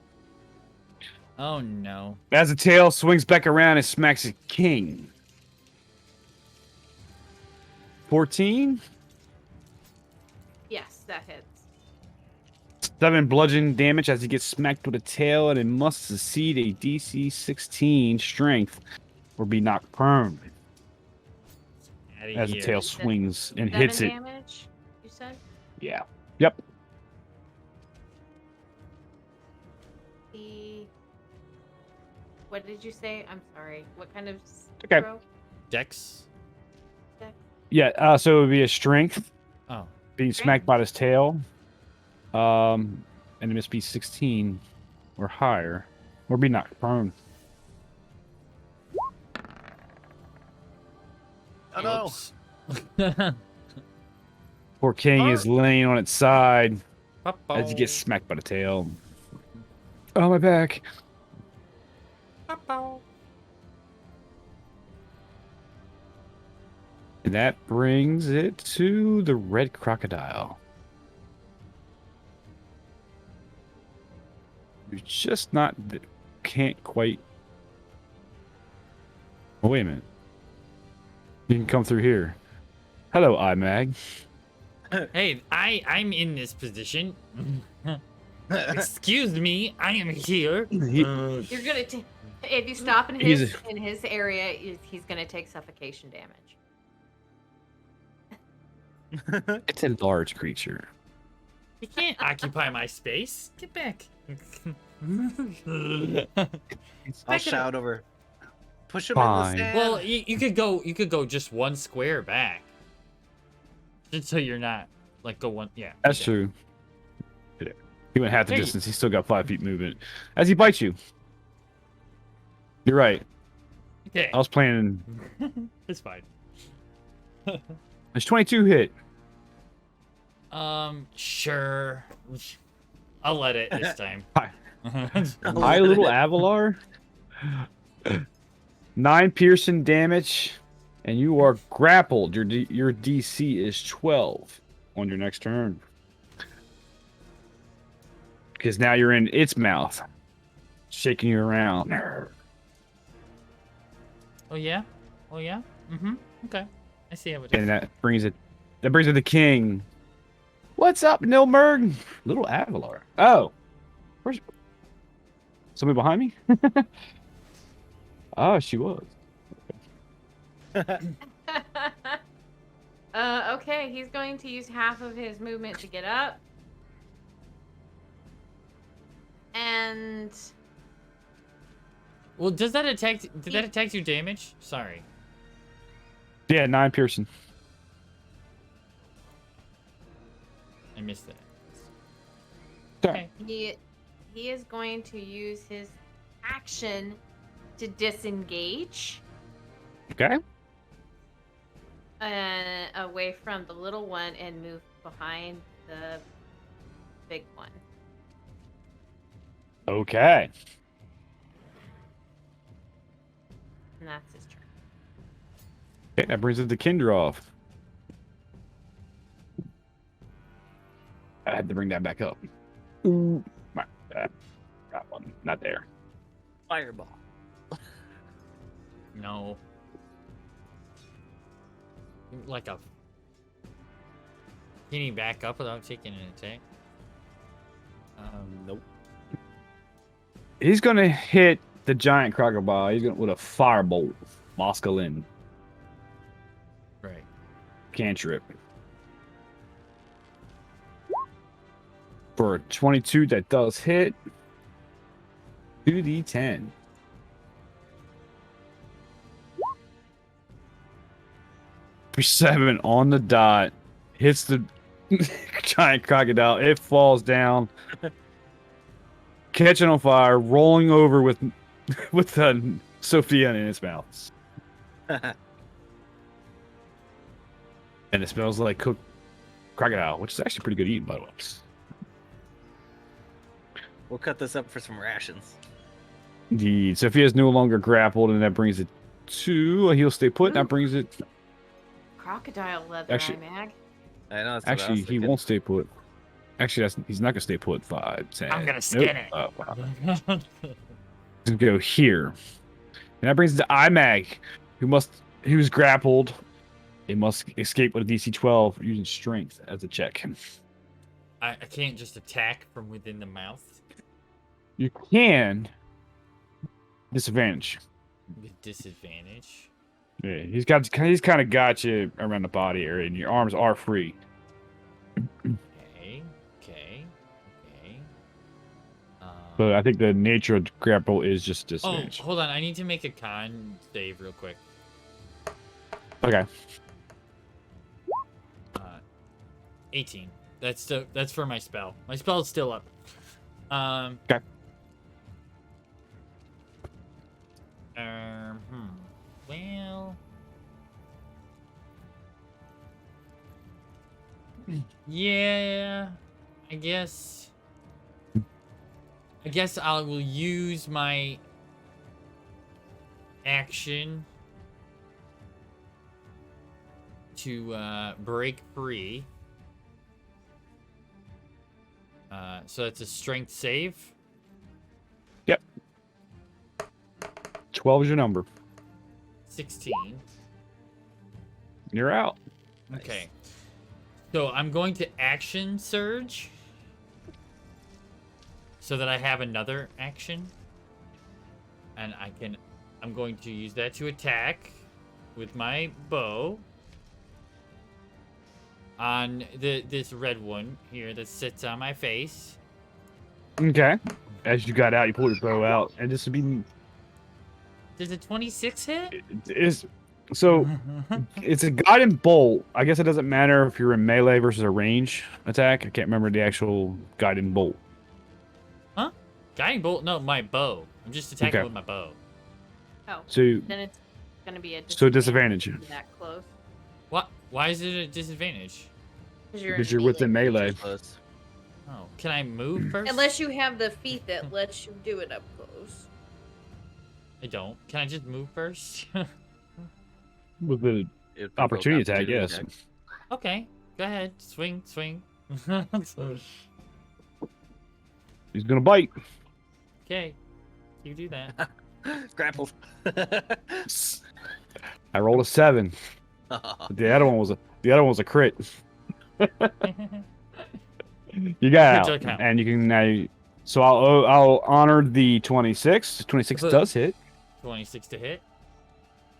Oh no. As the tail swings back around and smacks a king. 14? Yes, that hits. 7 bludgeoning damage as he gets smacked with a tail, and it must succeed a DC 16 strength or be knocked prone Outta as the here. tail said swings and 7 hits it. damage, you said? Yeah. Yep. What did you say? I'm sorry. What kind of Okay. throw? Dex. Dex? Yeah, so it would be a strength Oh. being smacked by his tail. And it must be 16 or higher or be knocked prone. Oh no. Whoops. Poor king is laying on its side as he gets Uh-oh. smacked by the tail. Oh, my back. Uh-oh. And that brings it to the red crocodile. You're just not... Can't quite... Oh, wait a minute. You can come through here. Hello, Imag. Hey, I'm in this position. Excuse me, I am here. You're gonna if you stop in He's his area, he's gonna take suffocation damage. It's a large creature. You can't occupy my space. Get back. I'll shout over. Push him Fine. in the sand. Well, you could go just one square back. Just so you're not like go one. Yeah. That's okay. true. He went half the Hey. distance. He's still got 5 feet movement. As he bites you. You're right. Okay. I was planning. It's fine. There's 22 hit. Sure. I'll let it this time. Hi. I'll Hi, let little it- Avalar. 9 piercing damage, and you are grappled. Your DC is 12 on your next turn. Because now you're in its mouth, shaking you around. Oh yeah. Oh yeah. Okay. I see how it And is. that brings it to the king. What's up, Nilmerg? Little Avalar. Oh. Where's somebody behind me? Oh, she was. Okay, he's going to use half of his movement to get up. And Well, does that attack? Did that attack do damage? Sorry. Yeah, 9 piercing. I missed that. Okay. Okay. he is going to use his action to disengage Okay. away from the little one and move behind the big one. Okay. And that's his turn. Okay, that brings it to Kindroff. I had to bring that back up. Ooh. Got one. Not there. Fireball. No. Like a. Can he back up without taking an attack? Nope. He's gonna hit the giant crocodile. He's gonna with a firebolt. Moscalin Right. cantrip. For a 22, that does hit. 2d10. For 7 on the dot. Hits the giant crocodile. It falls down. Catching on fire, rolling over with Sophia in its mouth. And it smells like cooked crocodile, which is actually pretty good eating, by the way. We'll cut this up for some rations. Indeed. Sophia's no longer grappled, and that brings it to a heel stay put. That brings it. Crocodile leather, Actually- Imag. I know. That's what I Actually, was he thinking. won't stay put. Actually, he's not gonna stay put. 5, 10. I'm gonna skin it. Oh, wow. He's gonna go here, and that brings it to Imag, who's grappled. It must escape with a DC 12 using strength as a check. I can't just attack from within the mouth You can disadvantage. with disadvantage. Yeah, he's kind of got you around the body area, and your arms are free. Okay. But I think the nature of the grapple is just Oh, disadvantage. hold on. I need to make a con save real quick. Okay. 18. That's for my spell. My spell is still up. Okay. Well. Yeah. I guess I will use my action to break free. So that's a strength save. 12 is your number. 16. You're out. Okay. So I'm going to action surge so that I have another action. And I'm going to use that to attack with my bow. on this red one here that sits on my face. Okay. As you got out, you pull your bow out, and this would be Does a 26 hit? is so it's a guiding bolt. I guess it doesn't matter if you're in melee versus a range attack. I can't remember the actual guiding bolt. Huh? Guiding bolt? No, my bow. I'm just attacking Okay. with my bow. Oh, So then it's gonna be a disadvantage. to be that close. What? Why is it a disadvantage? Because you're within melee. Close. Oh, can I move first? Unless you have the feat that lets you do it up close. I don't. Can I just move first? With the It'd provoke opportunity attack, yes. attack. Okay, go ahead. Swing, swing. He's gonna bite. Okay, you do that. Grappled. I rolled a 7. The other one was a crit. You got Crit out, count. and you can now. So I'll honor the 26. 26 does hit. 26 to hit.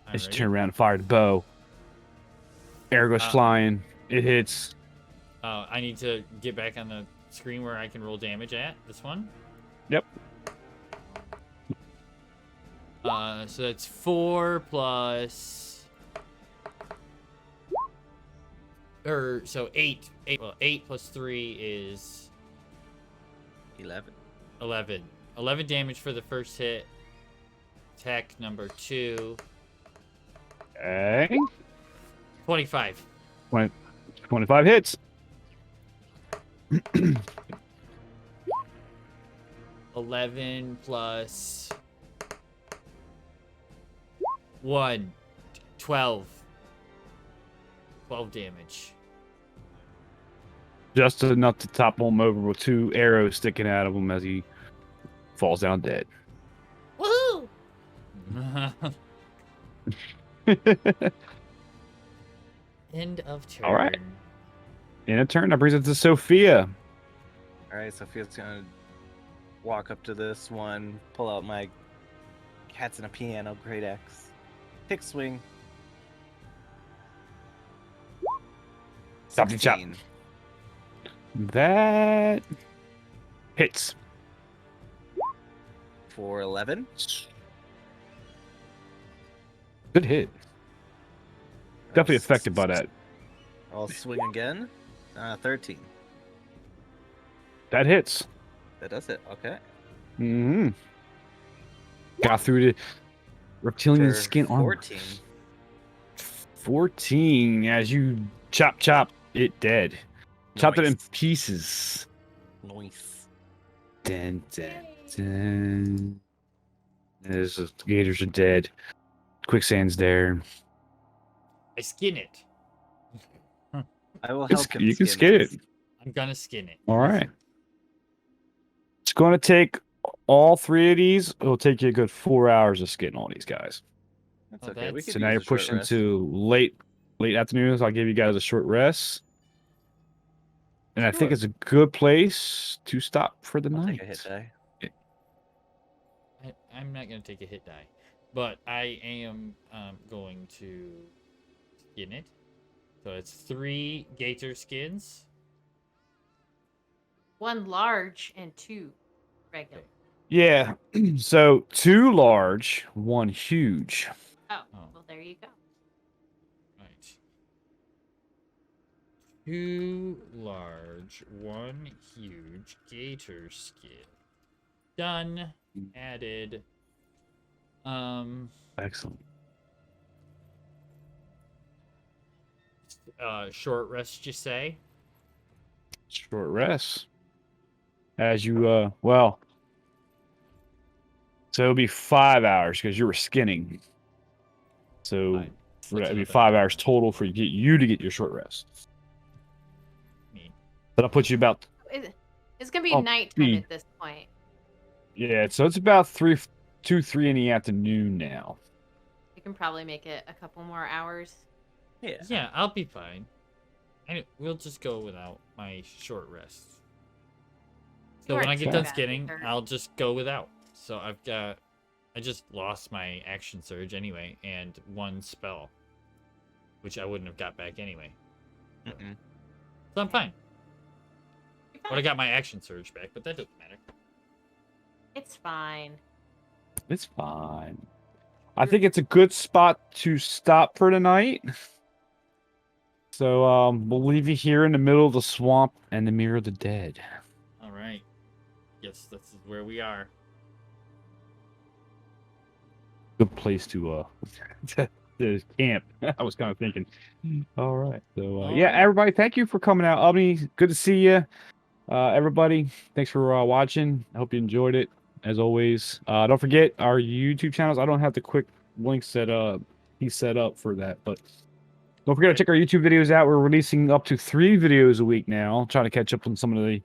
I just Alrighty. turn around and fire the bow. Arrow goes flying. It hits. I need to get back on the screen where I can roll damage at this one. Yep. So that's 4 plus. So 8. 8 plus 3 is 11. 11. 11 damage for the first hit. Attack number 2. Okay. 25. 25 hits. 11 plus 1. 12. 12 damage. Just enough to topple him over with 2 arrows sticking out of him as he falls down dead. Woohoo! End of turn. All right. In a turn, that brings it to Sophia. All right, Sophia's gonna walk up to this one, pull out my cats in a piano great axe, pick swing. Chop, chop, chop. 16. That hits. For 11. Good hit. Definitely affected by that. I'll swing again. 13. That hits. That does it. Okay. Mm-hmm. Got through the reptilian For skin armor. 14. 14. As you chop it dead. Chopped it in Nice. pieces. Nice. Dun, dun, dun. The gators are dead. Quicksand's there. I skin it. I will It's- help him. you can skin it. I'm gonna skin it. All right. It's going to take all 3 of these. It'll take you a good 4 hours of skinning all these guys. That's Oh, okay. We that's- could So now use you're a short pushing rest. to late afternoon. So I'll give you guys a short rest. And I think Sure. it's a good place to stop for the I'll night. take a hit die. I'm not gonna take a hit die, but I am going to skin it. So it's 3 gator skins. 1 large and 2 regular. Yeah. So 2 large, 1 huge. Oh, Oh. well, there you go. Right. 2 large, 1 huge gator skin. Done. Added. Excellent. Short rest, you say? Short rest. As you, well. So it'll be 5 hours because you were skinning. So Fine. it'll be another 5 hours total for you to get your short rest. Me. That'll put you about It's gonna be Oh, nighttime the- at this point. Yeah, so it's about 2, 3 in the afternoon now. You can probably make it a couple more hours. Yeah. Yeah, I'll be fine. We'll just go without my short rest. So You when I aren't get too done bad skinning, either. I'll just go without. So I just lost my action surge anyway, and 1 spell, which I wouldn't have got back anyway. Mm-mm. So I'm fine. You're But I fine. got my action surge back, but that doesn't matter. It's fine. It's fine. I think it's a good spot to stop for tonight. So we'll leave you here in the middle of the swamp and the Mirror of the Dead. All right. Yes, this is where we are. Good place to to camp. I was kind of thinking. All right. So All yeah, right. everybody, thank you for coming out. Ubney, good to see you. Everybody, thanks for watching. I hope you enjoyed it. As always, don't forget our YouTube channels. I don't have the quick links that he set up for that, but don't forget to check our YouTube videos out. We're releasing up to 3 videos a week now. Trying to catch up on some of the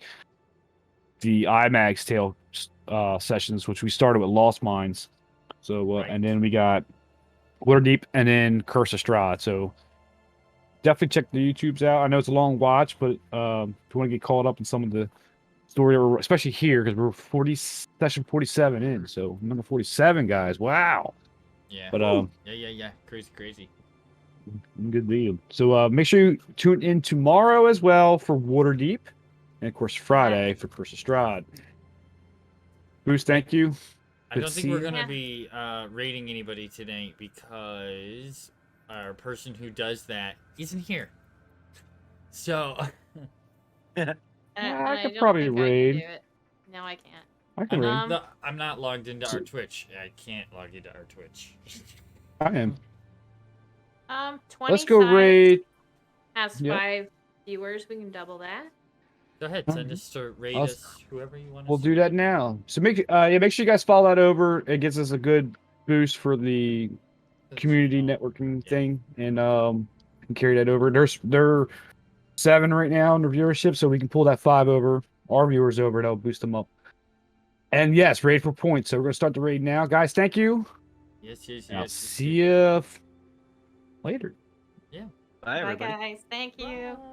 Imag Tale sessions, which we started with Lost Mines. So Right. and then we got Waterdeep and then Curse of Strahd. So definitely check the YouTubes out. I know it's a long watch, but if you want to get caught up in some of the story, especially here, because we're session 47 in. So number 47, guys. Wow. Yeah. But Yeah. Crazy. good deal. So make sure you tune in tomorrow as well for Waterdeep, and of course Friday for Curse of Strahd. Bruce, thank you. I Good don't to think see we're you. gonna Yeah. be raiding anybody tonight because our person who does that isn't here. So I I could don't probably think raid. I can do it. No, I can't. I can raid. I'm not logged into So- our Twitch. I can't log into our Twitch. I am. 20 Let's go sides raid. has Yep. 5 viewers. We can double that. Go ahead, send us to raid I'll- us, whoever you want. We'll us do to that raid. now. So make sure you guys follow that over. It gives us a good boost for the community networking Yeah. thing, and can carry that over. They're 7 right now in the viewership, so we can pull that 5 over our viewers over. That'll boost them up. And yes, raid for points. So we're gonna start the raid now, guys. Thank you. Yes. And I'll see you later. Bye, Bye, everybody. guys. Thank you. Bye.